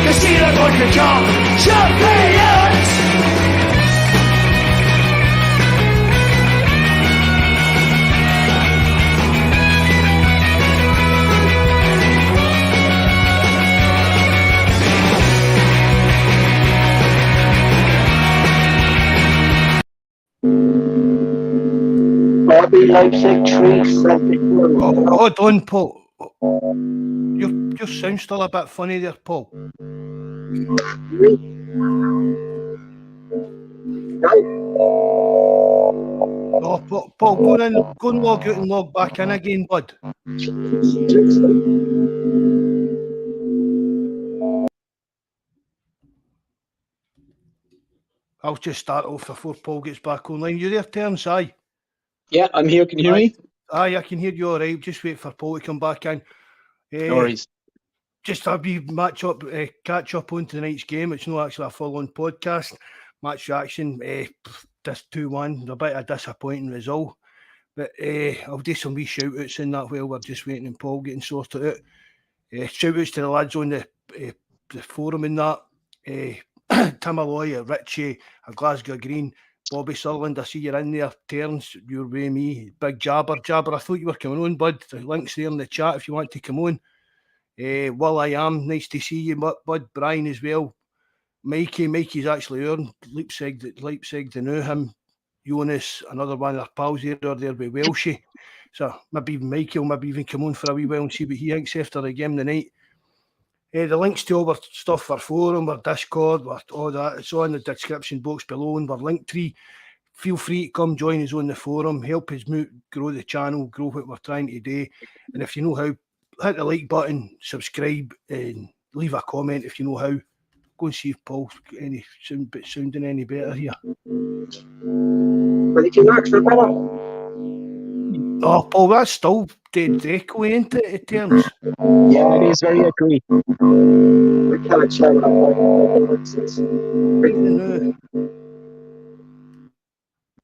Cristina CONCACAF champions. RB Leipzig 3, Celtic 1. Hold on, Paul. Your sound's still a bit funny there, Paul. Oh, Paul, go and log out and log back in again, bud. I'll just start off before Paul gets back online. You there, Terence? Aye. Yeah, I'm here. Can you hear me? Aye, I can hear you all right. Just wait for Paul to come back in. No worries. Just a wee catch up on tonight's game. It's not actually a full-on podcast. Match reaction, this 2-1, a bit of a disappointing result. But I'll do some wee shout-outs in that while we're just waiting on Paul getting sorted out. Shout-outs to the lads on the forum and that. Tim Alloy, Richie, a Glasgow Green, Bobby Sutherland, I see you're in there. Terence, you're with me. Big Jabber, I thought you were coming on, bud. The link's there in the chat if you want to come on. Well, I am. Nice to see you, bud. Brian as well. Mikey's actually on. Leipzig, they know him. Jonas, another one of their pals there with Welshie. So maybe even Mikey will maybe even come on for a wee while and see what he thinks after the game tonight. The links to all our stuff, our forum, our Discord, all that, it's all in the description box below and our Linktree. Feel free to come join us on the forum, help us grow the channel, grow what we're trying to do. And if you know how, hit the like button, subscribe, and leave a comment if you know how. Go and see if Paul's sounding any better here. Oh, Paul, that's still dead echoey, ain't it, at terms? Yeah, it is very echoey.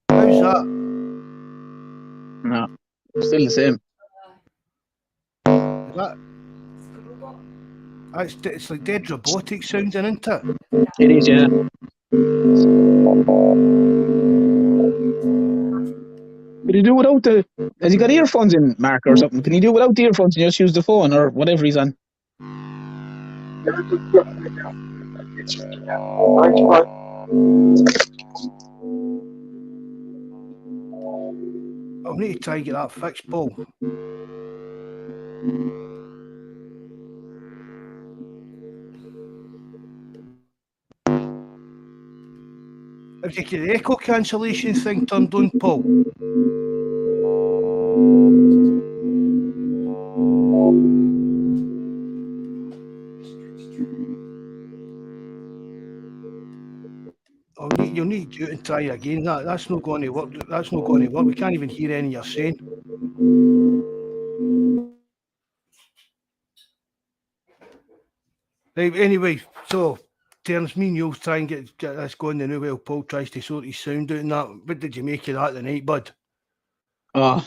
How's that? No, still the same. It's like dead robotic sounding, isn't it? It is, yeah. Could you do without has he got earphones in, Mark, or something? Can you do without the earphones and just use the phone or whatever he's on? I'll need to try and get that fixed, Paul. Have you got the echo cancellation thing turned on, Paul? You'll need to do it and try again. That's not going to work. That's not going to work. We can't even hear any you're saying. Right, anyway, so Terence, me and you'll try and get this going the new while Paul tries to sort his sound out and that. What did you make of that tonight, bud? I'm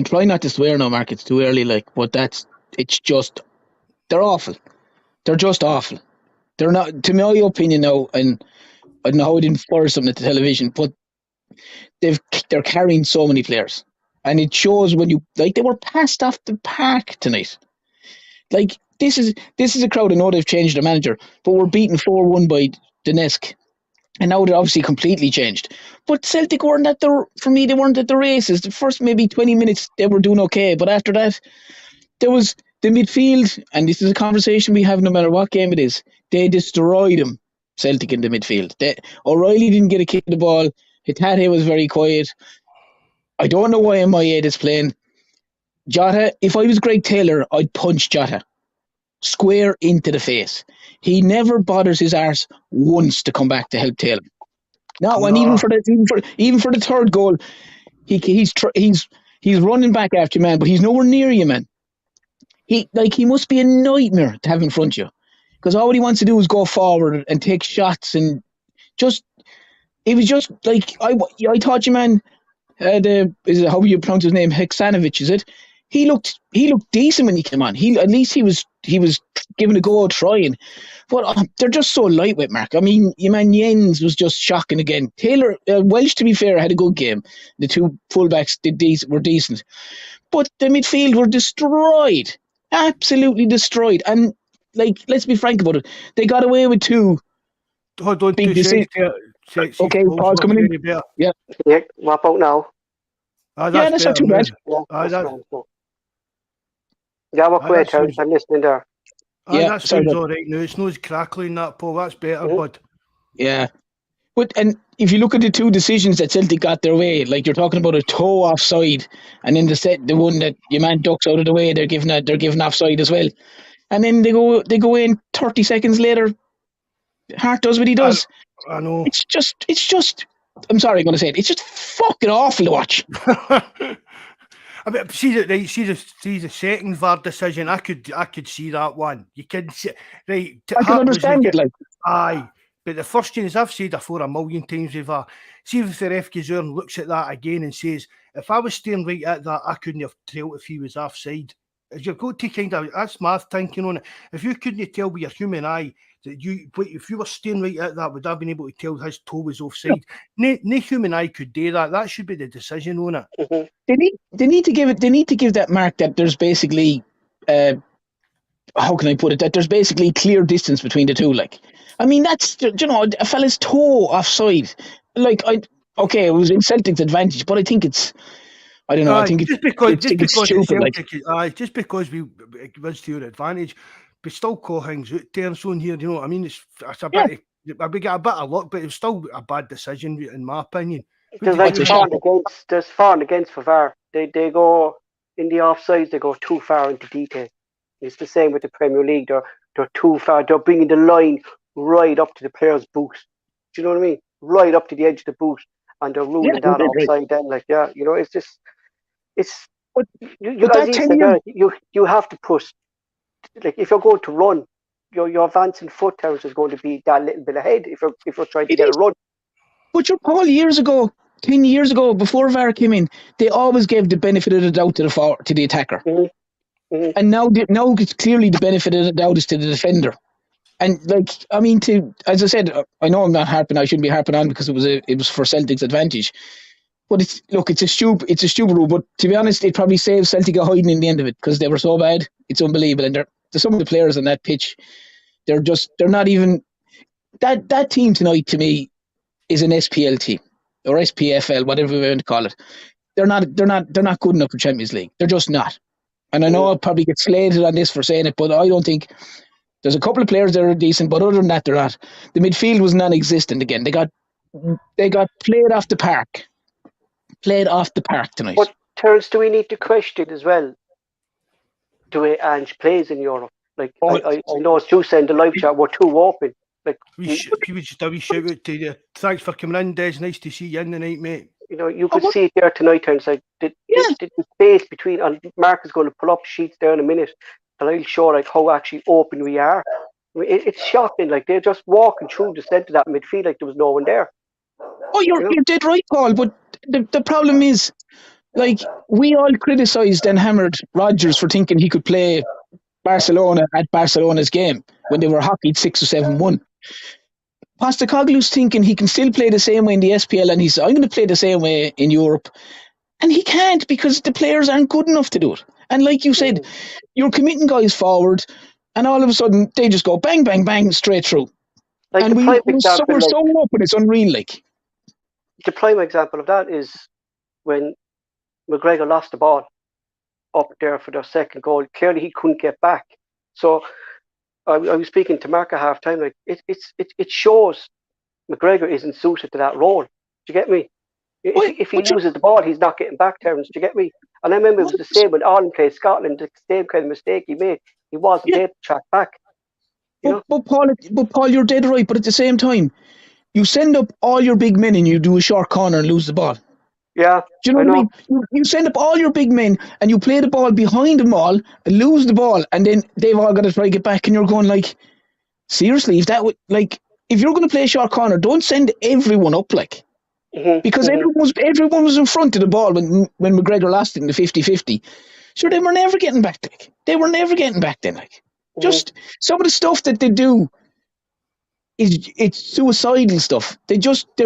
trying not to swear now, Mark. It's too early, but they're awful. They're just awful. They're not, to my opinion now, and I don't know how I didn't infer something at the television, but they're carrying so many players. And it shows when they were passed off the park tonight. This is a crowd. I know they've changed their manager, but we're beaten 4-1 by Donetsk. And now they're obviously completely changed. But Celtic weren't at the races. The first maybe 20 minutes, they were doing okay. But after that, there was the midfield, and this is a conversation we have no matter what game it is. They destroyed them, Celtic in the midfield. O'Reilly didn't get a kick of the ball. Hitate was very quiet. I don't know why MIA is playing. Jota, if I was Greg Taylor, I'd punch Jota square into the face. He never bothers his arse once to come back to help Taylor. And even for the third goal, he's running back after you, man, but he's nowhere near you, man. He must be a nightmare to have in front of you, because all he wants to do is go forward and take shots, and it was just like I thought you, man. How you pronounce his name? Heksanovic, is it? he looked decent when he came on. At least he was giving a go, trying. But they're just so lightweight, Mark. I mean, your man Jens was just shocking again. Taylor Welsh, to be fair, had a good game. The two fullbacks were decent, but the midfield were destroyed, absolutely destroyed. And like, let's be frank about it, they got away with two Hold on, big 2 decisions. seconds. Okay, Paul's coming in. Yeah, Yeah, what about now? yeah, that's not too bad. Yeah, what way, Terence? I'm listening there. Yeah, that sounds all right now. It's not as crackling that, Paul. That's better, bud. Yeah. And if you look at the two decisions that Celtic got their way, like you're talking about a toe offside, and then the one that your man ducks out of the way, they're giving offside as well, and then they go in 30 seconds later. Hart does what he does. I know. It's just. I'm sorry, I'm going to say it. It's just fucking awful to watch. I mean, see the second VAR decision. I could see that one. You can see, right? I can understand it, like. Aye. But the first thing is, I've said before a million times with VAR. See if the ref goes there and looks at that again and says, if I was staring right at that, I couldn't have told if he was offside. You've got to kind of, that's my thinking on it. If you couldn't tell with your human eye that if you were staring right at that, would I have been able to tell his toe was offside? No human eye could do that. That should be the decision on it. Mm-hmm. They need to give that mark that there's basically, how can I put it? That there's basically clear distance between the two. Like, I mean, that's, a fella's toe offside. Like, it was in Celtic's advantage, but I think it's, I don't know. I think just because it's stupid. Celtic, just because it was to your advantage, but still call things out there and so on here. You know what I mean? It's a bit. We got a bit of luck, but it was still a bad decision in my opinion. There's far and against for VAR. They go in the offsides. They go too far into detail. It's the same with the Premier League. They're too far. They're bringing the line right up to the player's boot. Do you know what I mean? Right up to the edge of the boot, and they're ruling that offside. Then, it's just, it's. You have to push. Like, if you're going to run, your advancing foot, Terence, is going to be that little bit ahead. If you're trying to get a run. But Paul, 10 years ago, before VAR came in, they always gave the benefit of the doubt to the attacker. Mm-hmm. Mm-hmm. And now it's clearly the benefit of the doubt is to the defender. And as I said, I know I'm not harping. I shouldn't be harping on because it was for Celtic's advantage. But it's a stupid rule. But to be honest, it probably saves Celtic a hiding in the end of it because they were so bad. It's unbelievable. And some of the players on that pitch, they're not even that team tonight. To me, is an SPL team or SPFL, whatever we want to call it. They're not good enough for Champions League. They're just not. And I know I'll probably get slated on this for saying it, but I don't think there's a couple of players that are decent, but other than that, they're not. The midfield was non-existent again. They got played off the park. Played off the park tonight. But Terence, do we need to question as well the way Ange plays in Europe? Like, I know as you said, the live chat were too open. Like, we shout out to you. Thanks for coming in, Des. Nice to see you in the night, mate. You could see it there tonight, Terence. Like, the space between, and Mark is going to pull up sheets there in a minute, and I'll show how actually open we are. I mean, it's shocking. Like, they're just walking through the centre of that midfield like there was no one there. Oh, you're dead right, Paul. But the problem is, like, we all criticised and hammered Rodgers for thinking he could play Barcelona at Barcelona's game when they were hockeyed 6 or 7-1. Postecoglou's thinking he can still play the same way in the SPL, and I'm going to play the same way in Europe. And he can't because the players aren't good enough to do it. And like you said, you're committing guys forward, and all of a sudden they just go bang, bang, bang straight through. Like, and we're so open, it's unreal. Like, the prime example of that is when McGregor lost the ball up there for their second goal. Clearly, he couldn't get back. So I was speaking to Mark at half time. Like, it shows McGregor isn't suited to that role. Do you get me? If he loses the ball, he's not getting back, Terence. Do you get me? And I remember it was the same when Ireland played Scotland. The same kind of mistake he made. He wasn't able to track back. But Paul, you're dead right. But at the same time, you send up all your big men and you do a short corner and lose the ball. Yeah. Do you know what I mean? You send up all your big men and you play the ball behind them all and lose the ball, and then they've all got to try to get back, and you're going like, seriously, if you're going to play a short corner, don't send everyone up because everyone was in front of the ball when McGregor lost it in the 50-50. Sure, they were never getting back. They were never getting back then. Just some of the stuff that they do it's suicidal stuff. They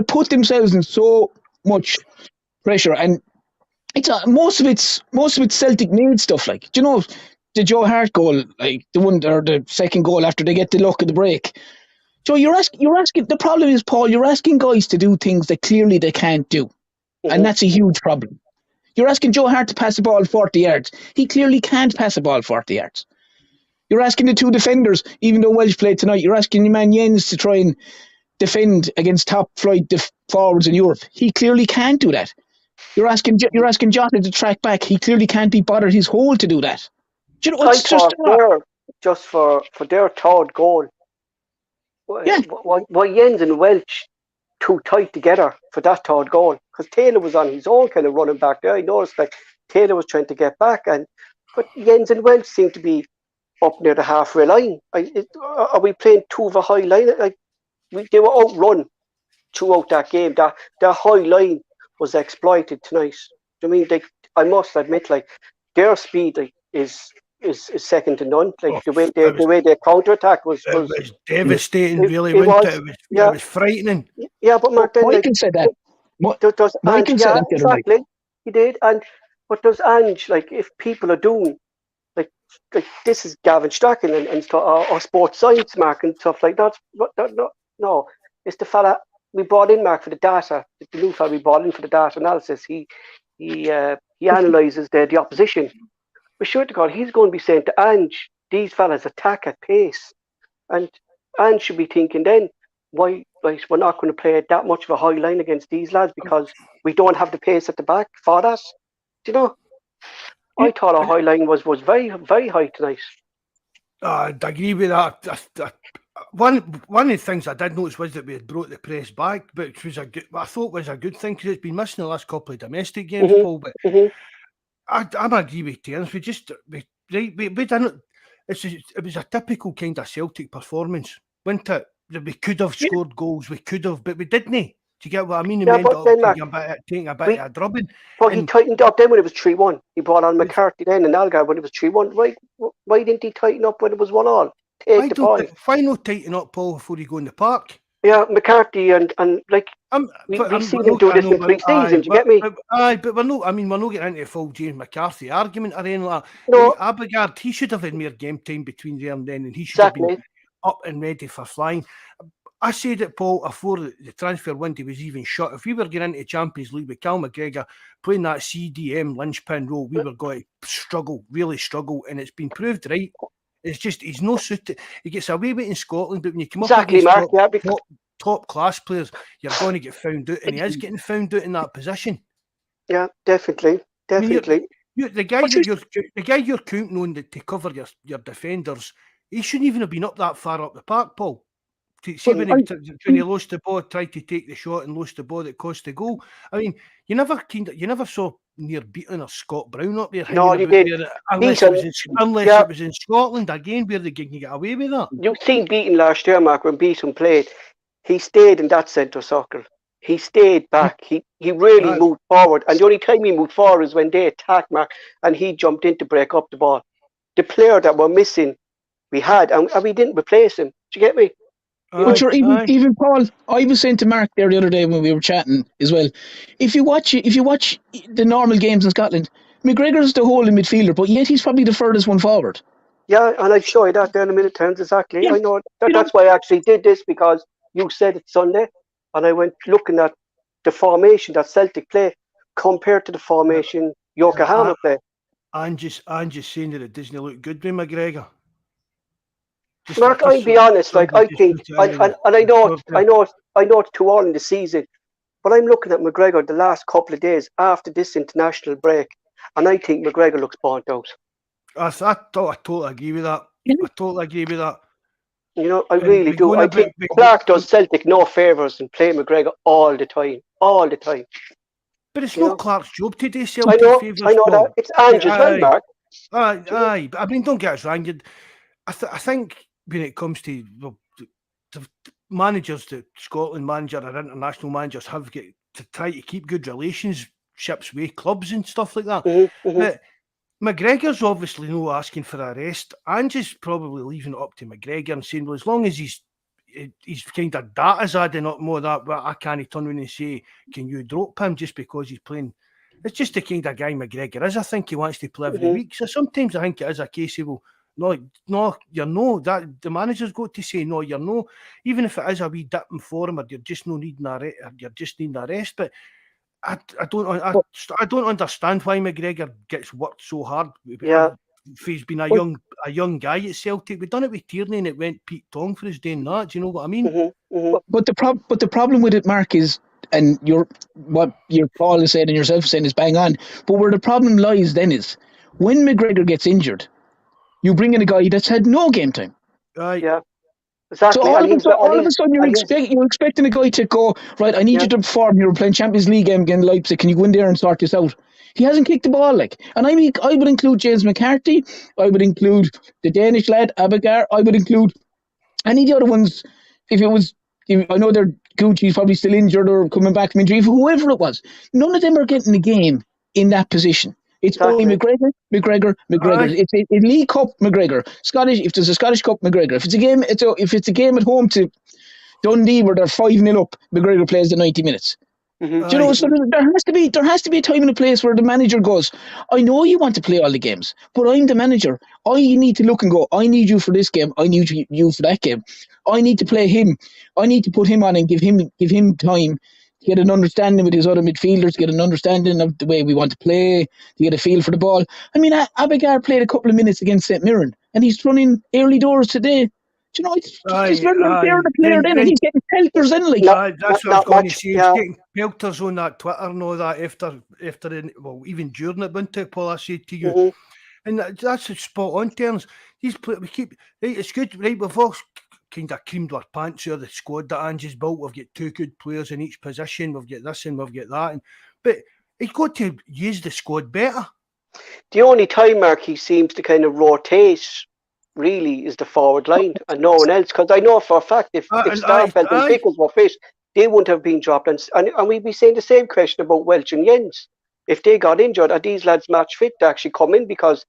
put themselves in so much pressure, and it's most of it's Celtic made stuff. Do you know the Joe Hart goal, the one or the second goal after they get the luck of the break? Joe, you're asking. The problem is, Paul, you're asking guys to do things that clearly they can't do, and that's a huge problem. You're asking Joe Hart to pass the ball 40 yards. He clearly can't pass the ball 40 yards. You're asking the two defenders, even though Welsh played tonight, you're asking your man Jens to try and defend against top flight forwards in Europe. He clearly can't do that. You're asking Jota to track back. He clearly can't be bothered his hole to do that. Do you know, it's just for their third goal. Yeah. Why Jens and Welch too tight together for that third goal? Because Taylor was on his own kind of running back there. I noticed Taylor was trying to get back, but Jens and Welch seem to be up near the halfway line. Are we playing two of a high line? They were outrun throughout that game. That high line was exploited tonight. I mean, I must admit, their speed is second to none. The way their counter attack was devastating. It was frightening. Yeah, but Mark, Michael said that. Michael said that exactly. He did, but there's Ange. If people are doing like this is Gavin Strachan and stuff, or sports science, Mark, and stuff like that. No, it's the fella we brought in, Mark, for the data. The new fella we brought in for the data analysis. He analyses the opposition. But sure to God, he's going to be saying to Ange, these fellas attack at pace, and Ange should be thinking then, why we're not going to play that much of a high line against these lads because we don't have the pace at the back for that. Do you know? I thought our high line was very, very high tonight. I'd agree with that. One of the things I did notice was that we had brought the press back, which was I thought was a good thing because it's been missing the last couple of domestic games, Paul. But I'm agree with Terence. We didn't. It was a typical kind of Celtic performance, wasn't it? We could have scored goals, but we didn't. Do you get what I mean? Yeah, but then, taking a bit of a drubbing. But he tightened up then when it was 3-1. He brought on McCarthy then and Algar when it was 3-1. Why didn't he tighten up when it was 1-1? Why not tighten up, Paul, before you go in the park? Yeah, McCarthy and we've seen him do this in pre-season. Do you get me? But we're not getting into a full James McCarthy argument or anything like that. No, Abigard, he should have had more game time between there and then, and he should have been up and ready for flying. I said it, Paul, before the transfer window was even shut. If we were getting into Champions League with Cal McGregor playing that CDM linchpin role, we were going to really struggle, and it's been proved right. It's just he's no suited. He gets away with it in Scotland, but when you come up against top class players, you're going to get found out, and he is getting found out in that position. Yeah, definitely. I mean, the guy you're counting on to cover your defenders, he shouldn't even have been up that far up the park, Paul. See when he lost the ball, tried to take the shot and lost the ball that cost the goal. I mean, you never saw near beating or Scott Brown up there. No, you did. Unless it was in Scotland again, where they can get away with that. You've seen Beaton last year, Mark, when Beaton played. He stayed in that centre circle. He stayed back. He really moved forward. And the only time he moved forward is when they attacked, Mark, and he jumped in to break up the ball. The player that we're missing, we had, and we didn't replace him. Do you get me? But even Paul, I was saying to Mark there the other day when we were chatting as well. If you watch the normal games in Scotland, McGregor's the holding midfielder, but yet he's probably the furthest one forward. Yeah, and I'll show you that there in a minute, Terence, exactly. Yeah. I know that's why I actually did this, because you said it Sunday, and I went looking at the formation that Celtic play compared to the formation Yokohama play. I'm just saying that it doesn't look good with McGregor. Mark, I'll be honest. I think, and I know it's too early in the season, but I'm looking at McGregor the last couple of days after this international break, and I think McGregor looks burnt out. I totally agree with that. I totally agree with that. You know, I really do. I think Clark does Celtic no favours and play McGregor all the time. But it's not Clark's job to do Celtic favours. I know that. It's Ange as well, Mark. Aye. I mean, don't get us wrong. I think when it comes to the managers, the Scotland manager or international managers have got to try to keep good relationships with clubs and stuff like that. But McGregor's obviously no asking for a rest. Ange's probably leaving it up to McGregor and saying, well, as long as he's kind of data's adding up more of that, but I can't turn around and say, can you drop him just because he's playing? It's just the kind of guy McGregor is. I think he wants to play every week. So sometimes I think it is a case of, well, no, you're no. That the manager's got to say, no, you're no. Even if it is a wee dip in form, or you're just no needing a rest, or you're just needing a rest. But I don't understand why McGregor gets worked so hard. Yeah. If he's been a young guy at Celtic, we've done it with Tierney and it went Pete Tong for his doing that. Do you know what I mean? But the problem with it, Mark, is, and what your Paul is saying and yourself saying is bang on. But where the problem lies then is when McGregor gets injured, you bring in a guy that's had no game time. Right. Yeah. Exactly. So all of a sudden you're expecting a guy to go, right, I need you to perform. You're playing Champions League game against Leipzig. Can you go in there and sort this out? He hasn't kicked the ball, like. And I would include James McCarthy. I would include the Danish lad, Abigail. I would include any of the other ones. I know they're Gucci's probably still injured or coming back from injury. Whoever it was, none of them are getting the game in that position. It's only McGregor. It's a League Cup McGregor. Scottish. If there's a Scottish Cup McGregor. If it's a game at home to Dundee where they're 5-0 up, McGregor plays the 90 minutes. Do you know? So there has to be a time and a place where the manager goes, I know you want to play all the games, but I'm the manager. I need to look and go, I need you for this game. I need you for that game. I need to play him. I need to put him on and give him time. Get an understanding with his other midfielders, get an understanding of the way we want to play, to get a feel for the ball. I mean, Abigail played a couple of minutes against St Mirren, and he's running early doors today. Do you know, it's very unfair to player then, and he's getting pelters in. Like, that's what I was going to say. He's getting pelters on that Twitter and all that after even during it, wasn't it, Paul? I said to you, and that's a spot on terms. We keep right. It's good, right? We've all kind of creamed our pants out of the squad that Ange's built. We've got 2 good players in each position. We've got this and we've got that. But he's got to use the squad better. The only time, Mark, he seems to kind of rotate really is the forward line and no one else. Because I know for a fact if Starfelt and Vickers were fit, they wouldn't have been dropped. And we'd be saying the same question about Welch and Jens. If they got injured, are these lads match fit to actually come in? Because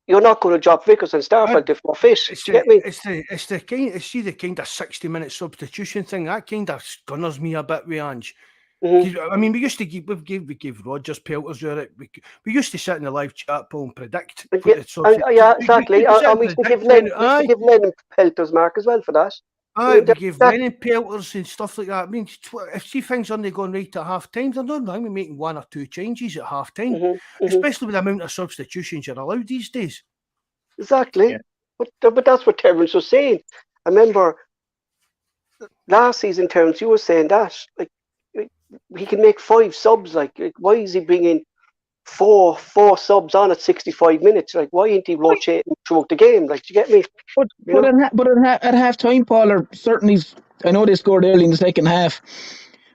you're not going to drop Vickers and Starfelt if they're fit. It's the kind of 60-minute substitution thing that kind of gunners me a bit with Ange. I mean, we used to give Rodgers pelters with it. We used to sit in the live chat, Paul, and predict. Exactly. And we used to give Lennon pelters, Mark, as well for that. We give Lennon pelters and stuff like that. I mean, if see things only going right at half time, they're not wrong with making 1 or 2 changes at half time, especially with the amount of substitutions you're allowed these days. Exactly. Yeah. But that's what Terence was saying. I remember last season, Terence, you were saying that he can make 5 subs. Like why is he bringing four subs on at 65 minutes? Like, why ain't he rotating throughout the game? Like, do you get me? But at half time, Paul, or certainly, I know they scored early in the second half,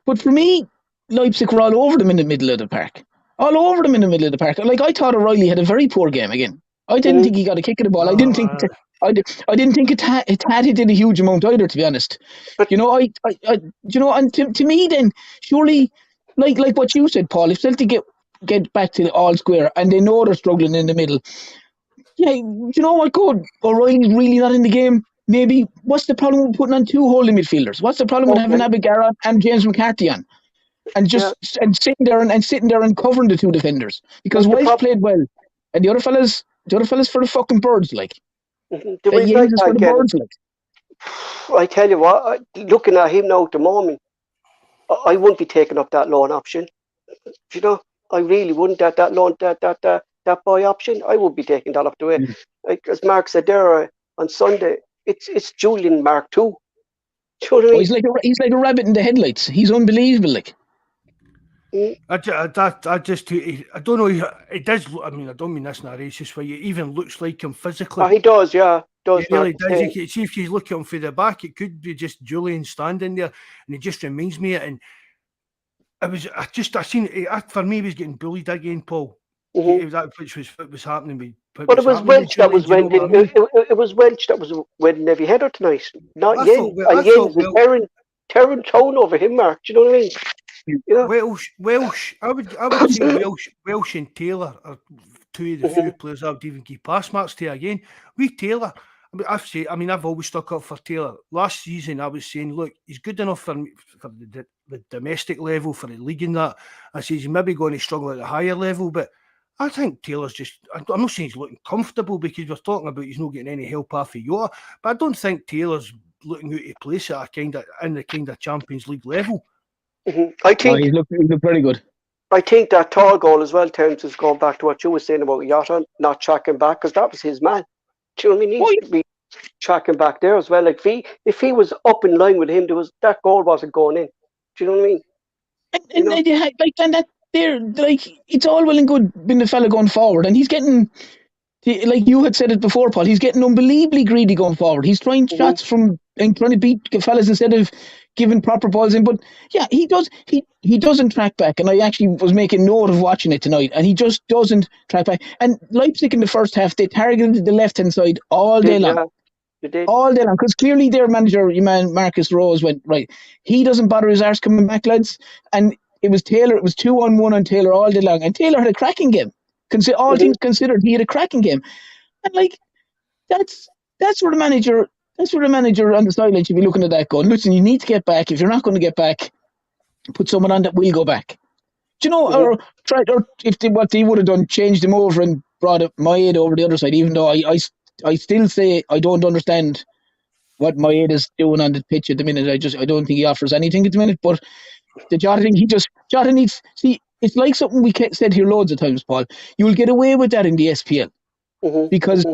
but for me, Leipzig were all over them in the middle of the park. All over them in the middle of the park. Like, I thought O'Reilly had a very poor game again. I didn't think he got a kick of the ball. I didn't think it had a huge amount either, to be honest. But and to me then, surely, like what you said, Paul, if Celtic get back to the all square and they know they're struggling in the middle, you know what, good, O'Reilly's really not in the game. Maybe what's the problem with putting on 2 holding midfielders? What's the problem with having Abigail and James McCarthy on? And just sitting there and covering the 2 defenders? Because Welsh played well. And the other fellas for the fucking birds, like. For the birds, like. I tell you what, looking at him now at the moment, I wouldn't be taking up that loan option. You know, I really wouldn't. That loan, that boy option, I would be taking that up the way. Like as Mark said there on Sunday, it's Julian Mark too. Do you know what I mean? He's like a rabbit in the headlights. He's unbelievable, like. I don't know. It does. I mean, I don't mean this in a racist way. It even looks like him physically. Oh, he does, yeah. It really does. You see, if you look at him from the back, it could be just Julian standing there, and it just reminds me of it. And I seen it. For me, he was getting bullied again, Paul. Which was happening. But it was Welch that was winning. It was Welch that was winning every header tonight, not Yen. And Yen was tearing tone over him, Mark. Do you know what I mean? Yeah. Welsh. I would say Welsh and Taylor are two of the few players I would even give pass marks to again. We Taylor, I've always stuck up for Taylor. Last season, I was saying, look, he's good enough for the domestic level, for the league and that. I says he's maybe going to struggle at the higher level, but I think Taylor's I'm not saying he's looking comfortable, because we're talking about he's not getting any help off of Jota, but I don't think Taylor's looking out of place at in the kind of Champions League level. I think he looked very good. I think that tall goal as well, Terence, is going back to what you were saying about Jota not tracking back, because that was his man. Do you know what I mean? He should be tracking back there as well. Like if he was up in line with him, that goal wasn't going in. Do you know what I mean? It's all well and good being the fella going forward, and he's getting, like you had said it before, Paul, he's getting unbelievably greedy going forward. He's trying shots from and trying to beat fellas instead of giving proper balls in. But yeah, he doesn't track back, and I actually was making note of watching it tonight, and he just doesn't track back. And Leipzig in the first half, they targeted the left hand side all day long. All day long, because clearly their manager, Marcus Rose, went, right, he doesn't bother his arse coming back, lads. And it was Taylor, it was 2-on-1 on Taylor all day long. And Taylor had a cracking game. All things considered, he had a cracking game. And that's where the manager on the sideline should be looking at that going, listen, you need to get back. If you're not going to get back, put someone on that will go back. Do you know, or what they would have done, changed him over and brought Maed over the other side, even though I still say I don't understand what Maed is doing on the pitch at the minute. I don't think he offers anything at the minute. But the Jota thing, Jota needs. See, it's like something we said here loads of times, Paul. You will get away with that in the SPL because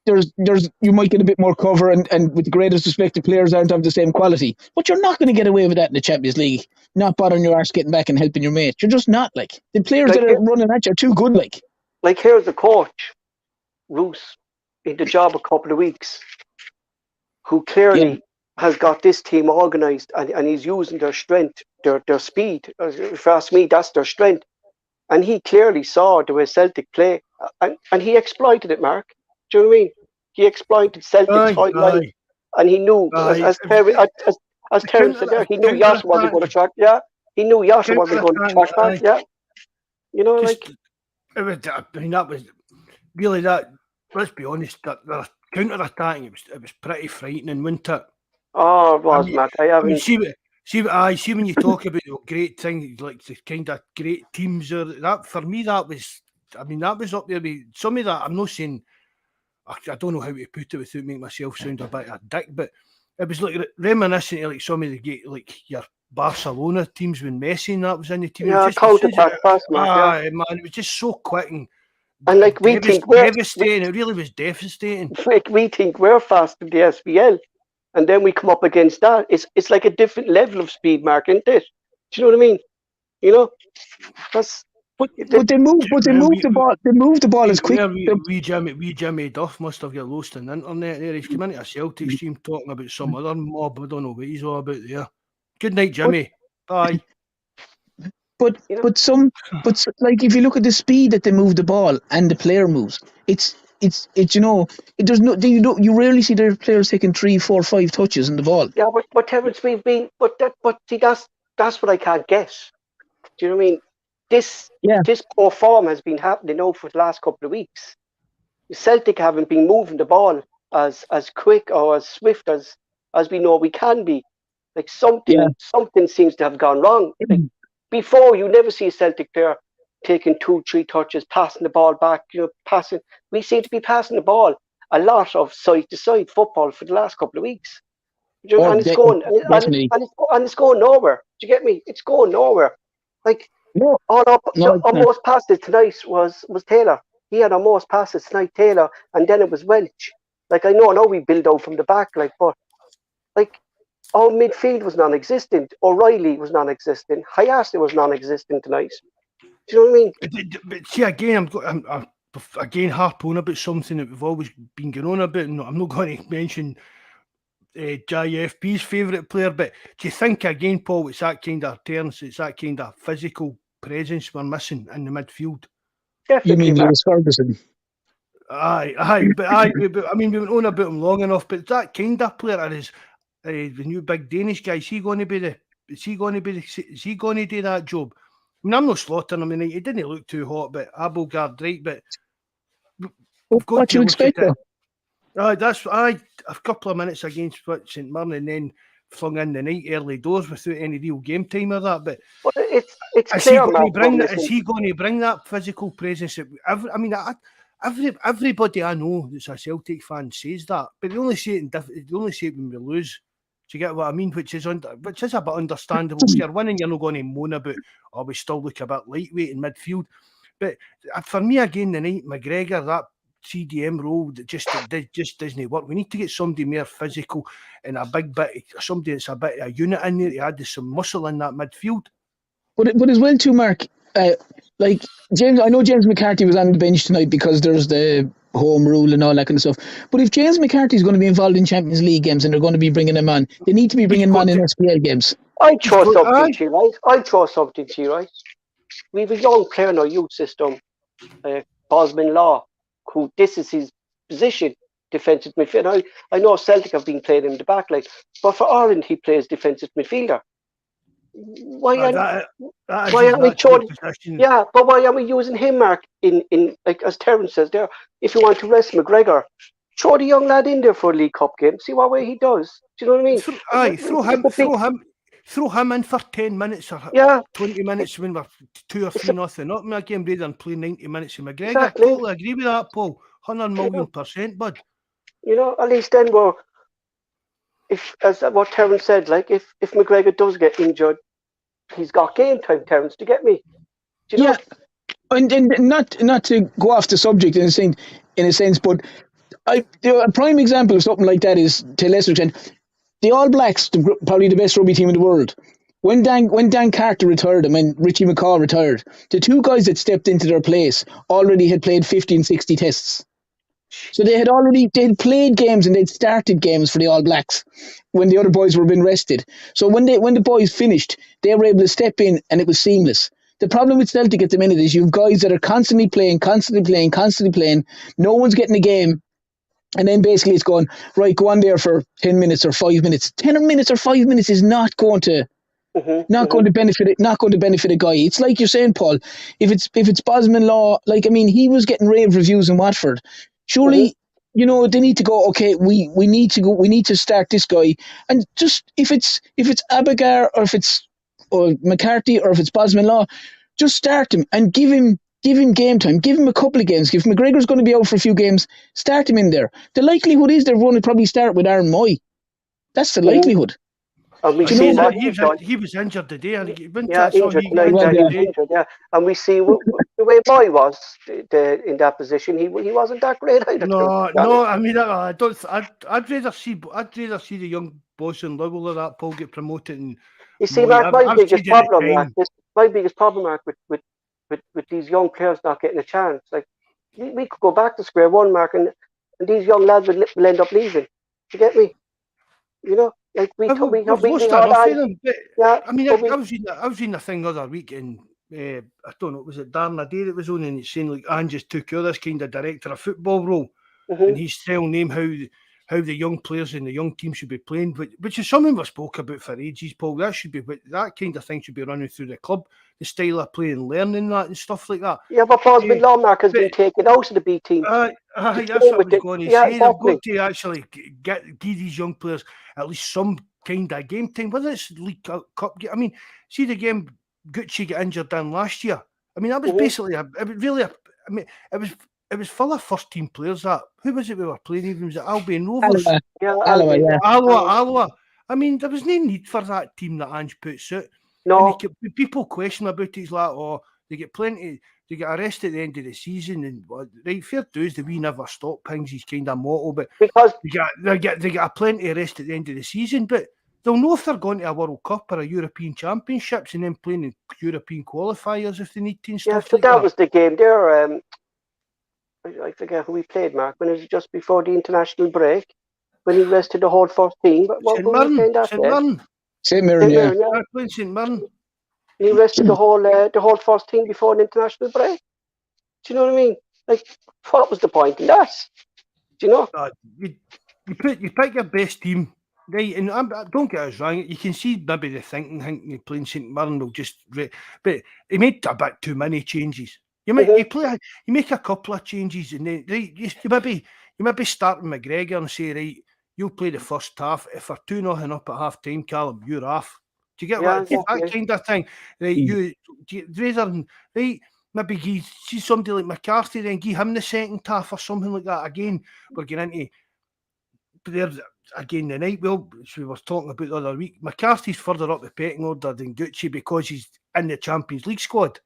there's you might get a bit more cover, and with the greatest respect, the players aren't of the same quality. But you're not going to get away with that in the Champions League. Not bothering your arse getting back and helping your mate. You're just not like the players that are running at you are too good. Like here's the coach, Roos, in the job a couple of weeks, who clearly has got this team organised, and he's using their strength, their speed. If you ask me, that's their strength. And he clearly saw the way Celtic play, and he exploited it, Mark. Do you know what I mean? He exploited Celtic's high line, and he knew, as Terence said there, he knew Jota wasn't going to track. Yeah, he knew Jota wasn't going to track back. Yeah, you know, that was really that. Let's be honest, that counter-attacking, it was pretty frightening, wasn't it? Oh, it was, Matt. I haven't. See when you talk about great things, like the kind of great teams, that for me, that was up there with some of that. I'm not saying, I don't know how to put it without making myself sound a bit of a dick, but it was like reminiscent of like some of the like your Barcelona teams when Messi and that was in the team. Yeah, counter-attack fast, man, it was just so quick and like we think devastating. It really was devastating. Like we think we're fast in the SPL, and then we come up against that. It's like a different level of speed, Mark, isn't it? Do you know what I mean? You know, that's. But they move the ball. They move the ball as quick. We Jimmy Duff must have got lost on the internet there. He's come into a Celtic stream talking about some other mob. I don't know what he's all about there. Good night, Jimmy. Bye. But like if you look at the speed that they move the ball and the player moves, it's you know, there's no, you rarely see their players taking 3, 4, 5 touches in the ball. Yeah, but Terence, we've been, but see, that's what I can't guess. Do you know what I mean? This poor form has been happening now for the last couple of weeks. Celtic haven't been moving the ball as quick or as swift as we know we can be. Like something seems to have gone wrong. Like, before, you never see a Celtic player taking 2, 3 touches, passing the ball back, passing. We seem to be passing the ball a lot of side-to-side football for the last couple of weeks. And it's going nowhere. Do you get me? It's going nowhere. Like, our most passes tonight was Taylor. He had our most passes tonight, Taylor, and then it was Welch. Like, I know we build out from the back, like, but, like, our midfield was non-existent. O'Reilly was non-existent. Hayashi was non-existent tonight. Do you know what I mean? But see, again, I'm again harp on about something that we've always been going on about. I'm not going to mention JFP's favourite player, but do you think, again, Paul, it's that kind of turns, it's that kind of physical presence we're missing in the midfield? Definitely. You mean Lewis Ferguson? Aye, but I mean, we went on about him long enough, but that kind of player is the new big Danish guy. Is he going to do that job? I mean, I'm not slaughtering him. I mean, he didn't look too hot, but Abelgard, right? But What you expect, though? That's a couple of minutes against St Mirren, and then flung in the night early doors without any real game time or that. But it's is clear, he going to bring that physical presence? Everybody I know that's a Celtic fan says that, but they only say it when we lose. Do you get what I mean? Which is a bit understandable. If you're winning, you're not going to moan about, we still look a bit lightweight in midfield. But for me, again, the night McGregor, that CDM role that just doesn't work. We need to get somebody more physical and a big bit, somebody that's a bit of a unit in there to add some muscle in that midfield. But as well too, Mark, like James, I know James McCarthy was on the bench tonight because there's the home rule and all that kind of stuff. But if James McCarthy is going to be involved in Champions League games and they're going to be bringing him on, they need to be bringing him on in SPL games. I'd throw something to you, right? We have a young player in our youth system, Bosman Law, who this is his position, defensive midfielder. I know Celtic have been playing him in the back line, but for Ireland he plays defensive midfielder. Why aren't we showing? Yeah, but why aren't we using him, Mark? In like as Terence says there, if you want to rest McGregor, throw the young lad in there for a League Cup game. See what way he does. Do you know what I mean? Throw him in for 10 minutes or 20 minutes when we're 2 or 3 nothing up in a game rather than play 90 minutes of McGregor. Exactly. I totally agree with that, Paul. 100 million%, bud. You know, at least then as what Terence said, like if McGregor does get injured, he's got game time, Terence. Do you get me? Do you know? And not to go off the subject in a sense, but a prime example of something like that is, to a lesser extent, the All Blacks, probably the best rugby team in the world. When Dan Carter retired and when Richie McCaw retired, the two guys that stepped into their place already had played 50 and 60 tests. So they'd played games and they'd started games for the All Blacks when the other boys were being rested. So when the boys finished, they were able to step in and it was seamless. The problem with Celtic at the minute is you've guys that are constantly playing. No one's getting a game. And then basically it's going, right, go on there for 10 minutes or 5 minutes. 10 minutes or 5 minutes is not going to benefit a guy. It's like you're saying, Paul, if it's Bosman Law, he was getting rave reviews in Watford. Surely, they need to go, okay, we need to start this guy. And just if it's Abigar or if it's McCarthy or if it's Bosman Law, just start him and give him game time. Give him a couple of games. If McGregor's going to be out for a few games, start him in there. The likelihood is they're going to probably start with Aaron Moy. That's the likelihood. He was injured today. Injured. And we see the way Moy was in that position. He wasn't that great either. No. I mean, I'd rather see the young boss in Liverpool or that Paul get promoted. And you see, Mark, my biggest problem, Mark, with these young players not getting a chance. Like we could go back to square one, Mark, and these young lads will end up leaving. You get me? You know, like we lost enough of them. I mean, I was reading a thing the other week, and I don't know, was it Darren Adair that was on, and it's saying like Ange just took over this kind of director of football role, and he's telling them how the young players in the young team should be playing, which is something we spoke about for ages, Paul. That kind of thing should be running through the club, the style of play and learning that and stuff like that. Yeah, but Bosman Law, Mark, has been taken out of the B team. That's what I was going to say. Exactly. They've got to actually give these young players at least some kind of game time, whether it's League Cup. I mean, see the game Gucci got injured in last year. I mean, that was basically it was full of first team players. Who was it we were playing? Even was it Albion Rovers? Alloa. I mean, there was no need for that team that Ange puts out. No. And people question about it. It's like, they get plenty. They get arrested at the end of the season, and right, fair dues. The we never stop things. He's kind of motto, but because they get a plenty of rest at the end of the season. But they'll know if they're going to a World Cup or a European Championships and then playing in European qualifiers if they need to and stuff so like that. that was the game there. I forget who we played, Mark, when it was just before the international break, when he rested the whole first team. But what were we playing that day? St Mirren, yeah. I played St Mirren. He rested the whole first team before an international break. Do you know what I mean? Like, what was the point in that? Do you know? You pick your best team, right? And don't get us wrong. You can see maybe the thinking playing St Mirren will just, but he made a bit too many changes. You might you make a couple of changes, and then you maybe start with McGregor and say, right, you'll play the first half. If we're 2-0 up at half time, Callum, you're off. Do you get that kind of thing? Right, rather than maybe see somebody like McCarthy, then give him the second half or something like that. Again, we're getting into there's again the night. Well, we were talking about the other week. McCarthy's further up the pecking order than Gucci because he's in the Champions League squad.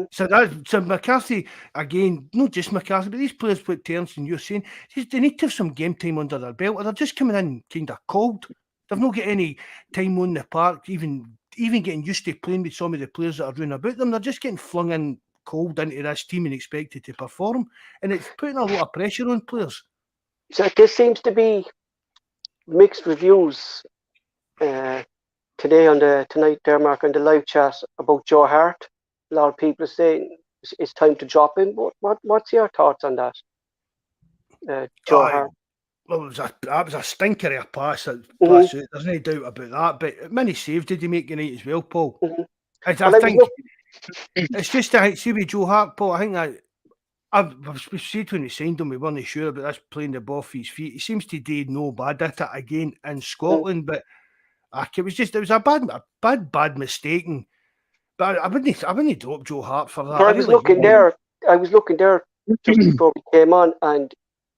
So McCarthy, again, not just McCarthy, but these players, what Terence and you're saying, they need to have some game time under their belt, or they're just coming in kind of cold. They've not got any time on the park, even getting used to playing with some of the players that are doing about them. They're just getting flung in cold into this team and expected to perform, and it's putting a lot of pressure on players. So there seems to be mixed reviews today on the Tonight there, Mark, on the live chat about Joe Hart. A lot of people are saying it's time to drop him. What's your thoughts on that, Joe Hart? Well, that was a stinker of a pass. There's no doubt about that. But many saves did he make tonight as well, Paul? I think it's just see with Joe Hart, Paul. I think that we said when he signed him, we weren't sure about this playing the ball for his feet. He seems to do no bad at it again in Scotland, but it was a bad mistake. But I wouldn't drop Joe Hart for that. I was looking there just before we came on, and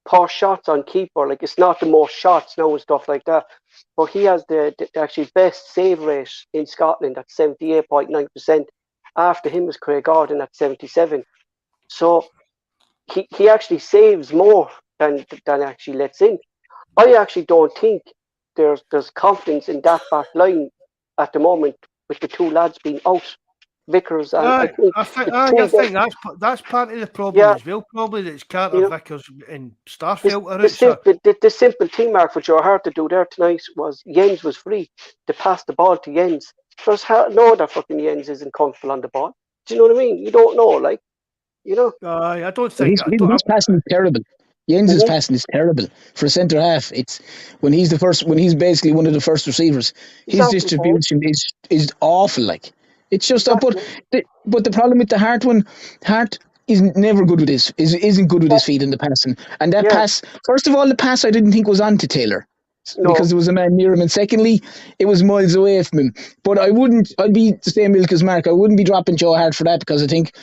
poor shots on keeper. Like, it's not the most shots now and stuff like that, but he has the actually best save rate in Scotland at 78.9%. After him was Craig Gordon at 77%. So he actually saves more than actually lets in. I actually don't think there's confidence in that back line at the moment with the two lads being out. Vickers and I think that's part of the problem as well. Probably that it's Carter, Vickers, and Starfelt. The simple team, Mark, for Joe Hart to do there tonight was Jens was free to pass the ball to Jens. There's no other fucking Jens isn't comfortable on the ball. Do you know what I mean? You don't know, like, you know. I don't think his passing is terrible. Jens' passing is terrible for a centre half. It's when he's basically one of the first receivers. His distribution is awful. Like, it's just but the problem with the Hart one, Hart is never good with his isn't good with his feet in the passing. And that pass, first of all, the pass I didn't think was on to Taylor because there was a man near him, and secondly, it was miles away from him. But I'd be the same milk as Mark. I wouldn't be dropping Joe Hart for that, because I think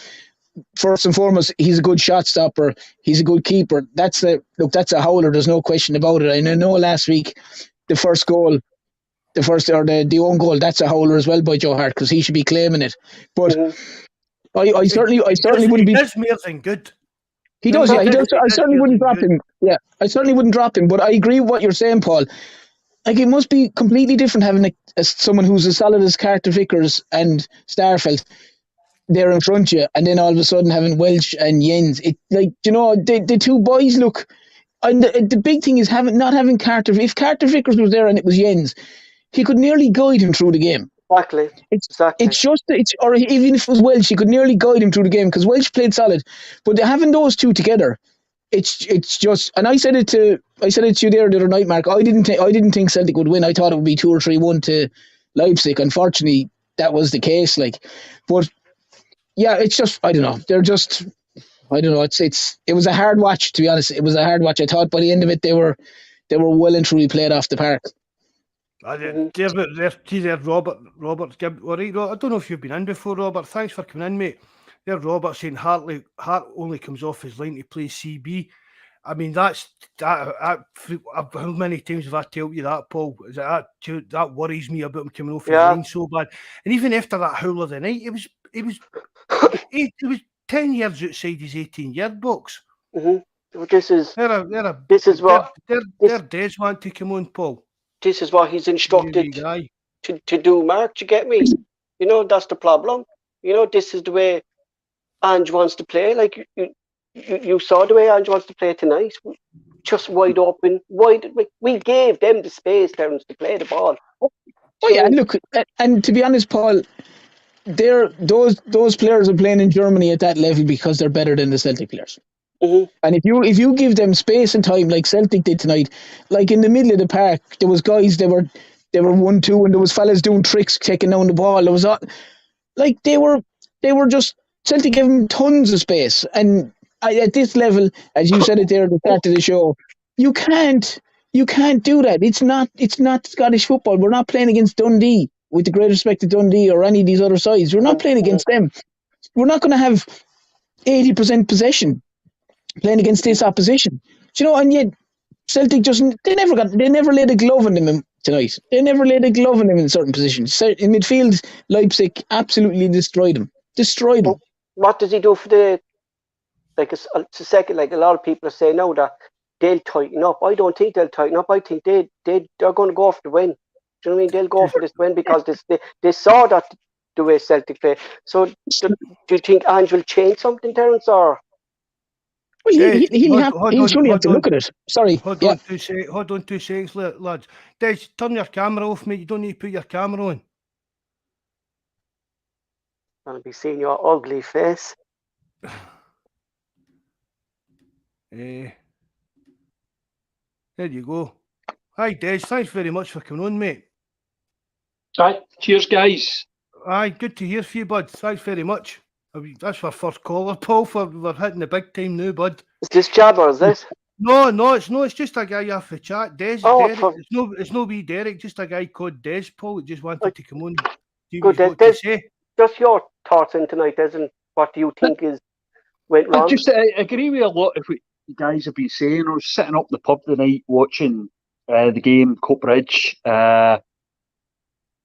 first and foremost, he's a good shot stopper. He's a good keeper. That's a howler. There's no question about it. And I know last week, the own goal, that's a howler as well by Joe Hart, because he should be claiming it. But I certainly wouldn't be. He does more than good. He does, yeah. He does. I certainly wouldn't drop him. Yeah, I certainly wouldn't drop him. But I agree with what you're saying, Paul. Like, it must be completely different having someone who's as solid as Carter Vickers and Starfelt there in front of you, and then all of a sudden having Welsh and Jens. It, like, you know, the two boys look. And the big thing is not having Carter. If Carter Vickers was there and it was Jens, he could nearly guide him through the game. Exactly. Or even if it was Welsh, he could nearly guide him through the game, because Welsh played solid. But having those two together, it's just. And I said it to you there the other night, Mark. I didn't think Celtic would win. I thought it would be 2 or 3-1 to Leipzig. Unfortunately, that was the case. Like, but yeah, it's just, I don't know. They're just, I don't know. It was a hard watch, to be honest. It was a hard watch. I thought by the end of it, they were well and truly played off the park. There's Robert. All right, I don't know if you've been in before, Robert. Thanks for coming in, mate. There's Robert saying Hart only comes off his line to play CB. I mean, that. How many times have I told you that, Paul? Is that worries me about him coming off his line so bad. And even after that howl of the night, it was 10 yards outside his 18-yard box. Well, this is what their days want to come on, Paul. This is what he's instructed to do, Mark. Do you get me? You know, that's the problem. You know, this is the way Ange wants to play. Like, you saw the way Ange wants to play tonight. Just wide open. We gave them the space, Terence, to play the ball. Oh yeah, and look, and to be honest, Paul, those players are playing in Germany at that level because they're better than the Celtic players. And if you give them space and time like Celtic did tonight, like in the middle of the park, there was guys they were 1-2, and there was fellas doing tricks, taking down the ball. There was like they were just Celtic gave him tons of space, and at this level, as you said it there at the start of the show, you can't do that. It's not Scottish football. We're not playing against Dundee, with the great respect to Dundee or any of these other sides. We're not playing against them. We're not going to have 80% possession playing against this opposition. Do you know? And yet Celtic they never laid a glove on them tonight. They never laid a glove on them in certain positions. So in midfield, Leipzig absolutely destroyed them. What does he do for the second? Like a lot of people are saying now that they'll tighten up. I don't think they'll tighten up. I think they're going to go for the win. Do you know what I mean? They'll go for this win because they saw that the way Celtic play. So do you think Ange will change something, Terence, or? Well, he'll surely have to look at it. Sorry. Hold on 2 seconds, lads. Des, turn your camera off, mate. You don't need to put your camera on. I'll be seeing your ugly face. There you go. Hi, Des. Thanks very much for coming on, mate. Right. Cheers, guys. Aye, good to hear from you, bud. Thanks very much. That's our first caller, Paul. We're hitting the big time now, bud. Is this Jabber, is this? No, it's just a guy off the chat. Derek. It's no wee Derek, just a guy called Des, Paul, that just wanted to come on. Good, Des. Just your thoughts in tonight, Des, and what do you think went wrong? I agree with a lot of what you guys have been saying. I was sitting up the pub tonight watching the game, Coatbridge,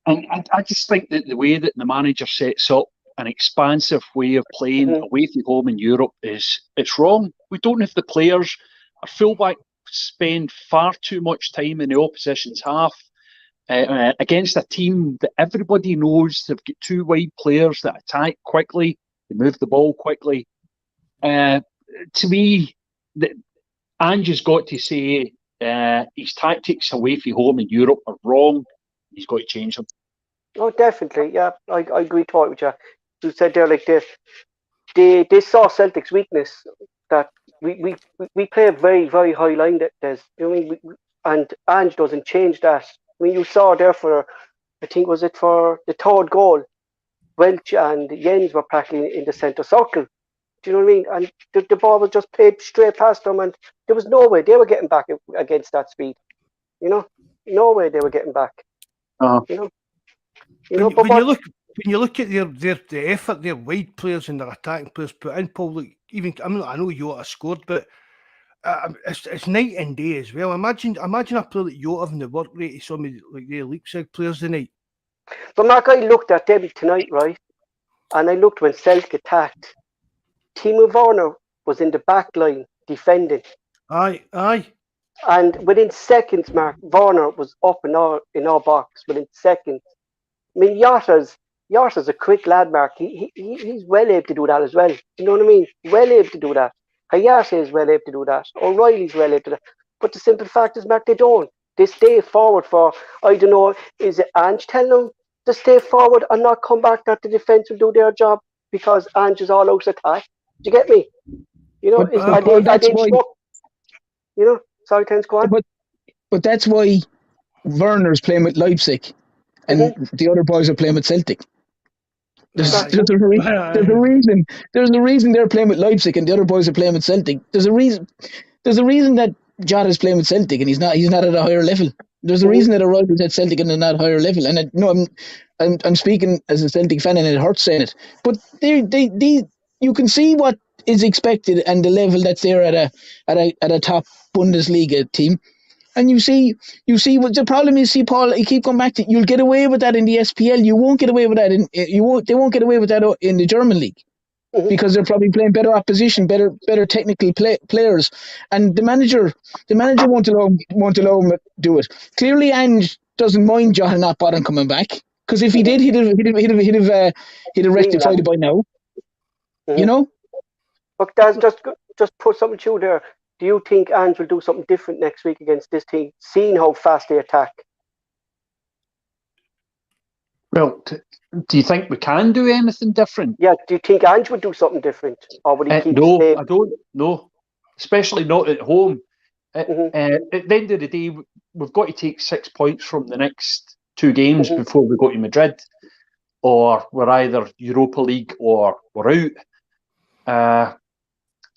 and I just think that the way that the manager sets up an expansive way of playing away from home in Europe it's wrong. We don't have the players. Our fullback spend far too much time in the opposition's half against a team that everybody knows they've got two wide players that attack quickly, they move the ball quickly. To me, Ange has got to say his tactics away from home in Europe are wrong. He's got to change them. Oh, definitely. Yeah, I agree totally with you. You said there like this. They saw Celtic's weakness that we play a very, very high line. You know what I mean? And Ange doesn't change that. I mean, you saw there for the third goal, Welch and Jens were practically in the centre circle. Do you know what I mean? And the ball was just played straight past them, and there was no way they were getting back against that speed. You know, no way they were getting back. You know. When you look at the effort their wide players and their attacking players put in, Paul, like, I know Jota scored, but it's night and day as well. Imagine a player like Jota having the work rate of some of like the Leipzig players tonight. But Mark, I looked at them tonight, right? And I looked when Celtic attacked. Timo Werner was in the back line defending. Aye. And within seconds, Mark, Werner was up in our box within seconds. I mean, Jota's a quick lad, Mark. He's well able to do that as well. You know what I mean? Well able to do that. Hayate is well able to do that. O'Reilly's well able to do that. But the simple fact is, Mark, they don't. They stay forward for, I don't know, is it Ange telling them to stay forward and not come back, that the defence will do their job because Ange is all out attack? Do you get me? You know, you know, sorry, Terence, go on. But that's why Werner's playing with Leipzig and the other boys are playing with Celtic. There's a reason they're playing with Leipzig and the other boys are playing with Celtic. There's a reason that Jota's playing with Celtic and he's not at a higher level. There's a reason that O'Reilly's at Celtic and they're not higher level. And I'm speaking as a Celtic fan and it hurts saying it. But they you can see what is expected and the level that's there at a top Bundesliga team. And you see what the problem is. See, Paul, you keep going back to. You'll get away with that in the SPL. You won't get away with that They won't get away with that in the German league because they're probably playing better opposition, better technical players, and the manager won't allow him to do it. Clearly, Ange doesn't mind Jota not bothering coming back because if he did, he'd have rectified it by now. You know. But that's just put something to you there. Do you think Ange will do something different next week against this team, seeing how fast they attack? Well, do you think we can do anything different? Yeah, do you think Ange would do something different? Or would he keep No, I don't. No, especially not at home. At the end of the day, we've got to take 6 points from the next two games before we go to Madrid, or we're either Europa League or we're out.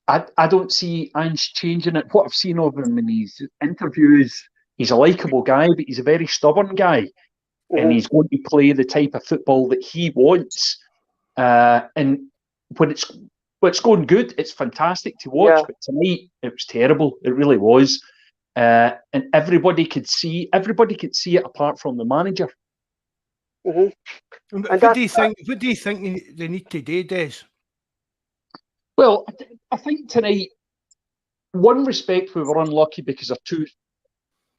I don't see Ange changing it. What I've seen of him in these interviews, he's a likeable guy, but he's a very stubborn guy. And he's going to play the type of football that he wants. And when it's going good, it's fantastic to watch. Yeah. But tonight, it was terrible. It really was. And everybody could see it apart from the manager. What do you think they need to do, Des? Well, I think tonight, one respect, we were unlucky because our two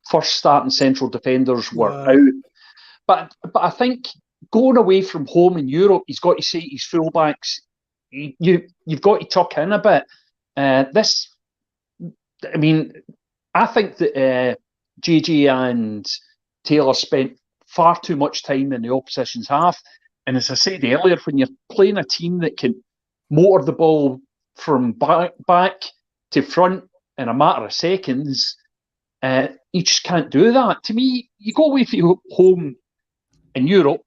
first starting central defenders were out. But I think going away from home in Europe, he's got to say to his fullbacks, you've got to tuck in a bit. I think that JJ and Taylor spent far too much time in the opposition's half. And as I said earlier, when you're playing a team that can motor the ball from back to front in a matter of seconds, you just can't do that. To me, you go away from home in Europe,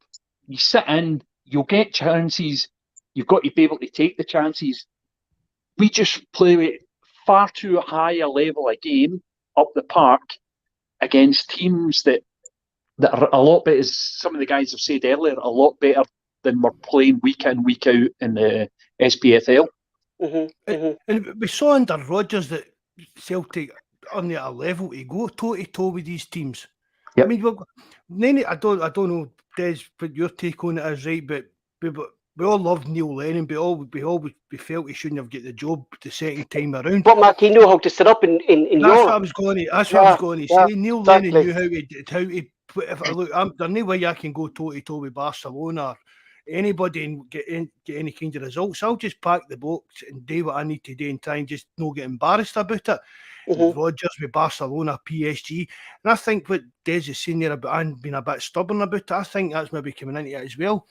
you sit in, you'll get chances, you've got to be able to take the chances. We just play with far too high a level of game up the park against teams that are a lot better, as some of the guys have said earlier, a lot better than we're playing week in, week out in the SPFL. And we saw under Rodgers that Celtic on a level to go toe-to-toe with these teams. Yep. I mean, I don't know, Des, what your take on it is, right? But we all loved Neil Lennon, but we felt he shouldn't have got the job the second time around. But Mark, he knew how to set up in That's Europe. what I was going to say. Neil exactly. Lennon knew how to. If I look, there's no way I can go toe-to-toe with Barcelona or anybody and get any kind of results. I'll just pack the box and do what I need to do and try and just not get embarrassed about it. Rodgers with Barcelona, PSG. And I think what Des is saying there about and being a bit stubborn about it, I think that's maybe coming into it as well.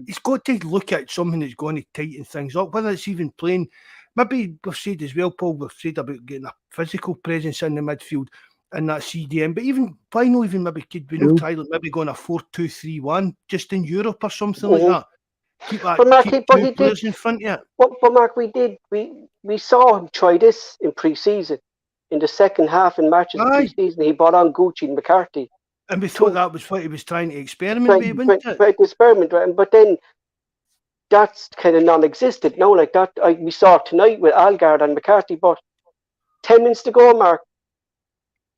He's got to look at something that's going to tighten things up, whether it's even playing. Maybe we've said as well, Paul, we've said about getting a physical presence in the midfield and that CDM. But even, why not even maybe try maybe going a 4-2-3-1 just in Europe or something like that? Keep two players in front of it. But Mark, we saw him try this in pre-season. In the second half in matches of pre-season, he brought on Gucci and McCarthy. And we thought that was what he was trying to experiment with, wasn't it? Right, experiment, right? But then that's kind of non-existent. No, like that we saw tonight with Algard and McCarthy. But 10 minutes to go, Mark,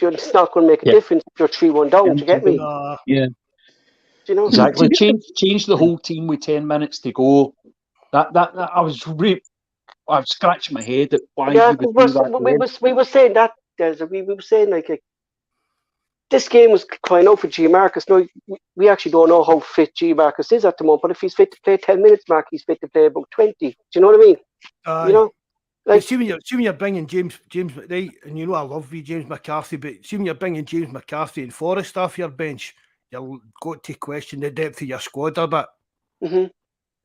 it's not going to make a difference if you're 3-1 down. Do you get me? Yeah. Do you know? Exactly. Change the whole team with 10 minutes to go. That I was scratching my head at why he would do that. We were saying that. We were saying like this game was crying out for G Marcus. No, we actually don't know how fit G Marcus is at the moment. But if he's fit to play 10 minutes, Mark, he's fit to play about 20. Do you know what I mean? You know, like see when you're bringing James right, and you know I love James McCarthy, but see when you're bringing James McCarthy and Forrest off your bench, you've got to question the depth of your squad a bit.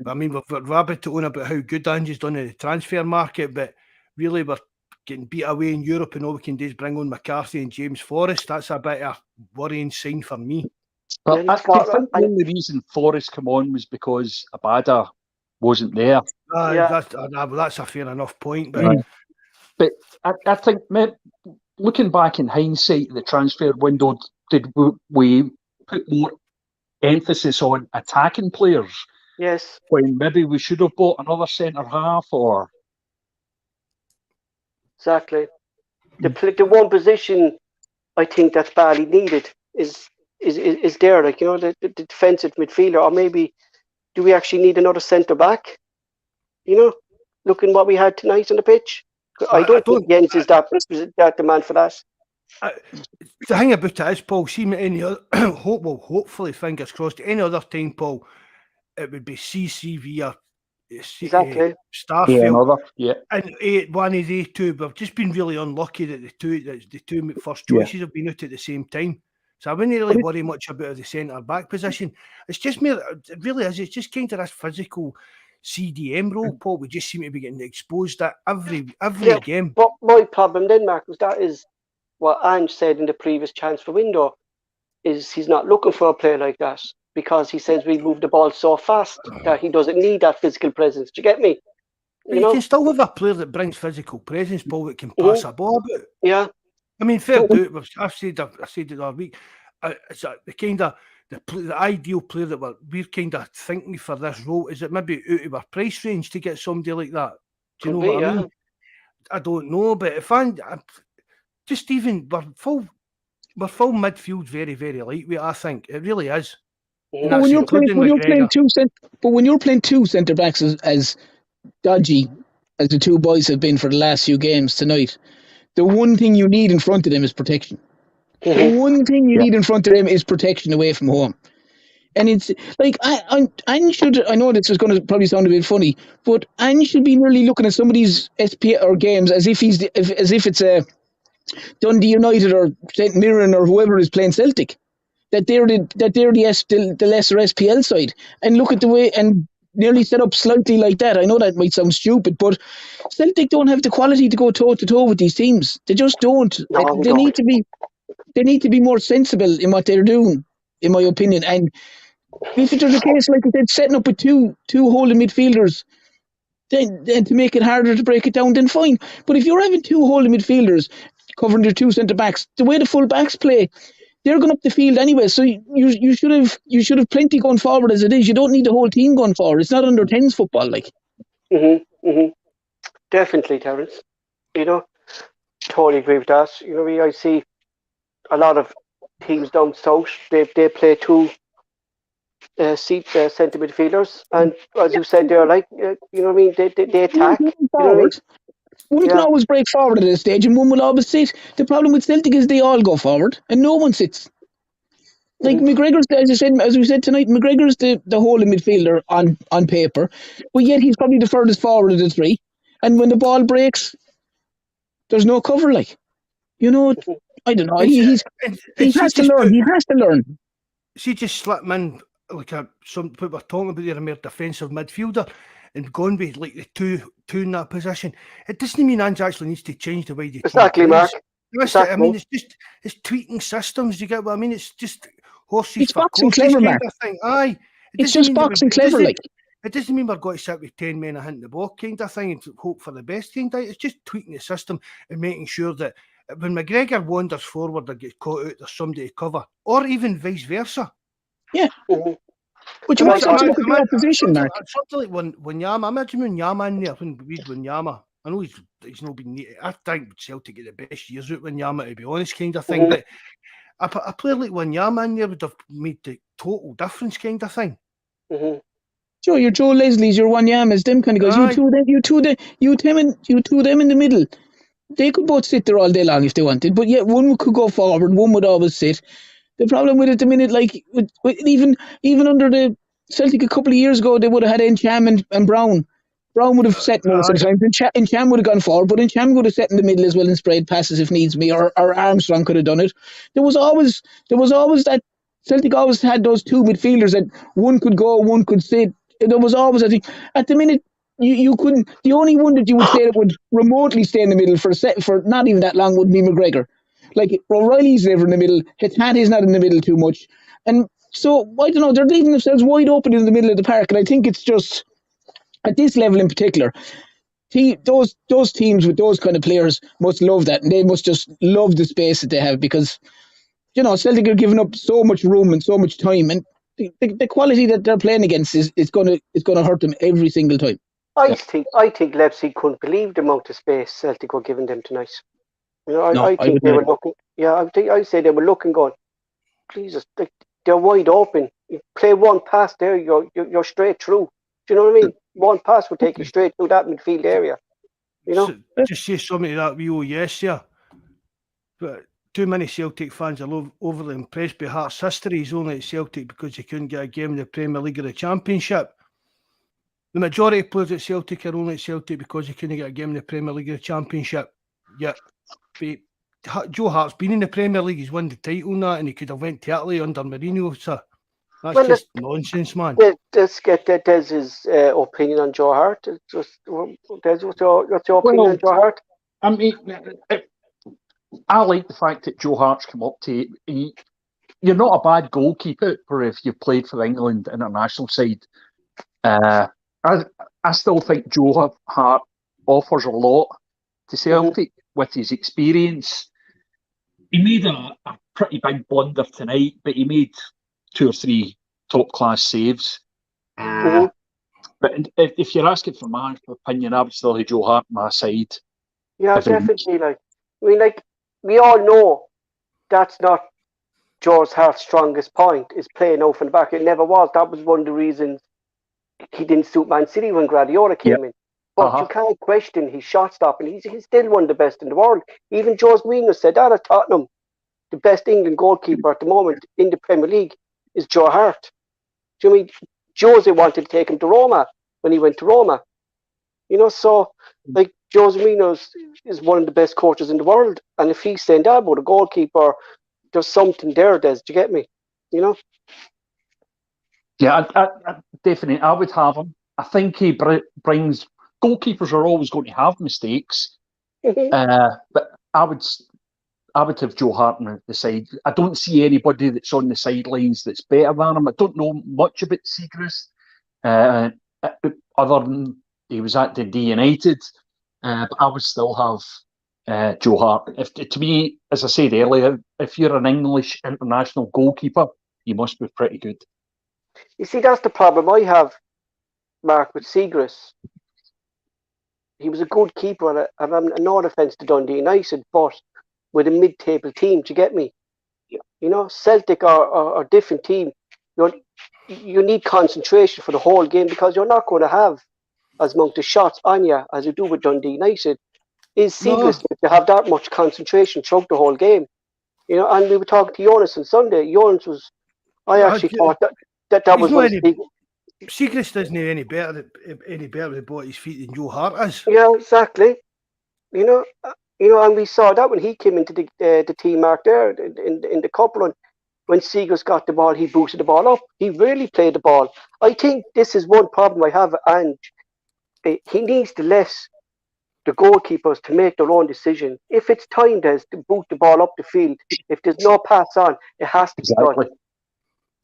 I mean, we've rabbited on about how good Ange's done in the transfer market, but really we're getting beat away in Europe and all we can do is bring on McCarthy and James Forrest. That's a bit of a worrying sign for me. But I think the only reason Forrest came on was because Abada wasn't there. That's a fair enough point. But I think, looking back in hindsight, the transfer window, did we put more emphasis on attacking players? Yes. When maybe we should have bought another centre half or... Exactly. The one position I think that's badly needed is there, like, you know, the defensive midfielder, or maybe do we actually need another centre back? You know, looking what we had tonight on the pitch. I don't think Jens is that the man for that. The thing about it is, Paul, see me any other hopefully, fingers crossed, any other time, Paul, it would be CCV or Starfield. And one of the two, we've just been really unlucky that the two first choices have been out at the same time. So I wouldn't really worry much about the centre back position. It's just more, it really is, it's just kind of this physical CDM role, Paul. We just seem to be getting exposed at every game. But my problem then, Mark, was that is what Ange said in the previous transfer window, is he's not looking for a player like that because he says we move the ball so fast that he doesn't need that physical presence. Do you get me? But you can still have a player that brings physical presence, Paul, that can pass a ball about. Yeah. I mean, fair do. I said it the other week. It's the kind of the ideal player that we're kind of thinking for this role. Is it maybe out of our price range to get somebody like that? Do you know what I mean? I don't know, but if I'm just even we're full midfield, very, very lightweight. I think it really is. But when you're playing two centre backs as dodgy as the two boys have been for the last few games tonight, the one thing you need in front of them is protection. The one thing you need in front of them is protection away from home. And it's like I know this is going to probably sound a bit funny, but Ange should be nearly looking at some of these SPL games as if it's a Dundee United or St Mirren or whoever is playing Celtic, that they're the lesser SPL side, and look at the way and nearly set up slightly like that. I know that might sound stupid, but Celtic don't have the quality to go toe to toe with these teams. They just don't. No, they need to be more sensible in what they're doing, in my opinion. And if it was a case like I said, setting up with two holding midfielders, then to make it harder to break it down, then fine. But if you're having two holding midfielders covering your two centre backs, the way the full backs play, they're going up the field anyway. So you should have plenty going forward as it is. You don't need the whole team going forward. It's not under 10s football, like. Definitely, Terence. Totally agree with that. I see a lot of teams down south. They play two centre midfielders, and as you said, they're like they attack. One can always break forward at this stage, and one will always sit. The problem with Celtic is they all go forward, and no one sits. Like McGregor's, as we said tonight, McGregor's the holding midfielder on paper, but yet he's probably the furthest forward of the three. And when the ball breaks, there's no cover. Like, I don't know. He has to learn. He has to learn. See, just slip him in like some people were talking about, a more defensive midfielder, and going with like the two in that position. It doesn't mean Ange actually needs to change the way they exactly, Mark. I mean, it's tweaking systems. You get what I mean? It's just horses it's for boxing courses clever, kind Mark. of thing. Aye, it's just boxing clever, like. It doesn't mean we're going to sit with 10 men a hint in the ball kind of thing and hope for the best kind of. It's just tweaking the system and making sure that when McGregor wanders forward or gets caught out, there's somebody to cover, or even vice versa. Yeah. But you also look at the opposition, Mark. Something like Wanyama. Imagine Wanyama in there when we Wanyama. I know he's not been. I think Celtic get the best years out Wanyama, to be honest, kind of thing. But a player like Wanyama in there would have made the total difference, kind of thing. Sure, your Joe Leslie's, your Wanyamas, them kind of guys. You two of them in the middle. They could both sit there all day long if they wanted, but yet one could go forward, one would always sit. The problem with it at the minute, like with even under the Celtic a couple of years ago, they would have had Encham and Brown. Brown would have set most of the time. Encham would have gone forward, but Encham would have set in the middle as well and sprayed passes if needs be, or Armstrong could have done it. There was always that Celtic always had those two midfielders that one could go, one could sit. There was always, I think, at the minute you couldn't. The only one that you would say that would remotely stay in the middle for not even that long would be McGregor. Like O'Reilly's never in the middle. Hitati's not in the middle too much, and so I don't know. They're leaving themselves wide open in the middle of the park, and I think it's just at this level in particular. Those teams with those kind of players must love that, and they must just love the space that they have because Celtic are giving up so much room and so much time, and the quality that they're playing against is going to hurt them every single time. I think Leipzig couldn't believe the amount of space Celtic were giving them tonight. I think they were looking. Yeah, I say they were looking, going, Jesus, they're wide open. You play one pass there, you're straight through. Do you know what I mean? One pass would take you straight through that midfield area. So, just say something to that yes, yeah. But too many Celtic fans are overly impressed by Hearts' history. He's only at Celtic because he couldn't get a game in the Premier League or the Championship. The majority of players at Celtic are only at Celtic because he couldn't get a game in the Premier League or the Championship. Yeah. Joe Hart's been in the Premier League. He's won the title and that, and he could have went to Italy under Mourinho. So that's just nonsense, man. Let's get Dez's opinion on Joe Hart. Des, what's your opinion on Joe Hart? I mean, I like the fact that Joe Hart's come up to it. You're not a bad goalkeeper if you've played for the England international side. I still think Joe Hart offers a lot to Celtic with his experience. He made a pretty big blunder tonight, but he made 2 or 3 top-class saves. But if you're asking for my opinion, I would still have Joe Hart on my side. Yeah, definitely. We all know that's not Joe Hart's strongest point, is playing out from the back. It never was. That was one of the reasons he didn't suit Man City when Guardiola came in. But you can't question his shot stopping. He's still one of the best in the world. Even Jose Mourinho said that at Tottenham. The best England goalkeeper at the moment in the Premier League is Joe Hart. Do you mean Jose wanted to take him to Roma when he went to Roma? So Jose Mourinho is one of the best coaches in the world. And if he's saying that about a goalkeeper, there's something there, Des. Do you get me? Yeah, I definitely. I would have him. I think he brings. Goalkeepers are always going to have mistakes, but I would have Joe Hart on the side. I don't see anybody that's on the sidelines that's better than him. I don't know much about Siegrist, other than he was at Dundee United, but I would still have Joe Hart. To me, as I said earlier, if you're an English international goalkeeper, you must be pretty good. You see, that's the problem I have, Mark, with Siegrist. He was a good keeper, and I'm no offence to Dundee United, but with a mid-table team, do you get me? Celtic are a different team. You need concentration for the whole game, because you're not going to have as much of shots on you as you do with Dundee United. Is Siegrist to have that much concentration throughout the whole game? And we were talking to Jonas on Sunday. Jonas was, I actually thought that was one of the big. Siegrist isn't any better with both his feet than Joe Hart is. Yeah, exactly. And we saw that when he came into the team, Mark, there in the cup run. When Siegrist got the ball, he boosted the ball up. He really played the ball. I think this is one problem I have, and he needs to let the goalkeepers to make their own decision. If it's timed as to boot the ball up the field, if there's no pass on, it has to be done.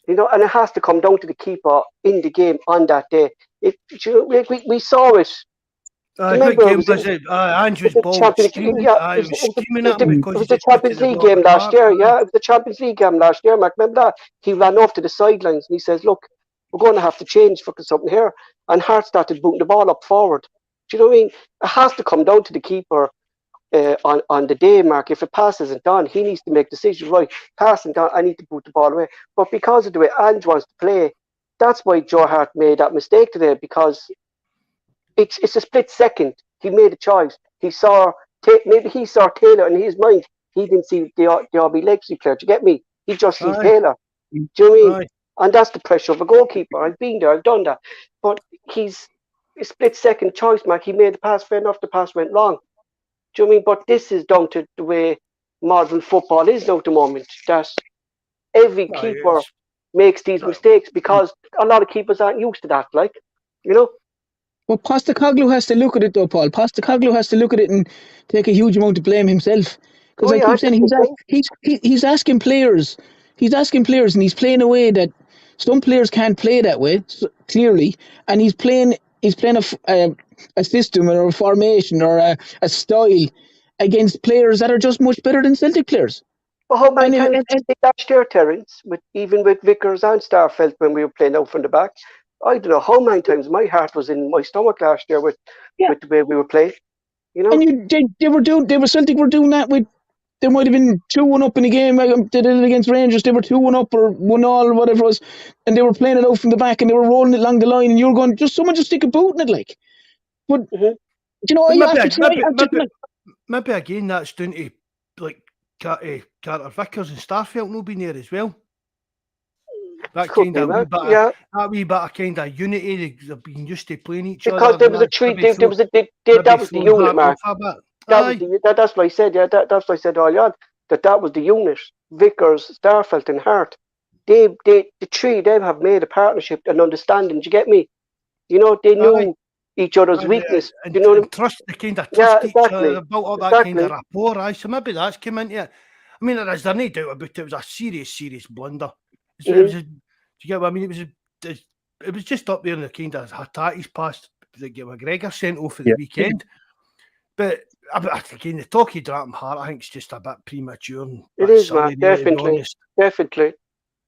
And it has to come down to the keeper in the game on that day. We saw it. What game was it? Andrew's ball was screaming. It was screaming at him because it was the Champions League game last year. Yeah, it was the Champions League game last year, Mark. Remember that? He ran off to the sidelines and he says, "Look, we're going to have to change something here." And Hart started booting the ball up forward. Do you know what I mean? It has to come down to the keeper on the day, Mark. If a pass isn't done, he needs to make decisions. Right, pass isn't done, I need to boot the ball away. But because of the way Ange wants to play, that's why Joe Hart made that mistake today, because it's a split second. He made a choice. Maybe he saw Taylor in his mind. He didn't see the RB Leipzig player. Do you get me? He just sees Taylor. Do you know what I mean? And that's the pressure of a goalkeeper. I've been there. I've done that. But he's a split second choice, Mark. He made the pass, fair enough. The pass went wrong. Do you know what I mean? But this is down to the way modern football is now at the moment. That every keeper makes these mistakes because a lot of keepers aren't used to that. Well, Postecoglou has to look at it though, Paul. Postecoglou has to look at it and take a huge amount of blame himself. Because I keep saying he's asking players. He's asking players, and he's playing a way that some players can't play that way, clearly. And he's playing a system or a formation or a style against players that are just much better than Celtic players. Well, how many times did last year, Terence, even with Vickers and Starfelt when we were playing out from the back? I don't know how many times my heart was in my stomach last year with the way we were playing. And Celtic were doing that with. They might have been 2-1 up in the game. They did it against Rangers. They were 2-1 up or 1-0 or whatever it was, and they were playing it out from the back and they were rolling it along the line. And you were going, someone just stick a boot in it, But maybe again that's down to Carter Vickers and Starfelt not being there as well. That wee bit of kind of unity. They've been used to playing each other. Because there was a treat. That was the unit, Mark. That's what I said. Yeah, that's what I said earlier on. That was the unit. Vickers, Starfelt, and Hart. The three of them have made a partnership and understanding. Do you get me? They knew each other's weakness. Trust the kind of trust each other, built up that kind of rapport. So maybe that's come into it. I mean, there's no doubt about it. It was a serious blunder. Do you get what I mean? It was it was just up there in the kind of Hatatis pass that get McGregor sent off at the weekend. But again, the talk he Dratum Hart, I think it's just a bit premature. And It is, man, definitely.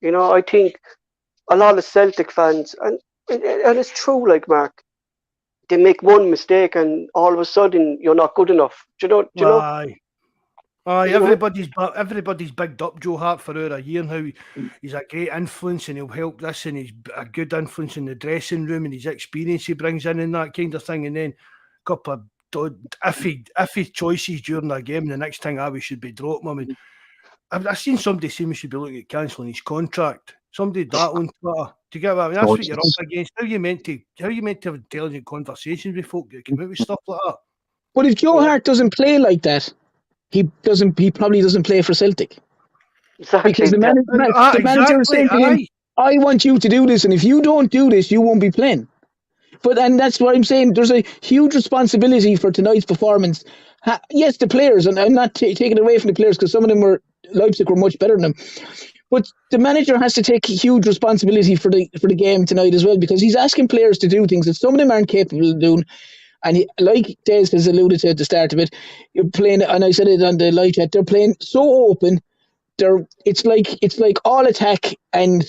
You know, I think a lot of Celtic fans, and it's true, like, Mark, they make one mistake and all of a sudden you're not good enough. Do you know? Aye, everybody's bigged up Joe Hart for over a year now. He's a great influence and he'll help this, and he's a good influence in the dressing room, and his experience he brings in and that kind of thing. And then a couple of iffy choices during the game. The next thing we should be dropping him. And I've seen somebody say we should be looking at cancelling his contract. Somebody did that on Twitter. Do you get what I mean? That's what you're up against. How are you meant to have intelligent conversations with folk that come out with stuff like that? But if Joe Hart doesn't play like that, he probably doesn't play for Celtic. Exactly. Because the manager is saying to him, I want you to do this, and if you don't do this, you won't be playing. And that's what I'm saying. There's a huge responsibility for tonight's performance. Yes, the players, and I'm not taking it away from the players because some of them Leipzig were much better than them. But the manager has to take huge responsibility for the game tonight as well, because he's asking players to do things that some of them aren't capable of doing. And like Des has alluded to at the start of it, you're playing, and I said it on the live chat, they're playing so open. It's like all attack, and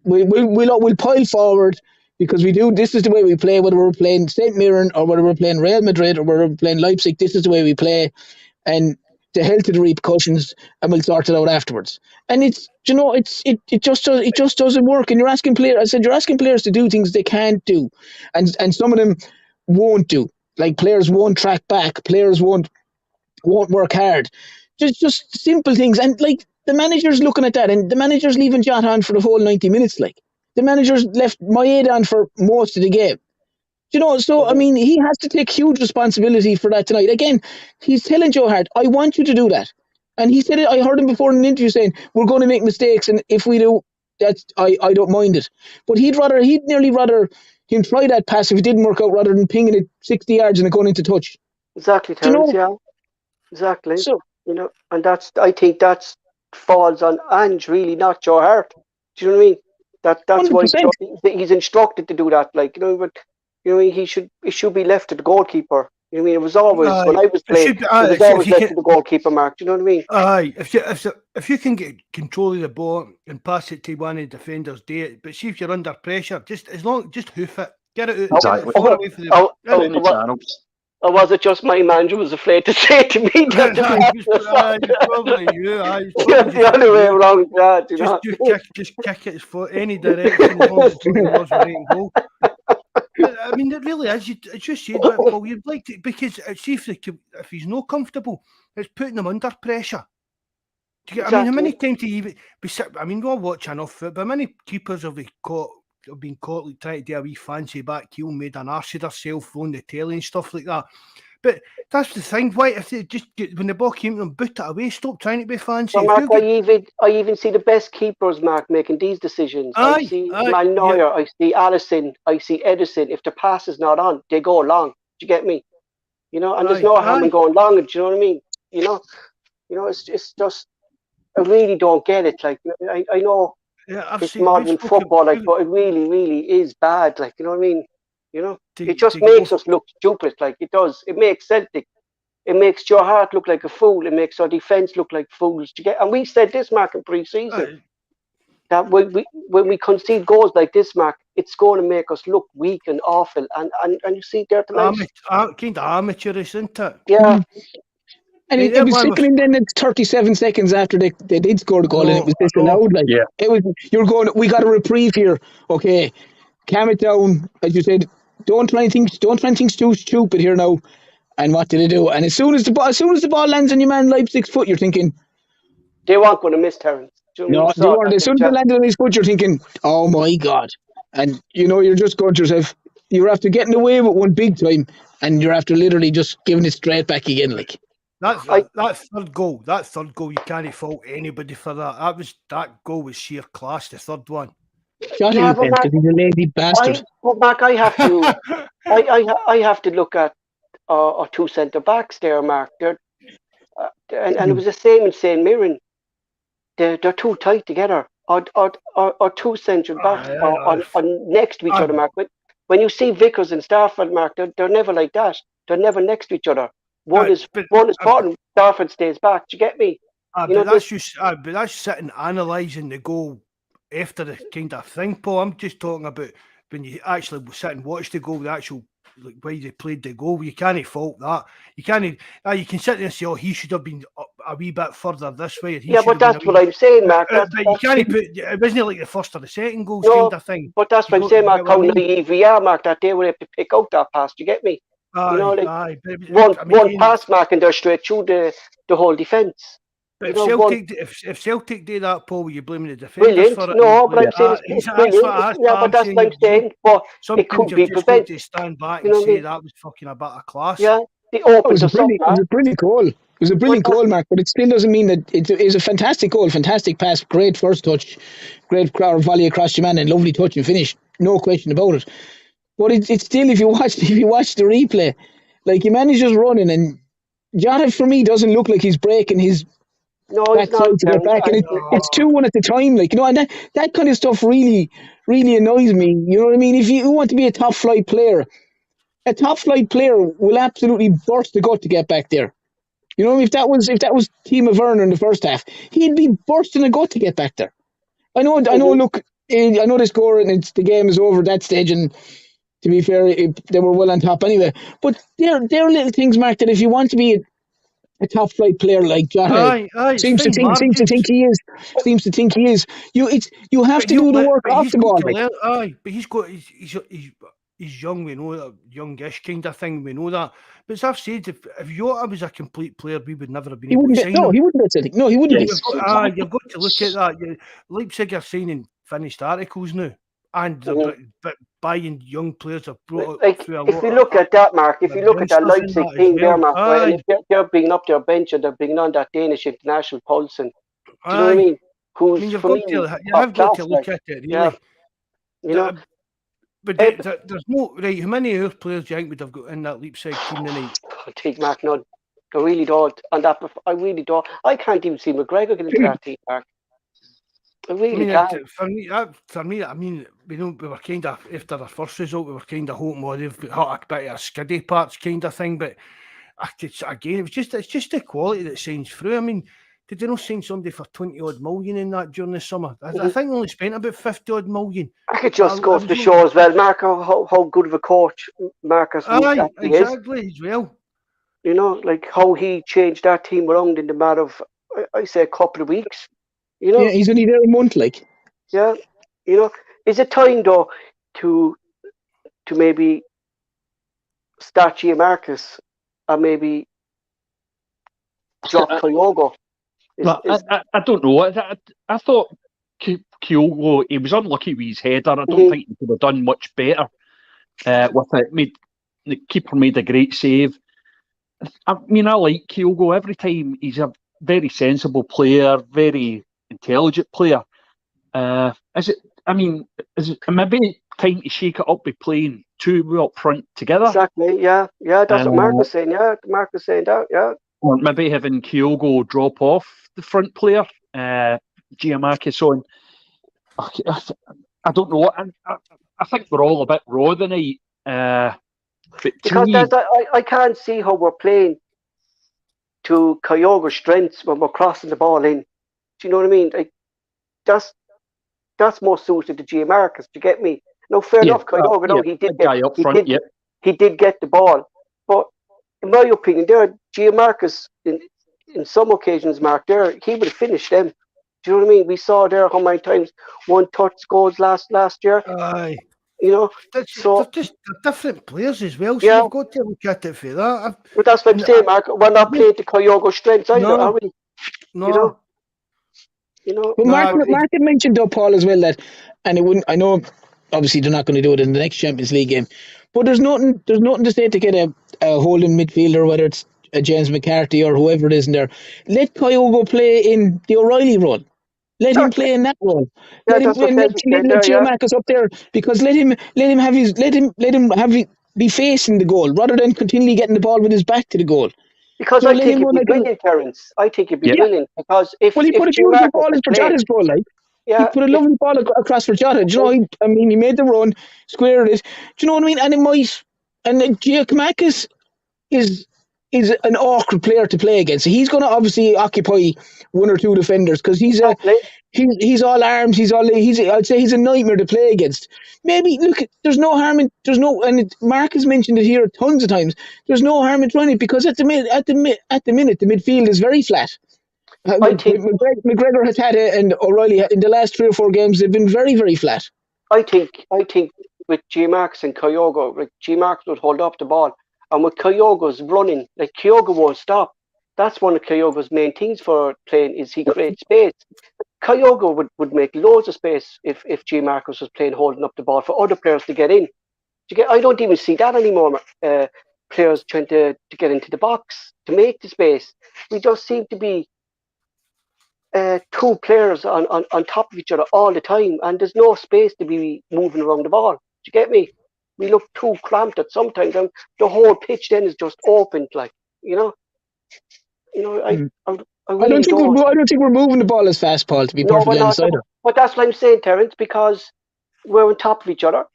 we'll pile forward because we do. This is the way we play. Whether we're playing St. Mirren or whether we're playing Real Madrid or whether we're playing Leipzig, this is the way we play. And the hell to the repercussions, and we'll sort it out afterwards. And it just doesn't work. And you're asking players to do things they can't do, and some of them won't do. Like, players won't track back, players won't work hard. Just simple things. And like, the manager's looking at that, and the manager's leaving Jota on for the whole 90 minutes. Like, the manager's left Maeda on for most of the game. You know, so I mean, he has to take huge responsibility for that tonight. Again, he's telling Joe Hart, I want you to do that. And he said it, I heard him before in an interview saying, we're going to make mistakes, and if we do, I don't mind it. But he'd nearly rather him try that pass if it didn't work out rather than pinging it 60 yards and it going into touch. Exactly, Terence, yeah. Exactly. So, you know, and I think that falls on Ange, really, not Joe Hart. Do you know what I mean? That's 100%. Why he's instructed to do that. Like, you know, but you know, it should be left to the goalkeeper. You know what I mean? It was always when I was playing, it was always left to the goalkeeper, Mark. Do you know what I mean? Aye, if you can get control of the ball and pass it to one of the defenders, do it. But see, if you're under pressure, just hoof it, get it out. Exactly. Far away from the or was it just my manager was afraid to say to me that probably you. The other way around, you know. Just kick it for any direction as long as it's right goal. I mean, it really is. It's just said that, well, you'd like to, because see if he's not comfortable, it's putting him under pressure. Exactly. I mean, how many times do you even I mean, we all watch enough of it, but how many keepers have been caught like trying to do a wee fancy back heel, made an arse of herself on the telly and stuff like that? But that's the thing. Why, if they just when the ball came to them, boot it away, stop trying to be fancy. Well, Mark, I even see the best keepers, Mark, making these decisions. I see Mal Neuer, I see Alisson, I see Edison. If the pass is not on, they go long. Do you get me? You know, and there's no harm in going long. Do you know what I mean? You know, it's just I really don't get it. Like, I know it's modern football, like, but it really, really is bad. Like, you know what I mean? You know, it just makes us look stupid. Like, it does. It makes Celtic. It makes Joe Hart look like a fool. It makes our defence look like fools. And we said this, Mark, in pre-season, that when we concede goals like this, Mark, it's going to make us look weak and awful. And you see there tonight, kind of amateurish, isn't it? Yeah. And it was sickening then at 37 seconds after they did score the goal, and it was disallowed. Like, it was, you're going, we got a reprieve here. Okay, calm it down. As you said, don't try and think too stupid here now. And what did they do? And as soon as the ball lands on your man Leipzig's foot, you're thinking they weren't going to miss Terence. No, they weren't. As soon as it landed on his foot, you're thinking, oh my God. And you know, you're just going to yourself, you're after getting away with one big time, and you're after literally just giving it straight back again. Like, that third goal, you can't fault anybody for that. That goal was sheer class, the third one. Shot him because he's a lazy bastard. Mark, I have to I have to look at our two centre backs there, Mark. And it was the same in St. Mirren. They're too tight together. or two central backs on next to each Aye. other, Mark. When you see Vickers and Starford, Mark, they're never like that. They're never next to each other. One is bottom, Starford stays back. Do you get me? But that's sitting analysing the goal after the kind of thing, Paul. I'm just talking about when you actually sit and watch the goal, the actual way they played the goal. You can't fault that. You can't. You can sit there and say, "Oh, he should have been a wee bit further this way." But that's what I'm saying, Mark. But you can't put. It wasn't like the first or the second goals kind of thing. But that's what I'm saying, Mark. How naive we are, Mark, that they were able to pick out that pass. Do you get me? One pass, Mark, and they're straight through the whole defence. But if Celtic do that, Paul, will you blame the defenders brilliant. for it? No, but I'm saying it's brilliant. But that's what I'm saying. But it couldn't be prevented. To stand back and say that was fucking a bit of class. Yeah, it was a brilliant goal. It was a brilliant goal, Mark, but it still doesn't mean that it is a fantastic goal, fantastic pass, great first touch, great volley across your man, and lovely touch and finish. No question about it. But it's still, if you watch the replay, like, your man is just running, and Jota, for me, doesn't look like he's breaking his backside to get back, and it's 2-1 at the time, like, and that kind of stuff really, really annoys me. You know what I mean? If you want to be a top flight player will absolutely burst the gut to get back there. You know, if that was Timo Werner in the first half, he'd be bursting the gut to get back there. I know. Look, I know they score and the game is over at that stage, and to be fair, they were well on top anyway. But there are little things, Mark, that if you want to be a top flight player like Jota seems to think he is. You have to do the work off the ball. But he's young. We know that, youngish kind of thing. We know that. But as I've said, if Jota was a complete player, we would never have been able to sign him. He wouldn't be Celtic. No, he wouldn't be. You've got to look at that. Leipzig are signing finished articles now, and but buying young players have brought through a lot. If you look at that, Mark, if you look at that Leipzig team there, Mark, right, they're bringing up their bench and they're bringing on that Danish international Poulsen. Do you know what I mean? You have got to look at it, really. Yeah. You know. But there's no right. How many other players do you think would have got in that Leipzig team tonight? I think Mark, none. I really don't. And that I really don't. I can't even see McGregor getting into that team, Mark. I really can't. For me, I mean, we were kind of, after our first result, we were kind of hoping they've got a bit of a skiddy parts kind of thing. But again, it's just the quality that shines through. I mean, did they not sign somebody for 20 odd million in that during the summer? I think they only spent about 50 odd million. I could just go to show as well, Mark, how good of a coach Marcus exactly as well. You know, like how he changed that team around in the matter of, I say, a couple of weeks. You know, he's only there a month, like. Yeah, you know, is it time though to maybe start Marcus or maybe drop Kyogo? I don't know. I thought Kyogo, he was unlucky with his header. I don't think he could have done much better with it. The keeper made a great save. I mean, I like Kyogo. Every time he's a very sensible player, very intelligent player. Is it maybe time to shake it up by playing two up front together? Exactly, yeah. That's what Mark was saying. Yeah, Mark was saying that, yeah. Or maybe having Kyogo drop off the front player, Giamacchis on. I don't know. I think we're all a bit raw tonight. Because I can't see how we're playing to Kyogo's strengths when we're crossing the ball in. Do you know what I mean? Like, that's more suited to Giamacchis. Do you get me? No, fair enough. Kyogo, he did get the ball, but in my opinion, Giamacchis in some occasions, Mark, he would have finished them. Do you know what I mean? We saw there how many times one touch goals last year. Aye. You know, they're different players as well, so you've got to look at it for that. But that's what I'm saying, Mark. We're not playing to Kyogo's strengths either, are we? No. You know. But Mark had mentioned though, Paul, as well, that, and it wouldn't. I know, obviously, they're not going to do it in the next Champions League game, but there's nothing to say to get a holding midfielder, whether it's a James McCarthy or whoever it is in there. Let Kyogo play in the O'Reilly role. Let him play in that role. Let Giamacchis up there, because let him be facing the goal rather than continually getting the ball with his back to the goal. Because I think it'd be brilliant, Terence. I think it'd be brilliant, because if he put a beautiful ball in for Jota's goal, like. He put a lovely ball across for Jota. Do you know, he made the run, squared it. Do you know what I mean? And it might. And Giacomakis is an awkward player to play against. So he's going to obviously occupy one or two defenders because he's all arms. I'd say he's a nightmare to play against. Maybe look, there's no harm in Mark has mentioned it here tons of times. There's no harm in trying it because at the minute the midfield is very flat. I think McGregor has had it, and O'Reilly in the last 3 or 4 games they've been very, very flat. I think with G-Marks and Kyogo, like G-Marks would hold up the ball, and with Kyogo's running, like Kyogo won't stop. That's one of Kyogo's main things for playing is he creates space. Kyogo would make loads of space if G-Marcus was playing holding up the ball for other players to get in. I don't even see that anymore. Players trying to get into the box to make the space. We just seem to be 2 players on top of each other all the time, and there's no space to be moving around the ball. Do you get me? We look too cramped at sometimes, and the whole pitch then is just opened, like I don't think we're moving the ball as fast, Paul. To be perfectly honest, but that's what I'm saying, Terence, because we're on top of each other.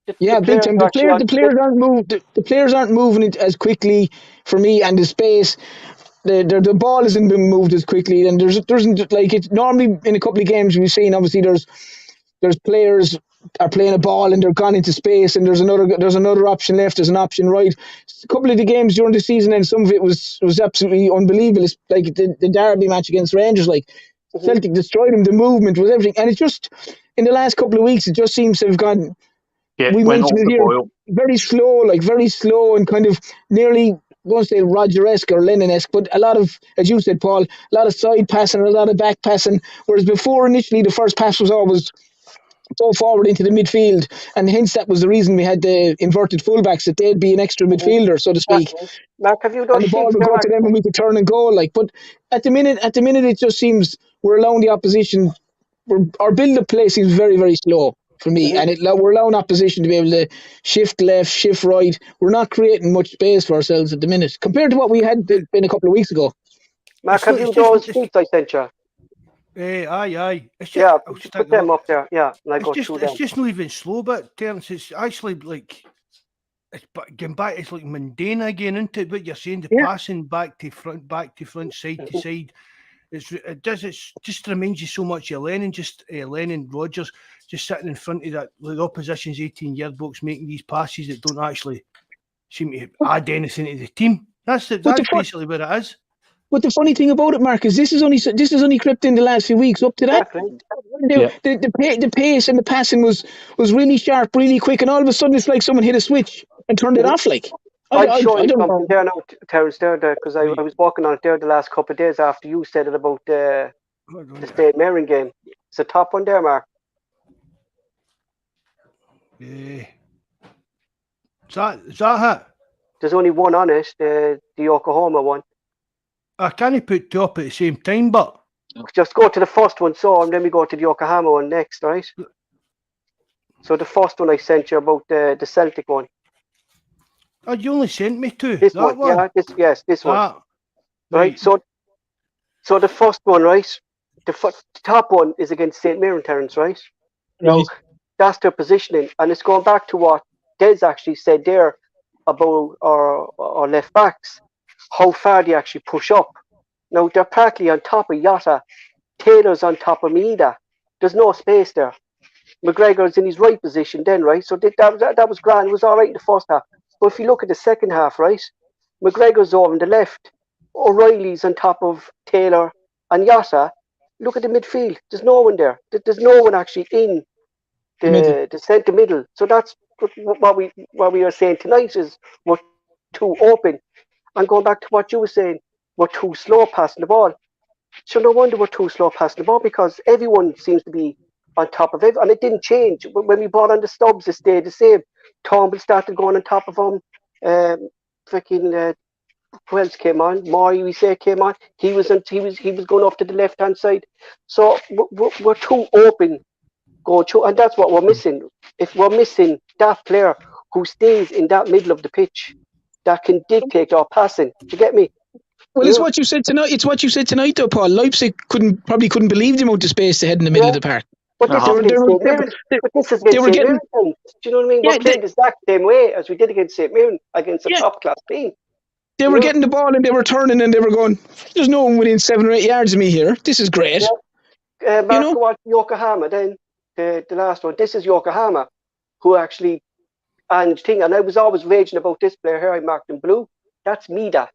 Big time. The players aren't moving it as quickly for me, and the space. The ball isn't being moved as quickly, and there's like it's normally in a couple of games we've seen. Obviously, there's players are playing a ball and they're gone into space, and there's another option left, there's an option right. A couple of the games during the season, and some of it was absolutely unbelievable. It's like the Derby match against Rangers, like Celtic destroyed them. The movement was everything, and it just in the last couple of weeks it just seems to have gone. We mentioned it here, very slow, and kind of nearly. I won't say Roger-esque or Lennon-esque, but a lot of, as you said, Paul, a lot of side passing, a lot of back passing, whereas before initially the first pass was always go forward into the midfield, and hence that was the reason we had the inverted fullbacks, that they'd be an extra midfielder, so to speak. Mark, have you done and the ball would go to them and we could turn and goal, like. But at the minute it just seems we're allowing the opposition, our build-up play seems very, very slow. For me, and we're allowing opposition to be able to shift left, shift right. We're not creating much space for ourselves at the minute compared to what we had been a couple of weeks ago. Mark, have you those sheets I sent you? Aye. Put them up there. Yeah, and it's just not even slow, but Terence, it's actually like it's getting back. It's like mundane again, isn't it? What you're saying, the passing back to front, side to side. It just reminds you so much of Lennon Rodgers just sitting in front of the opposition's 18-yard box making these passes that don't actually seem to add anything to the team. That's basically what it is. But the funny thing about it, Mark, is this has only crept in the last few weeks. Up to that, the pace and the passing was really sharp, really quick, and all of a sudden it's like someone hit a switch and turned it off. Like I'm showing something there now, Terence, there because I was working on it there the last couple of days after you said it about the St. Mirren game. It's the top one there, Mark. Is that it? There's only one on it, the Yokohama one. I can't put 2 up at the same time, but just go to the first one, and then we go to the Yokohama one next, right? So the first one I sent you about the Celtic one. Oh, you only sent me 2. This one, yeah. This one. Right. So the first one, right? The top one is against St. Mirren, Terence, right? Now, that's their positioning, and it's going back to what Des actually said there about our left backs, how far they actually push up. Now, they're partly on top of Jota. Taylor's on top of Mida. There's no space there. McGregor's in his right position then, right? So that was grand. It was all right in the first half. But if you look at the second half, right, McGregor's over on the left. O'Reilly's on top of Taylor and Jota. Look at the midfield. There's no one there. There's no one actually in the centre middle. So that's what we are saying tonight is we're too open. And going back to what you were saying, we're too slow passing the ball. So no wonder we're too slow passing the ball because everyone seems to be on top of it. And it didn't change. When we brought on the Stubbs, it stayed the same. Turnbull started going on top of him. Who else came on? Maury, we say, came on. He was going off to the left-hand side. So we're too open going through. And that's what we're missing. If we're missing that player who stays in that middle of the pitch, that can dictate our passing. Do you get me? Well, it's what you said tonight. It's what you said tonight, though, Paul. Leipzig couldn't believe the amount of space they had in the middle of the park. But this is against St. Mirren. But this is against St. Mirren. Do you know what I mean? We're playing the exact same way as we did against St. Mirren, against a top-class team. They were getting the ball and they were turning and they were going, there's no one within 7 or 8 yards of me here. This is great. Yeah. Mark, watch Yokohama then, the last one. This is Yokohama, who actually, and I was always raging about this player here, I marked in blue. That's Mida,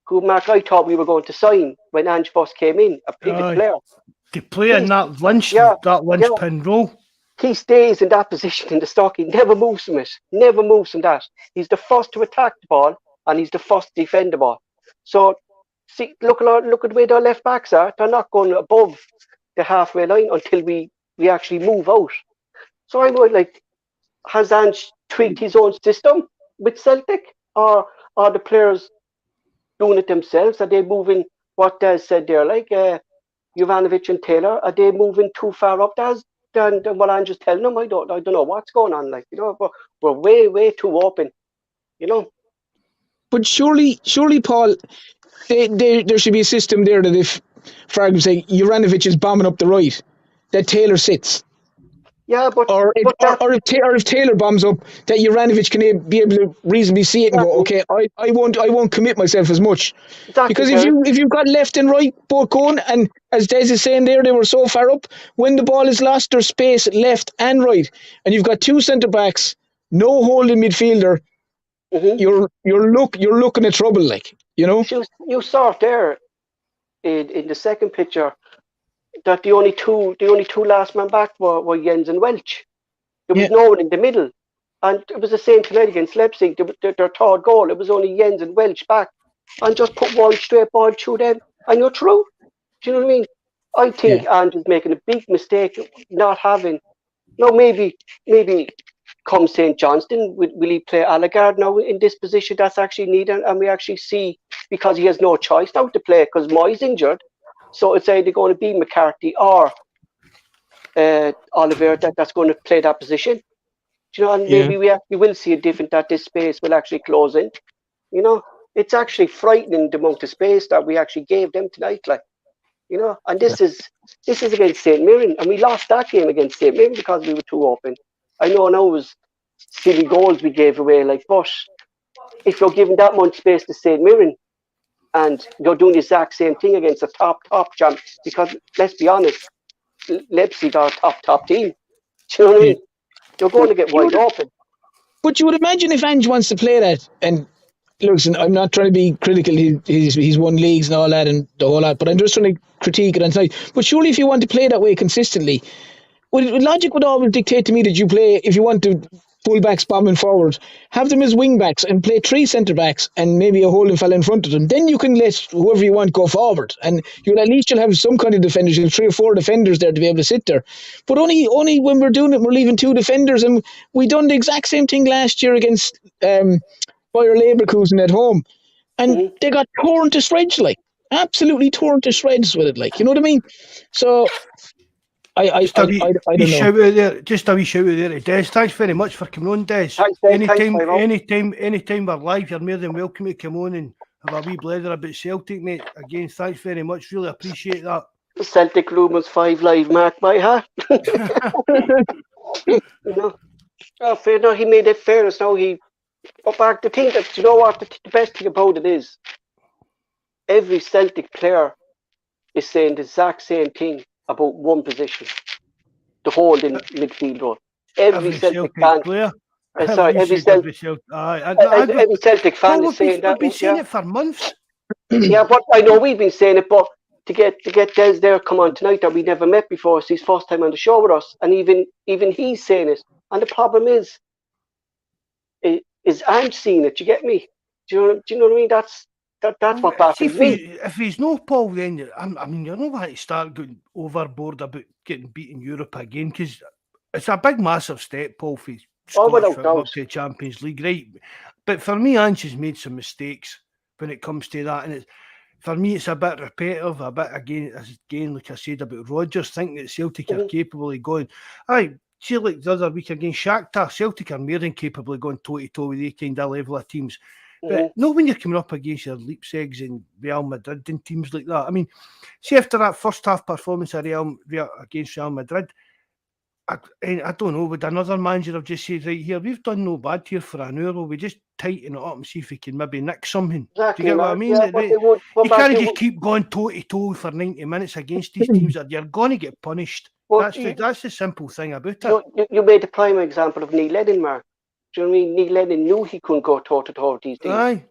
who, Mark, I thought we were going to sign when Ange first came in, a pivot player. To play in that linchpin role. He stays in that position in the stock. He never moves from it. Never moves from that. He's the first to attack the ball and he's the first to defend the ball. So, see, look at the way their left backs are. They're not going above the halfway line until we actually move out. So I would like, has Ange tweaked his own system with Celtic, or are the players doing it themselves? Are they moving what Des said there, like Jovanovic and Taylor? Are they moving too far up than what Ange is telling them? I don't know what's going on. Like, you know, but we're way too open, you know. But surely, Paul, there should be a system there that if, for argument's sake, Jovanovic is bombing up the right, that Taylor sits. Yeah, but if Taylor bombs up, that Jovanovic can be able to reasonably see it and go, okay, I won't commit myself as much. Exactly, because if you've got left and right both going, and as Des is saying there, they were so far up, when the ball is lost, there's space left and right, and you've got two centre backs, no holding midfielder. You're looking at trouble, like, you know. You saw it there in the second picture, that the only two last man back were Jens and Welch. There was no one in the middle, and it was the same tonight against Leipzig. Their third goal, it was only Jens and Welch back, and just put one straight ball through them, and you're through. Do you know what I mean? I think Ange is making a big mistake not having. No, maybe come St. Johnston, will he play Allegard now in this position that's actually needed, and we actually see, because he has no choice now to play because Moy's injured. So it's either going to be McCarthy or Oliver that's going to play that position. Do you know, and maybe we actually will see a different, that this space will actually close in. You know, it's actually frightening the amount of space that we actually gave them tonight. Like, you know, and this is against St. Mirren, and we lost that game against St. Mirren because we were too open. I know now it was silly goals we gave away, like, but if you're giving that much space to St. Mirren, and you're doing the exact same thing against a top champ, because let's be honest, Leipzig are a top team. Do you know what I mean? You're going to get wide open. But you would imagine if Ange wants to play that, and listen, I'm not trying to be critical, he's won leagues and all that and the whole lot, but I'm just trying to critique it on tonight. But surely if you want to play that way consistently, logic would always dictate to me that you play, if you want to full-backs bombing forward, have them as wing-backs and play 3 centre-backs and maybe a holding fella in front of them. Then you can let whoever you want go forward, and you'll have some kind of defenders. You'll have 3 or 4 defenders there to be able to sit there. But only when we're doing it, we're leaving 2 defenders, and we done the exact same thing last year against Bayer Leverkusen at home, and they got torn to shreds, like, absolutely torn to shreds with it, like, you know what I mean? So I don't know. Just a wee shout out there to Des. Thanks very much for coming on, Des. Thanks, anytime we're live, you're more than welcome to come on and have a wee blather about Celtic, mate. Again, thanks very much. Really appreciate that. Celtic Rumours 5 live, Mark, my hat. You know, fair enough. He made it fairness. Now back the thing that, you know what, the best thing about it is, every Celtic player is saying the exact same thing about one position, the holding midfield role. Every Celtic fan player. Every Celtic fan is saying that. I've been saying it for months. Yeah, but I know we've been saying it, but to get Des there come on tonight that we never met before, it's his first time on the show with us, and even he's saying it. And the problem is Ange seeing it. You get me? Do you know what I mean? That's what baffles me. If he's no Paul, then I mean, you're not going to start going overboard about getting beaten Europe again, because it's a big, massive step, Paul, for Scottish football to the Champions League, right? But for me, Ange has made some mistakes when it comes to that, and for me, it's a bit repetitive. A bit again, like I said about Rodgers, thinking that Celtic are capable of going. See, like the other week against Shakhtar, Celtic are more than capable of going toe-to-toe with any kind of level of teams. But not when you're coming up against your Leipzigs and Real Madrid and teams like that. I mean, see, after that first half performance of Real against Real Madrid, I don't know, would another manager have just said, right here, we've done no bad here for an hour, we just tighten it up and see if we can maybe nick something. Exactly, Do you get what I Mark. mean? Yeah, but they would. But You Mark, can't they just would. keep going toe-to-toe for 90 minutes against these teams, or you're going to get punished. But That's the simple thing about it. you made the prime example of Neil Lennon, Mark. Do you know what I mean? Neil Lennon knew he couldn't go toe-to-toe with these teams. Aye.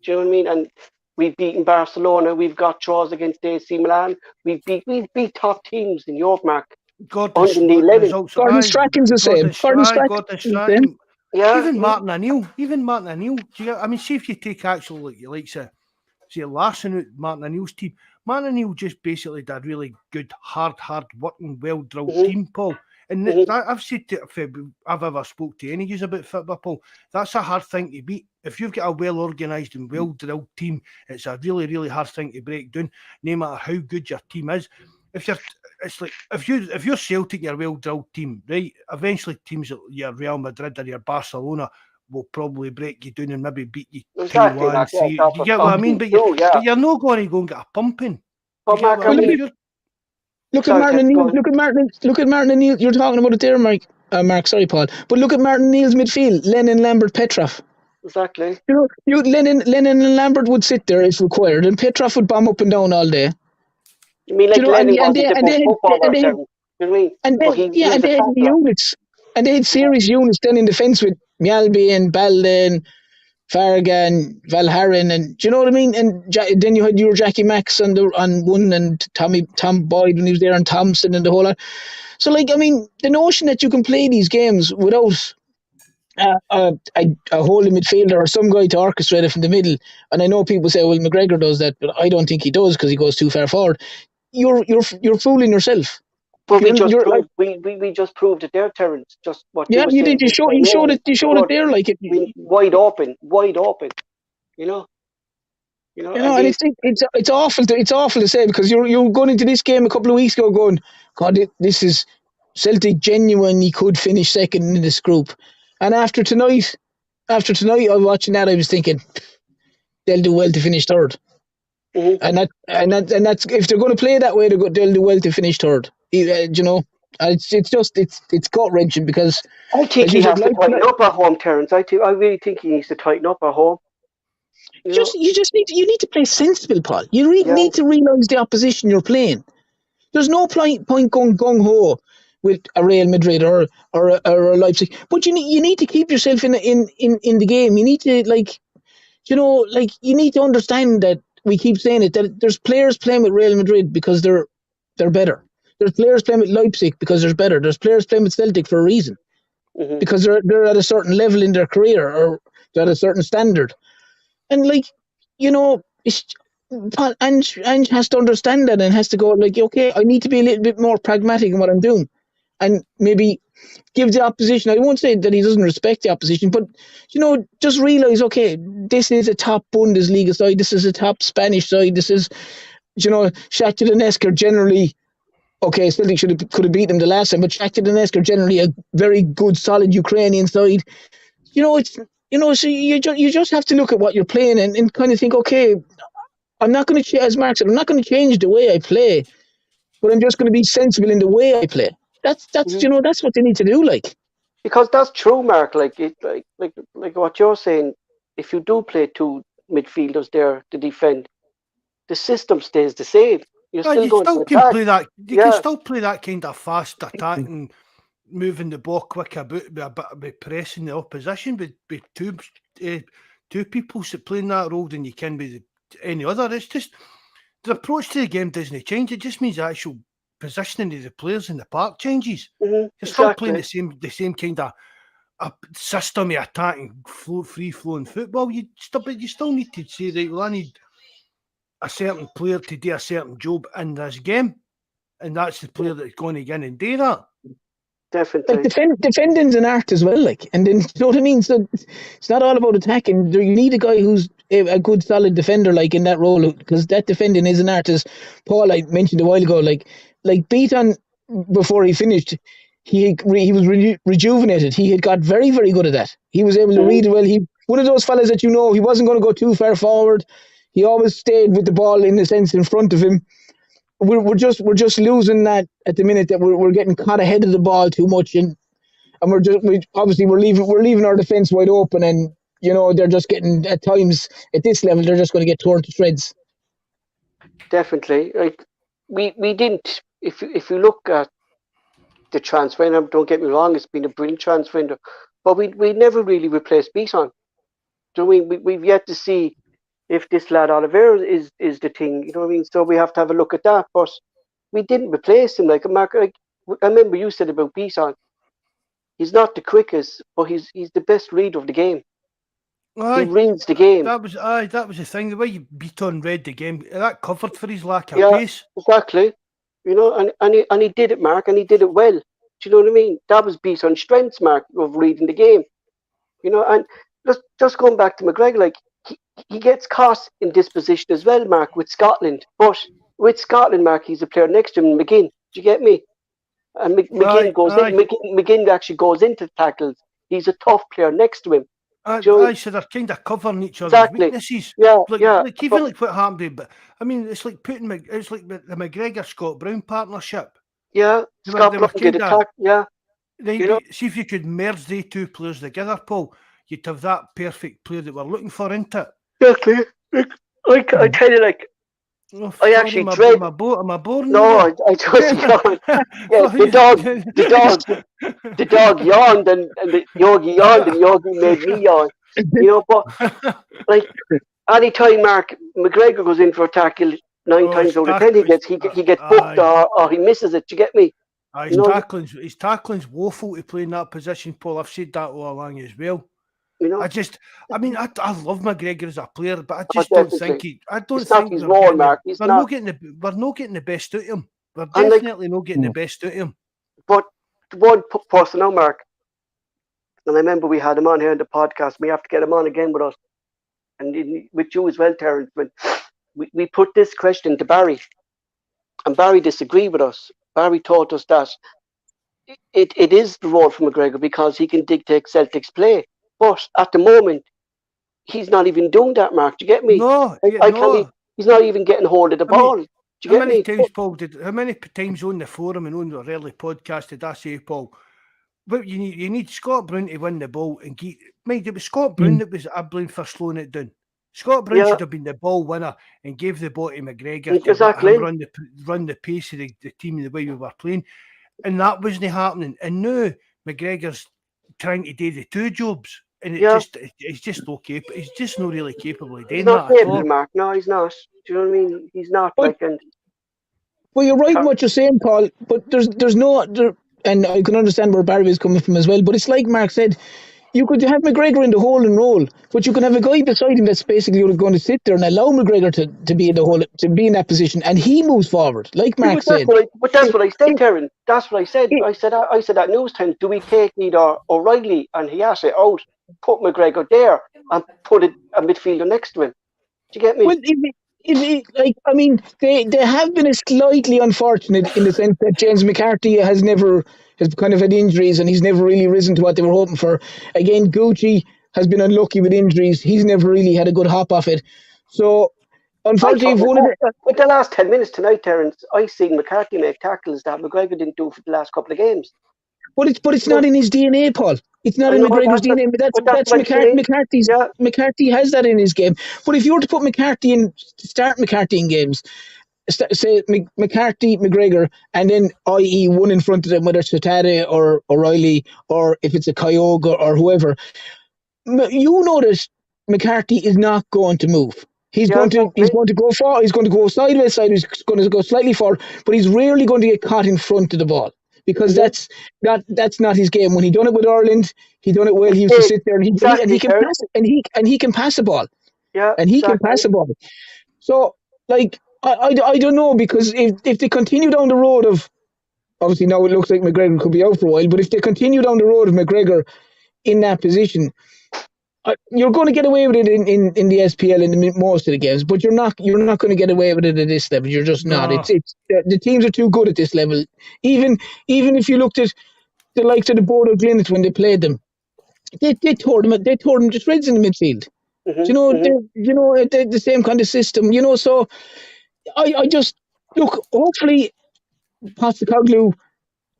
Do you know what I mean? And we've beaten Barcelona. We've got draws against AC Milan. We've beat top teams in Europe, Mark. Under Neil Lennon. Gordon Strachan's the same. Gordon Strachan's the same. Yeah. Even Martin O'Neill. Do you get, I mean, see if you take actual, like say Larson out Martin O'Neill's team. Martin O'Neill just basically did a really good, hard working, well drilled team, Paul. And I've said to, if I've ever spoke to any of you about football, Paul, that's a hard thing to beat. If you've got a well organised and well drilled team, it's a really, really hard thing to break down, no matter how good your team is. It's like if you're Celtic, you're a well drilled team, right? Eventually, teams like your Real Madrid or your Barcelona will probably break you down and maybe beat you 2-1, 3. You get what I mean? But you're not going to go and get a pumping. Look at Martin O'Neill. Look at Martin O'Neill. You're talking about it there, Mark. Sorry, Paul. But look at Martin O'Neill's midfield: Lennon, Lambert, Petrov. Exactly. Lennon and Lambert would sit there if required, and Petrov would bomb up and down all day. You mean like Lennon wasn't the best footballer? You know what I mean? And they had units, and they had serious units then in defence with Mjalby and Balde and Farga and Valharin, and do you know what I mean? And then you had your Jackie Max on one, and Tom Boyd when he was there, and Thompson and the whole lot. So, like, I mean, the notion that you can play these games without a holding midfielder or some guy to orchestrate it from the middle, and I know people say, well, McGregor does that, but I don't think he does because he goes too far forward. You're fooling yourself. Well, we just proved it there, Terence. Just what you did. You showed it there, like it. Wide open. You know. And it's awful. It's awful to say, because you're going into this game a couple of weeks ago going, God, this is Celtic genuinely could finish second in this group. And after tonight, I was watching that, I was thinking they'll do well to finish third. Mm-hmm. And that's if they're going to play that way, they'll do well to finish third. You know, it's gut wrenching, because I think he has to tighten up at home, Terence. I really think he needs to tighten up at home. You need to play sensible, Paul. You need to realise the opposition you're playing. There's no point going gung ho with a Real Madrid or a Leipzig, but you need to keep yourself in the game. You need to you need to understand that we keep saying it, that there's players playing with Real Madrid because they're better. There's players playing with Leipzig because they're better. There's players playing with Celtic for a reason, because they're at a certain level in their career, or they're at a certain standard. And Ange has to understand that, and has to go okay, I need to be a little bit more pragmatic in what I'm doing, and maybe give the opposition. I won't say that he doesn't respect the opposition, but just realise, okay, this is a top Bundesliga side, this is a top Spanish side, this is, Shakhtar Donetsk are generally, okay, Celtic could have beat them the last time, but Shakhtar Donetsk are generally a very good, solid Ukrainian side. So you just have to look at what you're playing and kind of think, okay, I'm not going to, as Mark said, I'm not going to change the way I play, but I'm just going to be sensible in the way I play. That's that's what they need to do, because that's true, Mark. Like what you're saying, if you do play two midfielders there to defend, the system stays the same. You can play that kind of fast attacking, moving the ball quick about, with pressing the opposition with two people playing that role than you can with any other. It's just the approach to the game doesn't change. It just means the actual positioning of the players in the park changes. You're still playing the same kind of system of attacking, free flowing football. But you still need to say that, well, I need a certain player to do a certain job in this game, and that's the player that's going to get in and do that. Definitely. Defending's an art as well, and then, you know what I mean? So it's not all about attacking. You need a guy who's a good, solid defender, in that role, because that defending is an art. As Paul, I mentioned a while ago, like Beaton, before he finished, he was rejuvenated. He had got very, very good at that. He was able to read it well. He one of those fellas that he wasn't going to go too far forward. He always stayed with the ball, in a sense, in front of him. we're just losing that at the minute, that we're getting caught ahead of the ball too much, and we're leaving our defence wide open, and they're just getting, at times at this level, they're just going to get torn to shreds. Definitely. Like we didn't. If you look at the transfer, and don't get me wrong, it's been a brilliant transfer window, but we never really replaced Beaton. Do we've yet to see if this lad Oliveira is the thing, you know what I mean? So we have to have a look at that. But we didn't replace him. Like Mark, I remember you said about Beaton. He's not the quickest, but he's the best reader of the game. He reads the game. That was the thing. The way Beaton read the game, that covered for his lack of pace. Exactly. And he did it, Mark, and he did it well. Do you know what I mean? That was Beaton's strengths, Mark, of reading the game. And just going back to McGregor, like he gets caught in this position as well, Mark, with Scotland. But with Scotland, Mark, he's a player next to him, McGinn. Do you get me? And McGinn goes in. McGinn actually goes into tackles. He's a tough player next to him. So they're kind of covering each other's weaknesses. Like even like what happened, but I mean, it's like the McGregor Scott Brown partnership. Yeah, Scott Brown did attack. Yeah, see if you could merge the two players together, Paul. You'd have that perfect player that we're looking for, isn't it? Exactly. I tell you, like. I actually dread. Am I boring? No, I just yawned. Yeah, the dog yawned, and the Yogi yawned, and Yogi made me yawn. But like anytime Mark McGregor goes in for a tackle, 9 times out of 10 he gets booked or he misses it. Do you get me? His tackling's woeful to play in that position, Paul. I've said that all along as well. I love McGregor as a player, but I just don't think he's wrong, Mark. We're not getting the best out of him. We're definitely not getting the best out of him. But one person now, Mark, and I remember we had him on here in the podcast. We have to get him on again with us, and with you as well, Terence. When we put this question to Barry, and Barry disagreed with us. Barry taught us that it is the role for McGregor because he can dictate Celtic's play. But at the moment, he's not even doing that, Mark. Do you get me? No, he's not even getting hold of the ball. Do you get me? How many times on the forum and on the early podcast did I say, Paul, but you need Scott Brown to win the ball and it was Scott Brown that was I blame for slowing it down. Scott Brown should have been the ball winner and gave the ball to McGregor to run the pace of the team the way we were playing, and that wasn't happening. And now McGregor's trying to do the two jobs. And it's just okay, but he's just not really capable of doing that. He's not capable, Mark. No, he's not. Do you know what I mean? He's not. Well, you're right in what you're saying, Paul. But there's no, and I can understand where Barry is coming from as well. But it's like Mark said, you could have McGregor in the hole and roll, but you can have a guy beside him that's basically going to sit there and allow McGregor to be in the hole, to be in that position, and he moves forward, like Mark said. But that's what I said, Terence. That's what I said. I said at news time, do we take either O'Reilly and he has it out, put McGregor there, and put a midfielder next to him? Do you get me? Well, they have been slightly unfortunate in the sense that James McCarthy has kind of had injuries and he's never really risen to what they were hoping for. Again, Gucci has been unlucky with injuries. He's never really had a good hop off it. So, unfortunately, with the last 10 minutes tonight, Terence, I seen McCarthy make tackles that McGregor didn't do for the last couple of games. But it's not in his DNA, Paul. It's not in McGregor's DNA. But that's McCarthy's. Yeah. McCarthy has that in his game. But if you were to put start McCarthy in games, say McCarthy, McGregor, and then i.e. one in front of them, whether it's Satade or O'Reilly, or if it's a Kyogo or whoever, you notice McCarthy is not going to move. He's going to go far. He's going to go sideways. He's going to go slightly forward, but he's rarely going to get caught in front of the ball. Because that's not his game. When he done it with Ireland, he done it well. He used to sit there and he can pass the ball. Yeah, and he can pass the ball. So, like, I don't know, because if they continue down the road of, obviously now it looks like McGregor could be out for a while, but if they continue down the road of McGregor in that position, you're going to get away with it in the SPL in most of the games, but you're not going to get away with it at this level. You're just not. It's the teams are too good at this level. Even if you looked at the likes of the Bodo Glimt when they played them, they tore them to shreds in the midfield. Mm-hmm, the same kind of system. So I just look, hopefully, Postecoglou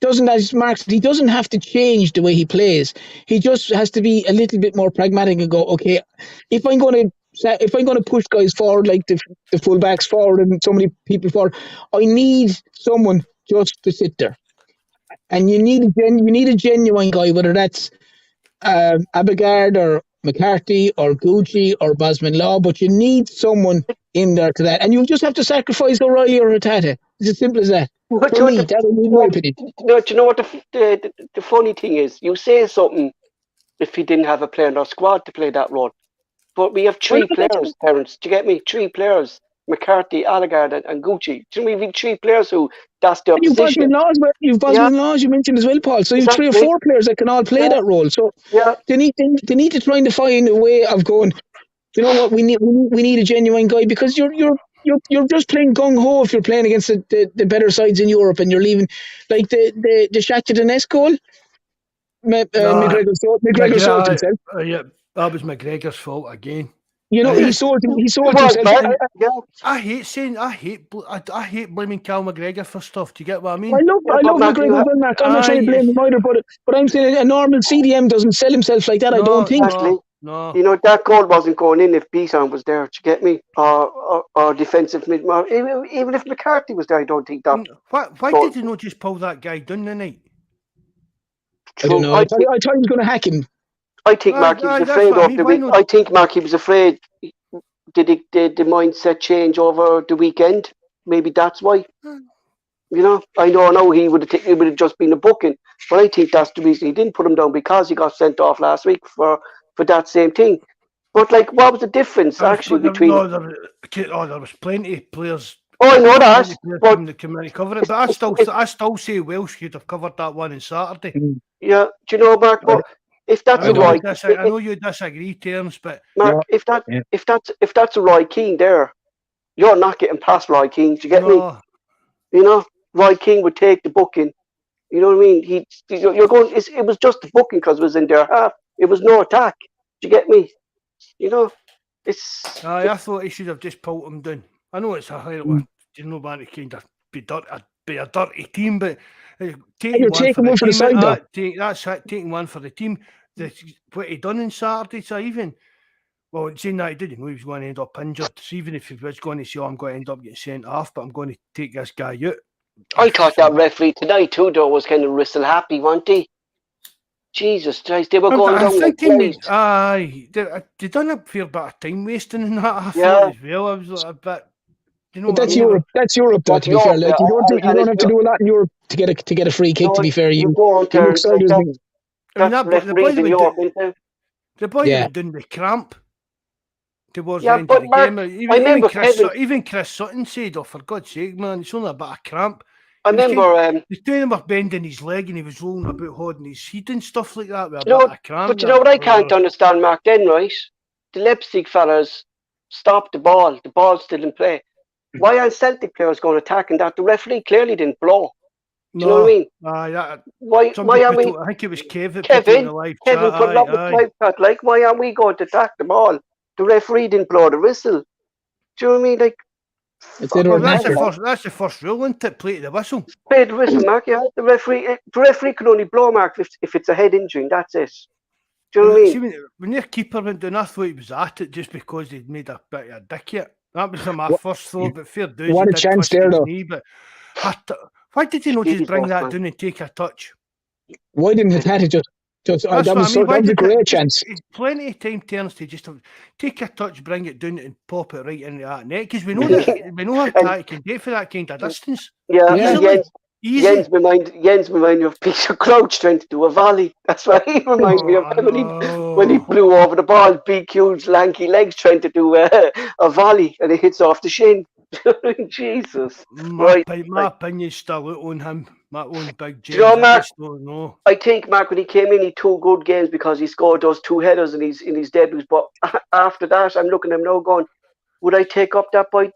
doesn't, as Mark said, he doesn't have to change the way he plays. He just has to be a little bit more pragmatic and go, okay, if I'm going to push guys forward like the fullbacks forward and so many people forward, I need someone just to sit there. And you need a genuine guy, whether that's Abigard or McCarthy or Gucci or Bosman Law, but you need someone in there to that. And you just have to sacrifice O'Reilly or Hatate. It's as simple as that. But For me, that would be my opinion. do you know what the funny thing is? You say something if he didn't have a player in our squad to play that role. But we have three players, Terence. Do you get me? 3 players. McCarthy, Allegard and Gucci. Do you know we have 3 players who that's their position? You've Bosman Laws you mentioned as well, Paul. So you've 3 or 4 players that can all play that role. So they need to try and find a way of going, you know what, we need a genuine guy, because you're just playing gung ho if you're playing against the better sides in Europe, and you're leaving like the Shakhtar Donetsk goal. McGregor sold himself. Yeah, that was McGregor's fault again. You know, he sold himself. I hate blaming Cal McGregor for stuff. Do you get what I mean? I love McGregor, Mark. I'm not trying to blame him either, but I'm saying a normal CDM doesn't sell himself like that. I don't think. No. You know, that goal wasn't going in if Beaton was there. Do you get me? Or defensive mid. Even if McCarthy was there, I don't think that. Why did you not just pull that guy down the night? I don't know. I thought he was going to hack him. I think Mark was afraid of the week. I think Mark was afraid. Did the mindset change over the weekend? Maybe that's why. You know, I know he would have just been a booking, but I think that's the reason he didn't put him down, because he got sent off last week for that same thing. But like, what was the difference between? There was plenty of players. Oh, I know that. But the community covered it, but I still say Welsh should have covered that one on Saturday. Yeah, do you know, Mark? But if that's I know you disagree, Terence, but Mark, if that's a Roy Keane there, you're not getting past Roy Keane. Do you get me? You know, Roy Keane would take the booking. You know what I mean? You're going. It was just the booking because it was in their half. It was no attack. Do you get me? You know, it's. I thought he should have just pulled him down. I know it's a high one. You know, man, it kind of be a dirty team, but taking one for the side. That's it. Taking one for the team. What he done on Saturday, so even. Well, saying that he didn't know he was going to end up injured. So even if he was going to say, I'm going to end up getting sent off, but I'm going to take this guy out. I thought that referee tonight too, though, was kind of whistle happy, weren't he? Jesus Christ, they were going down the place. They done a fair bit of time wasting in that. I thought as well. I was like a bit. You know, but that's Europe. That's Europe, though. To be fair, like you don't have to do a lot in Europe to get a free kick. To be fair, the boy went down the cramp towards the end of the game. Even Chris Sutton said, "Oh, for God's sake, man, it's only a bit of cramp." I remember the two of them were bending his leg and he was rolling about, holding his feet and stuff like that. With a bit of cramp. But you know what I can't understand, Mark? Then, right? The Leipzig fellas stopped the ball. The ball's still in play. Why aren't Celtic players going attacking that? The referee clearly didn't blow. Do you know what I mean? Why are we? I think it was Kevin put it up with live chat. Like, why aren't we going to attack the ball? The referee didn't blow the whistle. Do you know what I mean? Like, that's the first rule, isn't it? Play the whistle. Play the whistle, Mark. Yeah, the referee can only blow, Mark, if it's a head injury. And that's it. Do you know what I mean? See, when their keeper went down, I thought he was at it just because he'd made a bit of a dick yet. That was my first thought, but fair dues. What a chance there, though. Why did he not just bring that down and take a touch? Why didn't Hatate just that was a great chance. It's plenty of time, Terence, to just take a touch, bring it down and pop it right into that net, because we know Hatate can get for that kind of distance. Jens reminds me of Peter Crouch trying to do a volley. That's what he reminds me of when he blew over the ball. BQ's lanky legs trying to do a volley and it hits off the shin. Jesus. My opinion's still out on him. My own big James. You know, Mark, I think, Mark, when he came in, he 2 good games because he scored those 2 headers in his debuts. But after that, I'm looking at him now going, would I take up that boy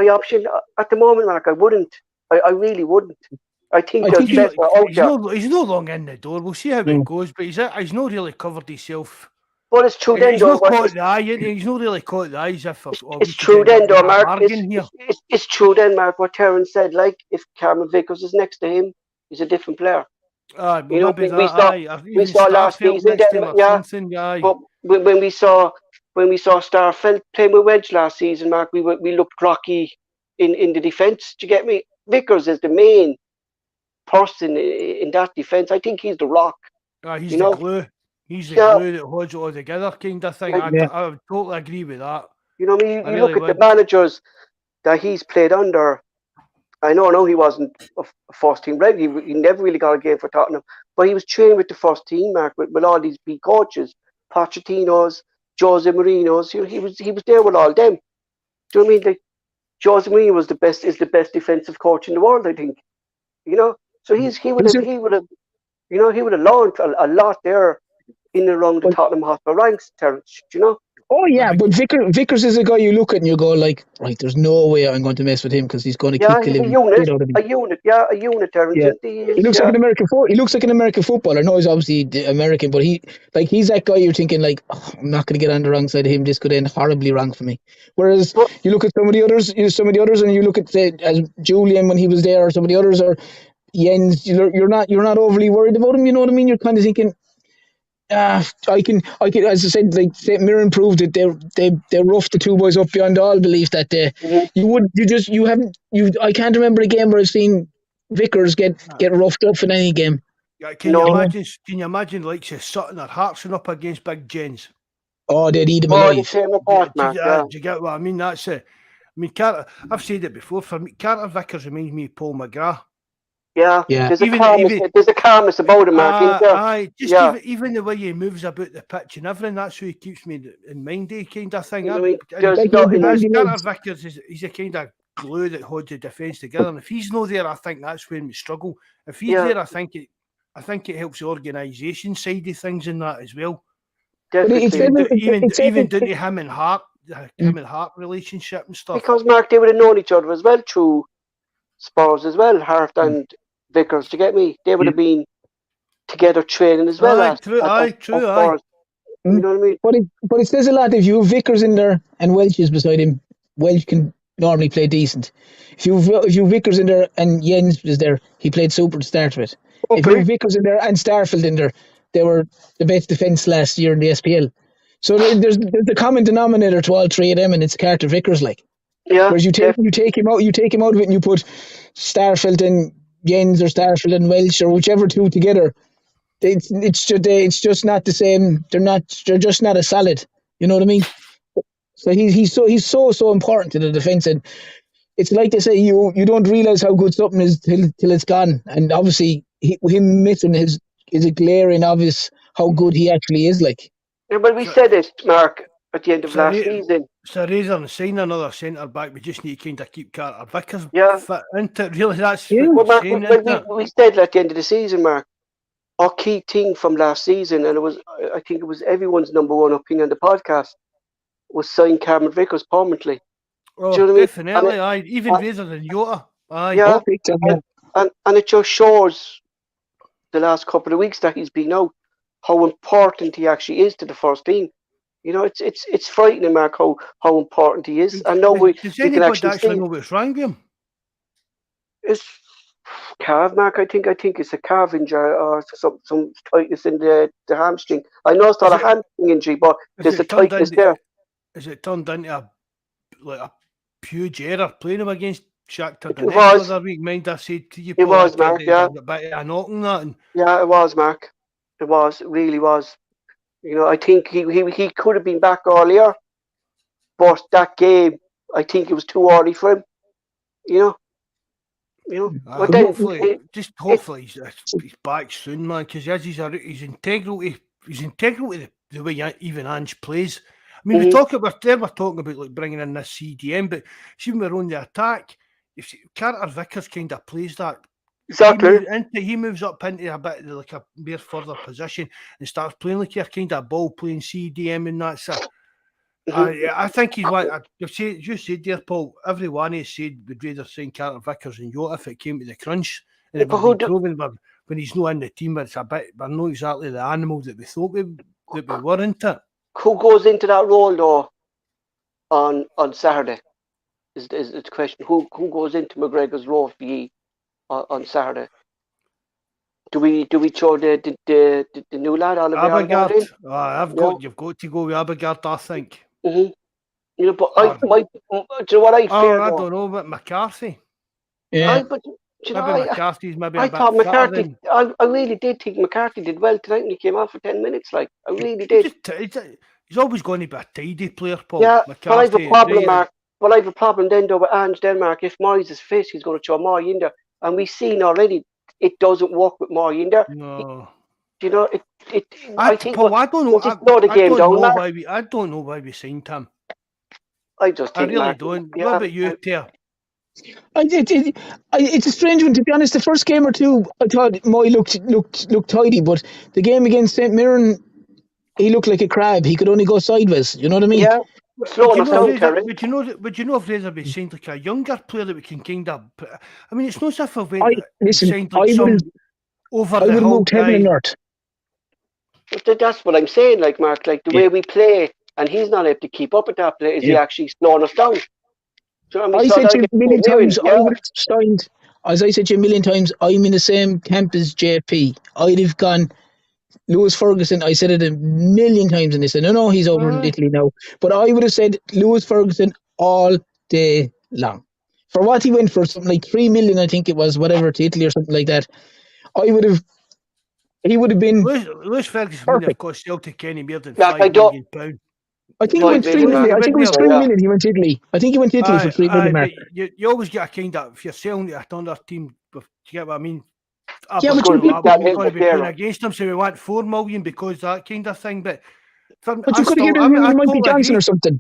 option? At the moment, Mark, I wouldn't. I really wouldn't. I think he's no long in the door. We'll see how it goes, but he's not really covered himself But it's true then, He's though. not caught the eye. He's not really caught the eyes. It's true then, though, Mark. It's true then, Mark. What Terence said, like if Cameron Vickers is next to him, he's a different player. Well, You know, maybe we saw last season, but when we saw Starfelt playing with Welsh last season, Mark, we looked rocky in the defence. Do you get me? Vickers is the main person in that defence. I think he's the rock. He's the glue. He's the glue that holds it all together, kind of thing. I would totally agree with that. You know what I mean? You look at the managers that he's played under. I know he wasn't a first team regular. He never really got a game for Tottenham, but he was training with the first team, Mark, with all these big coaches, Pochettino's, Jose Mourinho's. You know, he was there with all them. Do you know what I mean? Like, Jose Mourinho is the best defensive coach in the world, I think. You know, so he would have learned a lot there in and around the Tottenham Hotspur ranks, Terence. Do you know? Oh yeah, but Vickers is a guy you look at and you go like, right, there's no way I'm going to mess with him because he's going to keep the living shit out of me. A unit, Terence. Yeah. He looks like an American He looks like an American footballer. No, he's obviously American, but he's that guy you're thinking like, oh, I'm not going to get on the wrong side of him. This could end horribly wrong for me. Whereas you look at some of the others, and you look at say as Julian when he was there, or some of the others, or Jens. You're not overly worried about him. You know what I mean? You're kind of thinking. I can, as I said, like St. Mirren proved it. They roughed the two boys up beyond all belief that day. I can't remember a game where I've seen Vickers get roughed up in any game. Yeah, can you imagine like say Sutton or Hartson up against Big Jens? Oh, they'd eat him alive. Do you get what I mean? That's it. I mean, Carter. I've said it before. For me, Carter Vickers reminds me of Paul McGrath. Yeah. There's a calmness about him, Mark. Even the way he moves about the pitch and everything, that's who he keeps me in mind, kind of thing. Carter Vickers he's a kind of glue that holds the defence together. And if he's not there, I think that's when we struggle. If he's there, I think it helps the organisation side of things in that as well. Definitely. Even down to him and Hart relationship and stuff. Because Mark, they would have known each other as well through Spurs as well, Hart and Vickers. To get me, they would have been together training as well. True. You know what I mean? But it says a lot if you have Vickers in there and Welsh is beside him. Welsh can normally play decent. If you have Vickers in there and Jens is there, he played super to start with. Okay. If you have Vickers in there and Starfelt in there, they were the best defence last year in the SPL. So there's the common denominator to all three of them, and it's Carter Vickers, like. Yeah. Whereas you take him out of it, and you put Starfelt and Jens or Starfelt and Welsh or whichever two together. It's just not the same. They're just not as solid. You know what I mean? So he's so important to the defence, and it's like they say you don't realise how good something is till it's gone. And obviously him missing is a glaring obvious how good he actually is. Like. Yeah, but we said it, Mark, at the end of last season. So rather than signing another centre back, we just need to kind of keep Carter Vickers fit into it. Really, that's what we're saying. We said at the end of the season, Mark, our key thing from last season, and I think it was everyone's number one opinion on the podcast, was sign Cameron Vickers permanently. Oh, do you know what definitely, I mean? Even rather than Jota. Yeah, and it just shows the last couple of weeks that he's been out how important he actually is to the first team. You know, it's frightening, Mark, how important he is. I know does anybody actually know what's wrong with him? It's calf, Mark. I think it's a calf injury or some tightness in the hamstring. I know it's not a hamstring injury, but there's a tightness there. Is it turned into a huge error playing him against Shakhtar the other week? Mind I said to you, it was, Mark. Yeah, a bit of a knocking that. Yeah, it was, Mark. It was. It really was. You know, I think he could have been back earlier, but that game, I think it was too early for him. You know. But then, hopefully he's back soon, man. Because he's integral to the way even Ange plays. I mean, we're talking about like bringing in this CDM, but see when we're on the attack, if Carter Vickers kind of plays that. Exactly. He moves up into a bit like a mere further position and starts playing like you're kind of ball playing CDM and that's it. I think he's one. You said there, Paul. Everyone has said would rather sign Carter Vickers than Jota if it came to the crunch. And it would be proven when he's not in the team, it's a bit. We're not exactly the animal that we thought we were into. who goes into that role though on Saturday? Is the question. Who goes into McGregor's role for ye on Saturday? Do we throw the new lad Oliver Abigard in? You've got to go with Abigard, I think. Mm-hmm. You know, but do you know what I fear? I don't know, but McCarthy. Yeah. But you know, Maybe McCarthy's maybe I a bit thought fitter McCarthy. than... I really did think McCarthy did well tonight when he came on for 10 minutes. Like I really did. He's always going to be a tidy player, Paul. Yeah, McCarthy, but I have a problem, Mark. But I have a problem then though with Ange Denmark. If Moyes is fit, he's going to throw Moy in there, and we've seen already it doesn't work with Moy in there. No. You know, I think. Paul, I don't know. I don't know why we signed him. I just think. I really don't. Yeah, what about you, Ter? It's a strange one, to be honest. The first game or two, I thought Moy looked tidy, but the game against St Mirren, he looked like a crab. He could only go sideways. You know what I mean? Yeah. Would you know if Razor signed like a younger player that we can kind of... I mean, it's not as if I've signed like some over the hill guy. That's what I'm saying, like Mark, like the way we play, and he's not able to keep up with that play. Is he actually slowing us down? So, I said to you a million times, I would have signed. As I said to you a million times, I'm in the same camp as JP. I'd have gone Lewis Ferguson. I said it a million times, and they said, no, he's over in Italy now. But I would have said Lewis Ferguson all day long. For what he went for, something like 3 million, I think it was, whatever, to Italy or something like that. He would have been Lewis Ferguson would have cost Celtic any more than £5 million. I think he went 3 million. I think it was 3 million. He went to Italy. I think he went to Italy for 3 million. Mark. You always get a kind of, if you're selling to another team, do you get what I mean? Yeah, but we're going to be playing against them, so we want 4 million because that kind of thing. But you could have given him Mikey Johnson or something.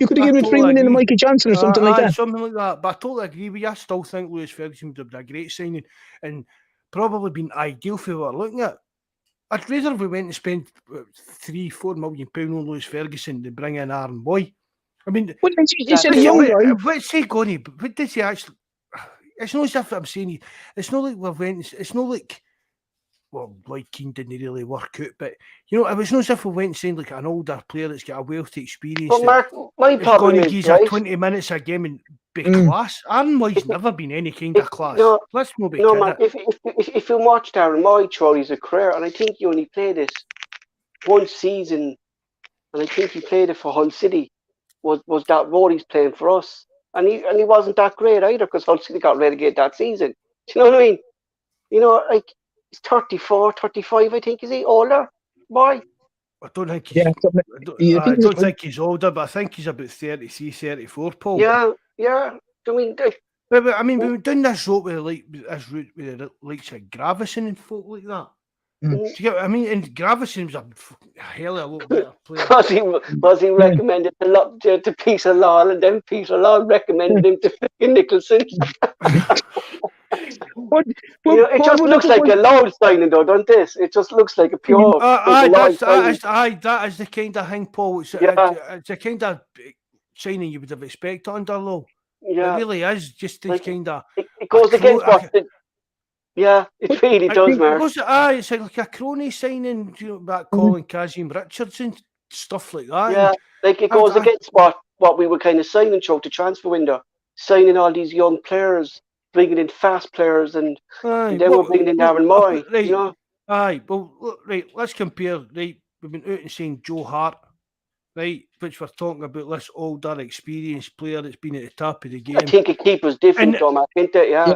You could have given him 3 million to Mikey Johnson or something like that. Something like that. But I totally agree with you. I still think Lewis Ferguson would have been a great signing and probably been ideal for what we're looking at. I'd rather we went and spent £3-4 million on Lewis Ferguson than bring in Aaron Boy. I mean, you said a young guy. What's he going to? What does he actually? It's not as if I'm saying it's not like we went. It's not like, well, Lloyd Keane didn't really work out, but you know, it was not as if we went and signed like an older player that's got a wealth of experience. But Mark, my problem is, he's 20 minutes a game and be class. Aaron Moy's never been any kind of class. Let's not be kidding. Mark, if you watched Aaron Moy throughout his career, and I think he only played this one season, and I think he played it for Hull City, was that role he's playing for us, and he wasn't that great either because Hull City got relegated that season. Do you know what I mean? You know, like he's 34, 35, I think, is he older? Boy. I don't think he's, I don't think he's older, but I think he's about 33, 34, Paul. Yeah. I mean, we were doing this route with the likes of Gravison and folk like that. Do you get what I mean? And Gravison was a hell of a lot better player. Was he recommended to Peter Law, and then Peter Law recommended him to Nicholson? It just looks like a loud signing, though, don't this? It just looks like a pure. That is the kind of thing, Paul. It's the kind of signing you would have expected under law. Yeah, it really is. Just this kind of. It goes against what. Yeah, it really does, Mark. It's like a crony signing, about calling Kazim Richardson, stuff like that. Yeah, like it goes against what we were kind of signing throughout the transfer window, signing all these young players, bringing in fast players, and then we're bringing in Aaron Moy. Right, you know? Well, look, right, let's compare. Right, we've been out and saying Joe Hart, right, which we're talking about this older, experienced player that's been at the top of the game. I think a keeper's different, Tom, I think that, yeah.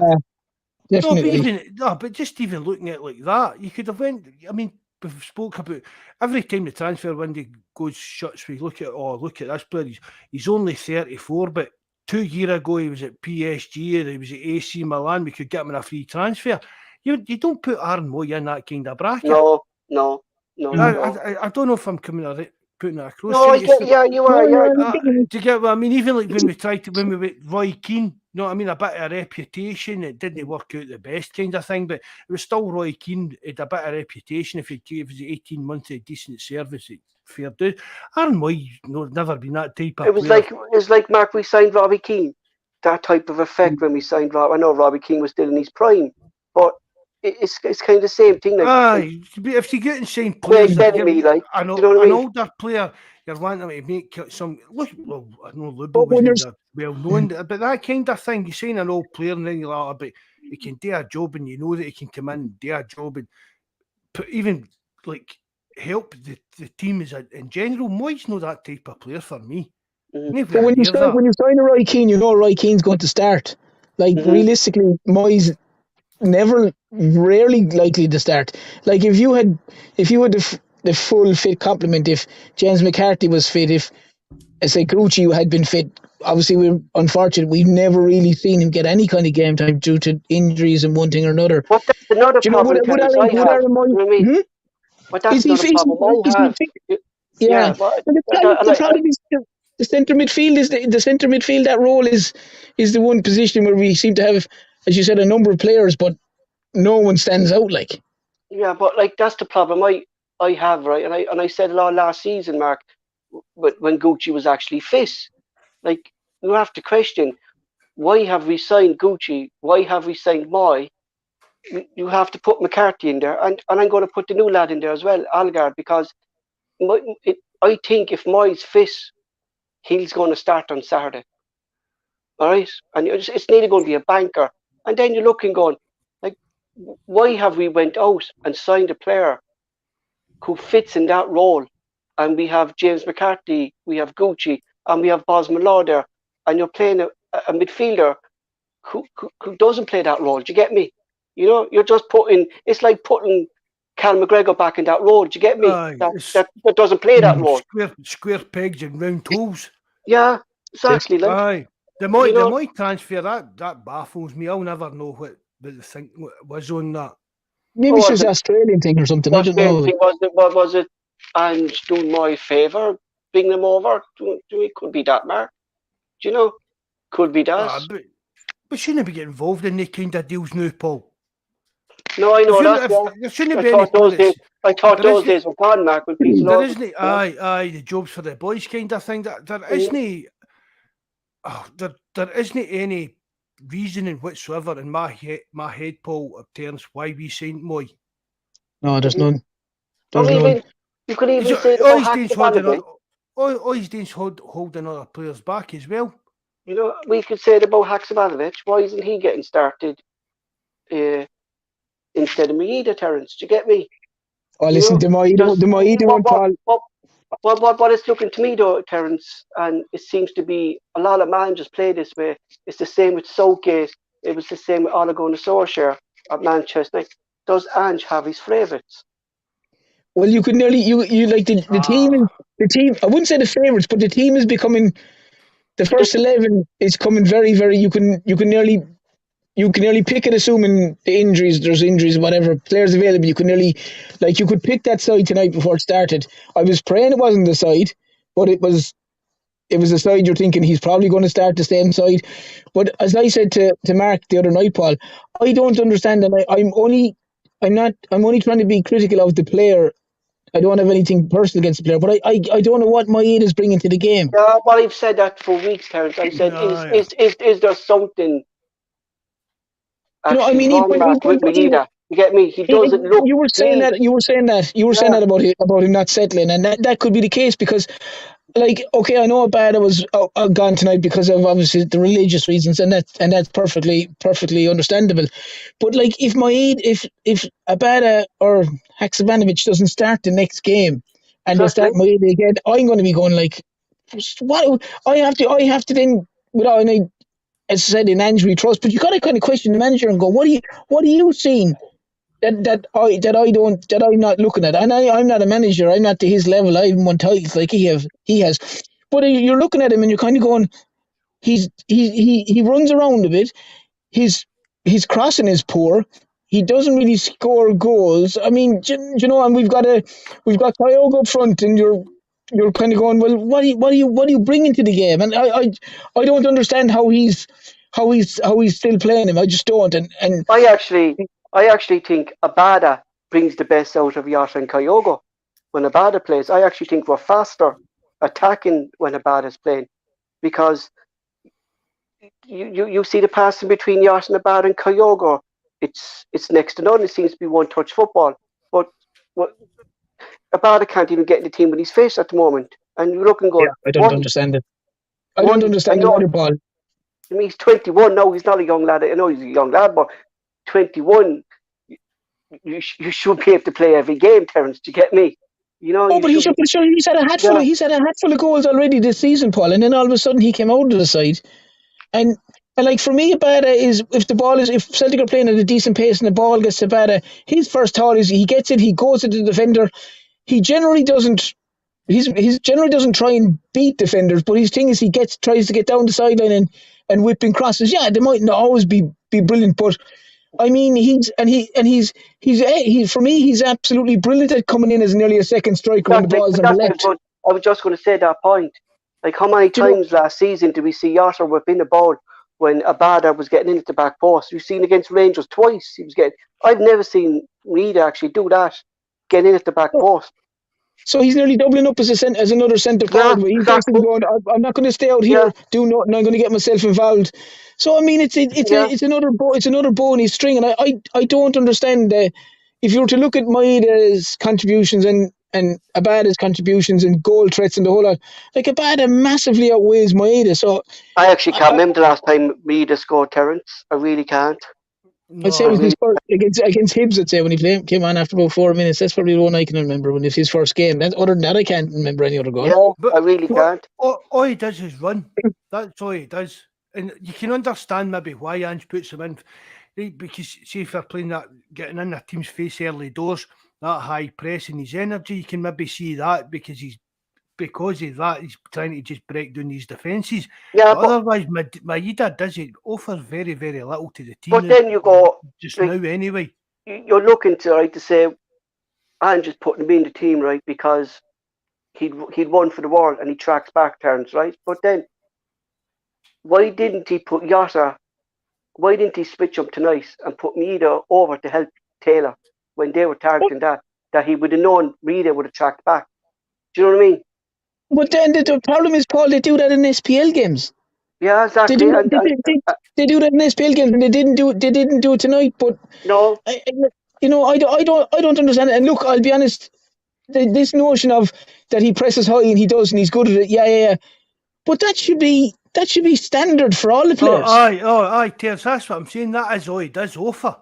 Definitely. But just even looking at it like that, you could have went. I mean, we've spoke about every time the transfer window goes shuts. We look at this player. He's only 34, but 2 years ago he was at PSG and he was at AC Milan. We could get him in a free transfer. You don't put Aaron Moy in that kind of bracket. No. I don't know if I'm putting it across. No, you are. Do you get what I mean? Even like when we went Roy Keane. You know what I mean? A bit of reputation. It didn't work out the best kind of thing, but it was still Roy Keane. Had a bit of reputation. If he gave us 18 months of decent service, fair do. Aaron Moy, never been that type of player. It was like Mark, we signed Robbie Keane. That type of effect when we signed Robbie. I know Robbie Keane was still in his prime, but it's kind of the same thing. Like, Aye, if you get insane Craig players, telling me, like, an, do you know what I an mean? older player, you're wanting to make some. Look, well, I know Lubo But when wasn't well known, but that kind of thing, you're saying an old player, and then you're like, but he can do a job, and you know that he can come in and do a job, and even like help the team in general. Moyes not that type of player for me. Mm-hmm. But when you sign a Roy Keane, you know Roy Keane's going to start. Like realistically, Moyes rarely likely to start. Like if you had the full fit complement, if James McCarthy was fit, if say Gucci had been fit, obviously we're unfortunate. We've never really seen him get any kind of game time due to injuries and one thing or another. But that's another Do you know problem. would I Aaron have. You know what I mean? hmm? But that's Is another he problem I have. yeah. But And the problem is the centre midfield is the centre midfield. That role is the one position where we seem to have, as you said, a number of players, but no one stands out. Like yeah, but like that's the problem I have, right? And I said a lot last season, Mark, but when Gucci was actually fit, like you have to question why have we signed Gucci? Why have we signed Moy? You have to put McCarthy in there, and I'm going to put the new lad in there as well, Algard, because I think if Moy's fit, he's going to start on Saturday. All right, and it's nearly going to be a banker. And then you're looking, going, like, why have we went out and signed a player who fits in that role? And we have James McCarthy, we have Gucci, and we have Bosman Law there, and you're playing a midfielder who doesn't play that role. Do you get me? You know, you're just it's like putting Cal McGregor back in that role. Do you get me? That doesn't play that role. Square pegs and round holes. Yeah, exactly. Like, aye, the Moy transfer that baffles me. I'll never know what the thing was on that. maybe it's just an Australian thing or something. I don't know. Was it? And doing my favour, bring them over. It could be that, Mark. Do you know? Could be that. But shouldn't be getting involved in any kind of deals now, Paul. No, I know that. There shouldn't be any politics. I thought those days were gone, Mark. When people there isn't. Aye, the jobs for the boys kind of thing. There isn't. There isn't any reasoning whatsoever in my head, Paul, of terms why we signed Moy. No, there's none. You could even say he's doing holding other players back as well. You know, we could say it about Haksabanovic. Why isn't he getting started instead of Maeda, Terence? Do you get me? Oh, listen, the Maeda one, Paul. What it's looking to me, though, Terence, and it seems to be a lot of managers play this way. It's the same with Southgate. It was the same with Ole Gunnar Solskjaer at Manchester. Like, does Ange have his favourites? Well, you could nearly you like the team. The team. I wouldn't say the favourites, but the team is becoming. The first 11 is coming very, very. You can nearly pick it, assuming there's injuries, whatever players available. You can nearly, like, you could pick that side tonight before it started. I was praying it wasn't the side, but it was a side you're thinking he's probably going to start the same side. But as I said to Mark the other night, Paul, I don't understand, and I'm only trying to be critical of the player. I don't have anything personal against the player, but I don't know what Maeda is bringing to the game. Yeah, well, I've said that for weeks, Terence. I said, is there something actually wrong with Maeda? You get me? He doesn't look. You were saying that about him not settling, and that could be the case because, like, okay, I know Abada was gone tonight because of obviously the religious reasons, and that's perfectly understandable. But like, if Abada or Haksabanovic doesn't start the next game, and they start Maeda again, I'm going to be going like, what? I have to then, without any, as I said, in Ange we trust. But you got to kind of question the manager and go, what are you seeing that I'm not looking at? And I'm not a manager. I'm not to his level. I haven't won titles like he has. But you're looking at him and you're kind of going, he runs around a bit. His crossing is poor. He doesn't really score goals. I mean, you know, and we've got Kyogo up front, and you're kind of going, well, what are you bringing to the game? And I don't understand how he's still playing him. I just don't. And I actually think Abada brings the best out of Jota and Kyogo when Abada plays. I actually think we're faster attacking when Abada's playing, because you see the passing between Jota and Abada and Kyogo. it's next to none. It seems to be one-touch football. But Abada can't even get in the team with his face at the moment. And you look and go, I don't understand it. I don't understand the other ball. I mean, he's 21 now. He's not a young lad. I know he's a young lad, but 21, you should be able to play every game, Terence. Do you get me? You know. Oh, but he's had a hatful. He's had a hatful of goals already this season, Paul. And then all of a sudden he came out of the side, and like for me, Abada is if Celtic are playing at a decent pace and the ball gets to Abada, his first thought is he gets it, he goes to the defender. He generally doesn't. He's generally doesn't try and beat defenders, but his thing is he tries to get down the sideline and whipping crosses. Yeah, they might not always be brilliant, but I mean he's for me he's absolutely brilliant at coming in as nearly a second striker when the ball's on the left. I was just going to say that point. Like how many times last season did we see Yotta whip in the ball when Abada was getting in at the back post? We've seen against Rangers twice. I've never seen Reid actually do that, get in at the back post. So he's nearly doubling up as another centre forward. He's exactly going, I'm not going to stay out here, do nothing. I'm going to get myself involved. So I mean, it's another bow in his string, and I don't understand. If you were to look at Maeda's contributions and Abada's contributions and goal threats and the whole lot, like Abada massively outweighs Maeda. So I actually can't remember the last time Maeda scored, Terence. I really can't. I'd say it was his first against Hibs. I'd say when he came on after about 4 minutes. That's probably the one I can remember when it's his first game. Other than that, I can't remember any other goal. Yeah, but I really can't. All he does is run. That's all he does, and you can understand maybe why Ange puts him in, right? Because see if they're playing that, getting in their team's face early doors, that high press and his energy, you can maybe see that because of that, he's trying to just break down these defences. Yeah, but otherwise, Maeda does it offers very, very little to the team. But then you go just now anyway. You're looking to say, I'm just putting him in the team, right? Because he'd won for the world and he tracks back turns, right? But then why didn't he put Yotta? Why didn't he switch up tonight and put Maeda over to help Taylor when they were targeting that he would have known Maeda would have tracked back? Do you know what I mean? But then the problem is, Paul, they do that in SPL games. Yeah, exactly. They do that in SPL games, and they didn't do it tonight. But no, I don't understand it. And look, I'll be honest. This notion of that he presses high and he does and he's good at it. Yeah. But that should be standard for all the players. Aye, Terence, that's what I'm saying. That is all he does offer.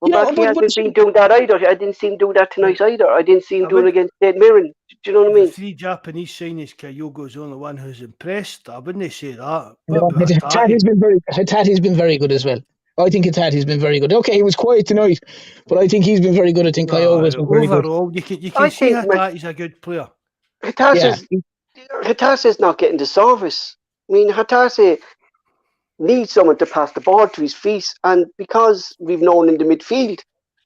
Well, he hasn't been doing that either. I didn't see him do that tonight either. I didn't see him doing it against St Mirren. Do you know what I mean? The 3 Japanese signings, Kyogo's the only one who's impressed. I wouldn't say that. No, Hatati's been very good as well. I think Hatati's been very good. Okay, he was quiet tonight, but I think he's been very good. I think Kyogo's been very good. Overall, you can see Hatati's a good player. Hatasi's not getting the service. I mean, Hatasi needs someone to pass the ball to his feet, and because we've known in the midfield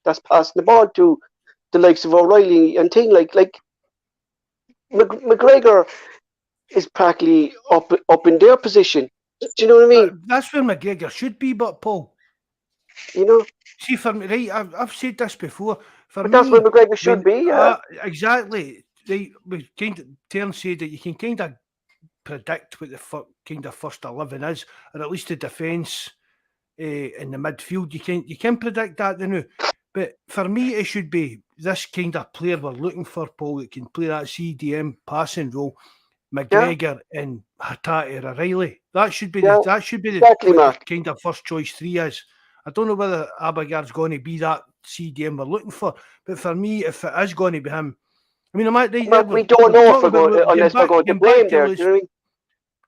that's passing the ball to the likes of O'Reilly and thing like McGregor is practically up in their position. Do you know what I mean? That's where McGregor should be, but Paul, you know, see for me, right? I've said this before. That's where McGregor should be. Yeah, exactly. We Terence said that you can kind of predict what the kind of first 11 is, or at least the defence in the midfield. You can predict that, but for me it should be this kind of player we're looking for, Paul, that can play that CDM passing role. McGregor and Hatate or O'Reilly. That should be the kind of first choice 3 is. I don't know whether Abagard's going to be that CDM we're looking for, but for me, if it is going to be him, I mean, we don't know unless we're going to blame there.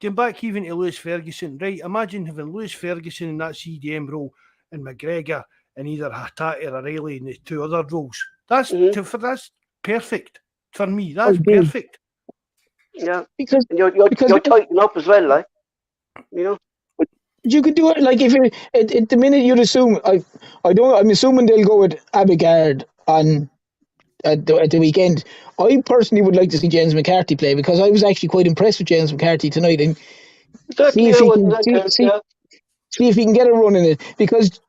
Going back even to Lewis Ferguson, right? Imagine having Lewis Ferguson in that CDM role and McGregor in either Hatate or O'Reilly in the 2 other roles. That's perfect for me. That's perfect. Yeah, because you're tightening up as well, like, you know. But you could do it like if at the minute you'd assume. I'm assuming they'll go with Abigard on. At the weekend. I personally would like to see James McCarthy play because I was actually quite impressed with James McCarthy tonight, and see if he can get a run in it because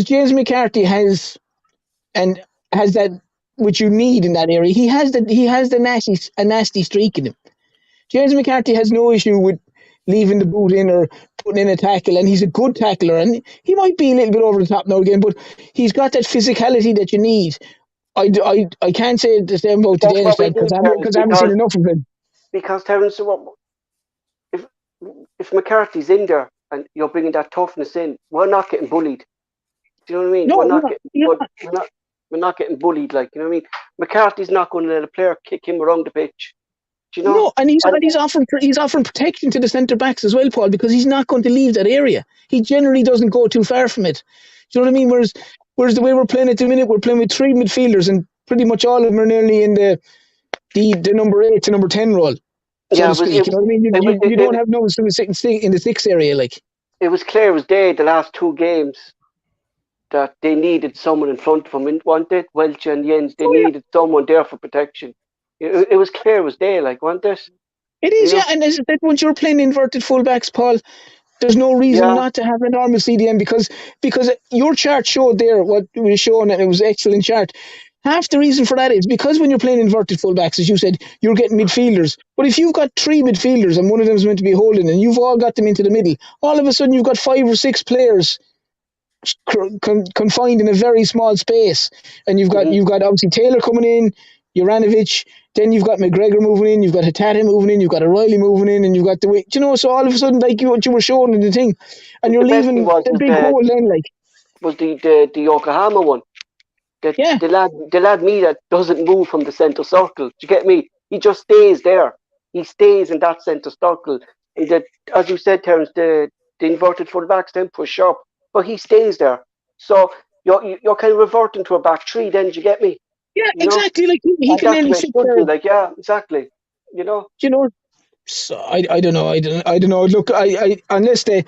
James McCarthy has that which you need in that area. He has a nasty streak in him. James McCarthy has no issue with leaving the boot in or putting in a tackle, and he's a good tackler, and he might be a little bit over the top now again, but he's got that physicality that you need. I can't say the same about the That's Danish what we lad need, because I haven't seen enough of him. because Terence, if McCarthy's in there and you're bringing that toughness in, we're not getting bullied. Do you know what I mean? No, We're not getting bullied. Like, you know what I mean? McCarthy's not going to let a player kick him around the pitch. Do you know? No, and he's offering protection to the centre backs as well, Paul, because he's not going to leave that area. He generally doesn't go too far from it. Do you know what I mean? Whereas the way we're playing at the minute, we're playing with 3 midfielders, and pretty much all of them are nearly in the number 8 to number 10 role. So to speak. You know what I mean? You don't have numbers in the 6 area, like. It was clear as day the last 2 games that they needed someone in front of them, weren't it? Welch and Jens, they needed someone there for protection. It was clear as day, like, wasn't it? It is, yeah. And as I said, once you're playing inverted fullbacks, Paul, there's no reason not to have a normal CDM because your chart showed there what we were showing, and it was an excellent chart. Half the reason for that is because when you're playing inverted fullbacks, as you said, you're getting midfielders. But if you've got 3 midfielders and one of them is meant to be holding, and you've all got them into the middle, all of a sudden you've got 5 or 6 players confined in a very small space, and you've got obviously Taylor coming in, Juranovic, then you've got McGregor moving in, you've got Hatate moving in, you've got O'Reilly moving in, and you've got so all of a sudden, like what you were showing in the thing, and you're leaving the big hole then, like. Was the Yokohama one. The lad me that doesn't move from the centre circle. Do you get me? He just stays there. He stays in that centre circle. As you said, Terence, the inverted fullbacks then push up, but he stays there. So you're kind of reverting to a back 3 then, do you get me? Yeah, exactly. Like he can nearly sit there. Like, yeah, exactly. You know. So I don't know. I don't know. Look, I unless they,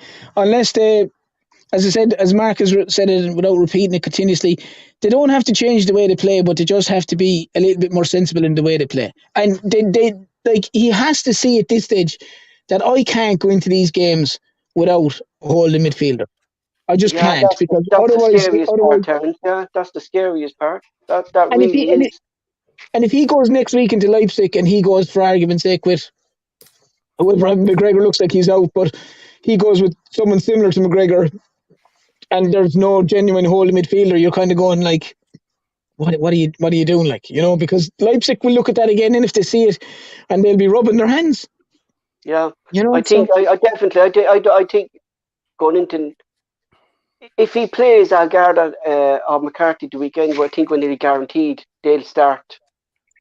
as I said, as Mark has said it without repeating it continuously, they don't have to change the way they play, but they just have to be a little bit more sensible in the way they play. And they like he has to see at this stage that I can't go into these games without holding midfielder. I just can't, because otherwise, the scariest part, Terence. Yeah, that's the scariest part. That really is. And if he goes next week into Leipzig and he goes, for argument's sake, with McGregor looks like he's out, but he goes with someone similar to McGregor, and there's no genuine holding midfielder, you're kind of going like, what are you doing, like, because Leipzig will look at that again, and if they see it, and they'll be rubbing their hands. Yeah, I think I think going into, if he plays Algarda or McCarthy the weekend, I think when they're guaranteed they'll start.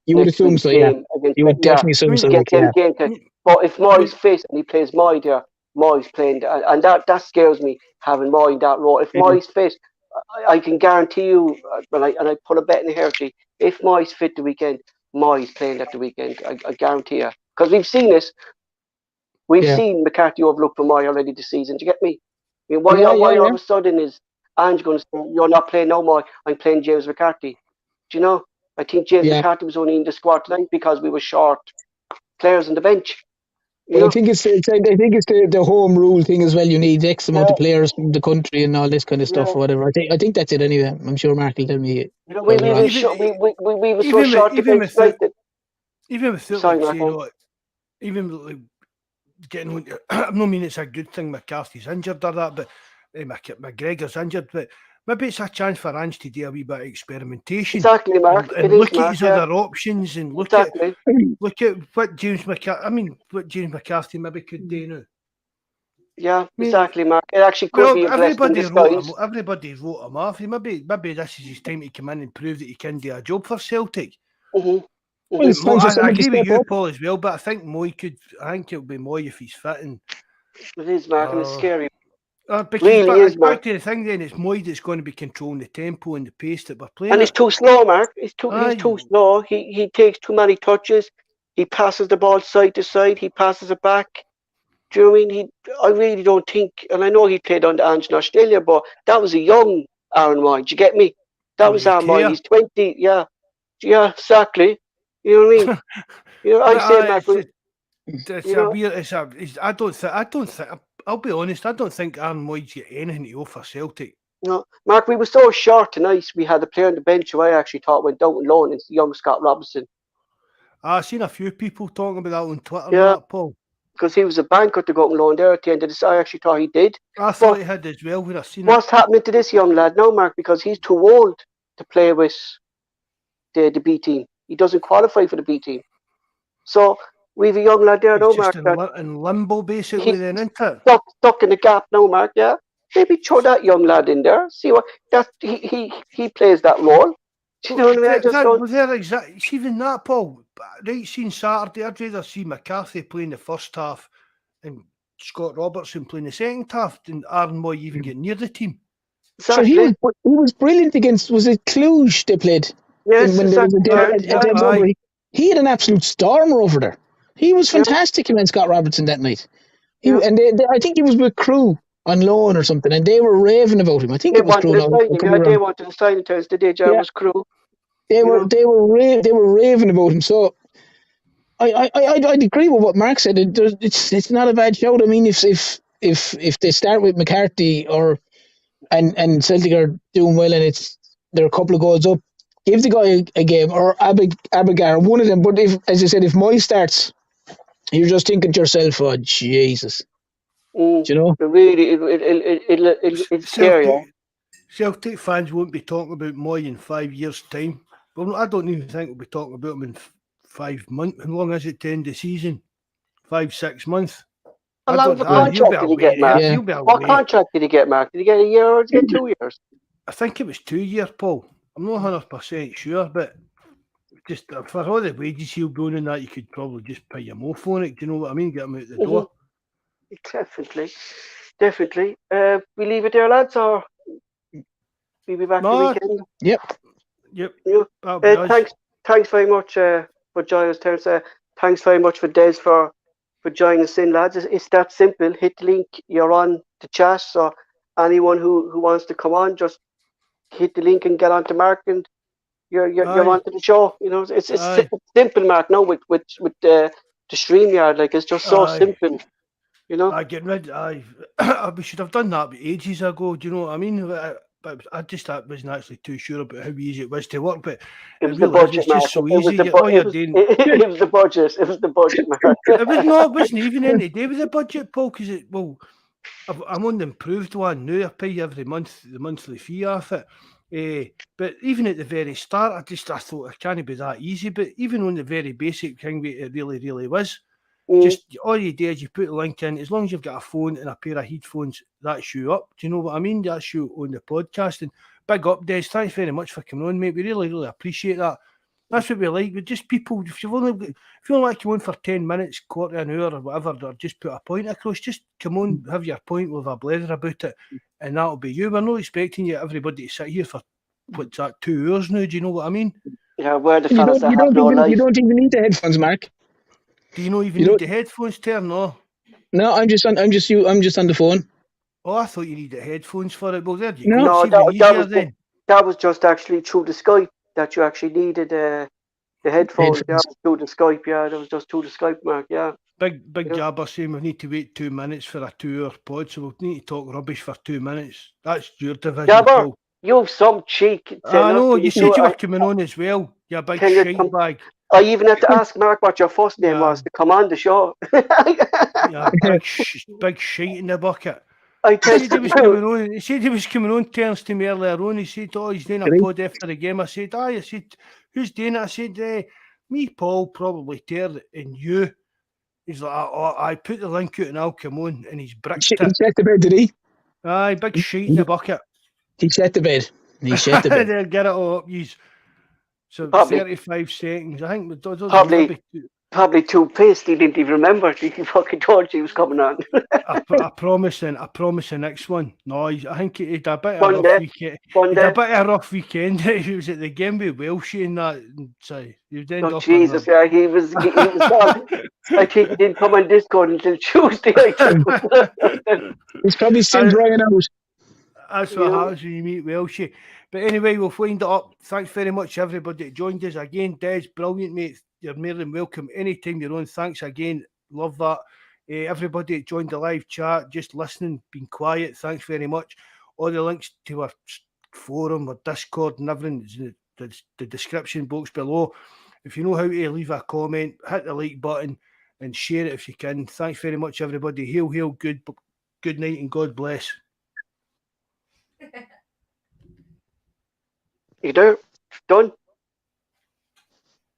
You would assume so, yeah. You would definitely assume so. But if Moy's fit and he plays Moy there, Moy's playing, and that scares me, having Moy in that role. If Moy's fit, I can guarantee you, and I put a bet in the Hershey, if Moy's fit the weekend, Moy's playing at the weekend. I guarantee you, because we've seen this. We've seen McCarthy overlook for Moy already this season. Do you get me? I mean, why all of a sudden is Ange going to say, you're not playing no Moy, I'm playing James McCarthy? Do you know? I think James McCarthy was only in the squad tonight because we were short players on the bench. I think it's the home rule thing as well. You need X amount of players from the country and all this kind of stuff or whatever. I think that's it anyway. I'm sure Mark will tell me. We were so short even with Celtic, getting on. I don't mean it's a good thing McCarthy's injured or that, but McGregor's injured, but maybe it's a chance for Ange to do a wee bit of experimentation. Exactly, Mark. And look at his other options and look at what James McCarthy maybe could do now. Yeah, exactly, Mark. It actually could be a blessing in disguise. Everybody wrote him off. Maybe this is his time to come in and prove that he can do a job for Celtic. Mm-hmm. I agree with you, Paul, as well, but I think Moy could. I think it'll be Moy if he's fit. And it is, Mark, and it's scary. Back to the thing, then it's Moy that's going to be controlling the tempo and the pace that we're playing. And it's too slow, Mark. He's too slow. He takes too many touches. He passes the ball side to side. He passes it back. Do you know what I mean? I really don't think, and I know he played under Ange in Australia, but that was a young Aaron Moy. Do you get me? That was Aaron Moy. He's 20. Yeah, exactly. You know what I mean? I say, Mark. I don't think. I'll be honest. I don't think Aaron Moy's got anything to offer Celtic. No, Mark. We were so short tonight. We had a player on the bench who I actually thought went down on loan. It's young Scott Robinson. I've seen a few people talking about that on Twitter. Yeah, Paul. because he was a banker to go out and loan there at the end of this. I actually thought he did. I thought he had as well when I seen it. What's happening to this young lad now, Mark? Because he's too old to play with the B team. He doesn't qualify for the B team. So we have a young lad there now, He's Mark. just in limbo basically then, isn't it? Stuck in the gap now, Mark, yeah? Maybe throw that young lad in there. See what he plays that role. Do you know what I mean? It's even that, Paul. Right, seen Saturday, I'd rather see McCarthy playing the first half and Scott Robertson playing the second half than Aaron Moy even getting near the team. Exactly. So he was brilliant against, was it Cluj they played? Yes, when exactly. He had an absolute stormer over there. He was fantastic against Scott Robertson that night. And I think he was with Crew on loan or something, and they were raving about him. I think it was Crew. They wanted to sign him to us. The day was Crew. They were raving about him. So I'd agree with what Mark said. It's not a bad shout. I mean, if they start with McCarthy and Celtic are doing well and they're a couple of goals up, give the guy a game, or Abigar, one of them. But as I said, if Moy starts, you're just thinking to yourself, "Oh Jesus!" Do you know? Really, it's scary. Celtic fans won't be talking about Moy in 5 years' time. Well, I don't even think we'll be talking about him in 5 months. How long is it to end the season? 5-6 months. How long of a contract did he get, Mark? What contract did he get, Mark? Did he get a year or did he get 2 years? I think it was 2 years, Paul. I'm not 100% sure, but just for all the wages he'll be on and that, you could probably just pay him off on it. Do you know what I mean? Get him out the door. Definitely. We leave it there, lads, or we'll be back the weekend? Yep. Thanks very much for joining us, Terence. Thanks very much for Des for joining us in, lads. It's that simple. Hit the link, you're on the chat, so anyone who wants to come on, just hit the link and get on to Mark, and you're on to the show. You know, it's simple, Mark. No, with the StreamYard, like, it's just so simple. You know, we should have done that ages ago. Do you know what I mean? But I just wasn't actually too sure about how easy it was to work. But it was the budget. It's just so easy. It was the budget. It was the budget, Mark. It wasn't even any day with the budget, Paul. Because I'm on the improved one now. I pay every month the monthly fee off it. But even at the very start, I thought it can't be that easy. But even on the very basic thing, it really, really was. Just all you do is you put the link in. As long as you've got a phone and a pair of headphones, that's you up. Do you know what I mean? That's you on the podcast. And big up, Des. Thanks very much for coming on, mate. We really, really appreciate that. That's what we like. We're just people. If you feel like you're on for 10 minutes, quarter an hour, or whatever, or just put a point across, just come on, have your point, we'll have a blather about it, and that'll be you. We're not expecting everybody to sit here for what's that, 2 hours now. Do you know what I mean? Yeah, we're the fellas that have no life. You don't even need the headphones, Mark. Do you not even need the headphones, Ter? No, I'm just on the phone. Oh, I thought you needed headphones for it. Well, there you go. No, that was just actually through the Skype that you actually needed the headphones. Yeah, through the Skype. Yeah, that was just through the Skype, Mark. Yeah. Big Jabber saying we need to wait 2 minutes for a 2 hour pod, so we'll need to talk rubbish for 2 minutes. That's your division. Jabber, you have some cheek. I know, you said you were coming on as well. You big shite bag. I even had to ask Mark what your first name was to come on the show. Big shite in the bucket. He said he was coming on, Terence, to me earlier on. He said, he's doing a pod after the game. I said, who's doing it? I said, me, Paul, probably Ter, and you. He's like, I put the link out and I'll come on. And he's bricked it. He set the bed, did he? Aye, big shite in the bucket. He set the bed. They'll get it all up, So probably 35 seconds. I think probably too pissed. He didn't even remember. He fucking told you he was coming on. I promise the next one. No, I think he had a bit of a rough weekend. A bit of a rough weekend. He was at the game with Welshie and that. So he was oh Jesus! Yeah, he was gone. I think he didn't come on Discord until Tuesday. He's probably still drying out. That's what happens when you meet Welshie. But anyway, we'll wind it up. Thanks very much, everybody that joined us. Again, Des, brilliant, mate. You're more than welcome anytime you're on. Thanks again. Love that. Everybody that joined the live chat, just listening, being quiet, thanks very much. All the links to our forum, our Discord and everything is in the description box below. If you know how to leave a comment, hit the like button. and share it if you can. Thanks very much, everybody. Hail, hail, good night, and God bless. You do. Done.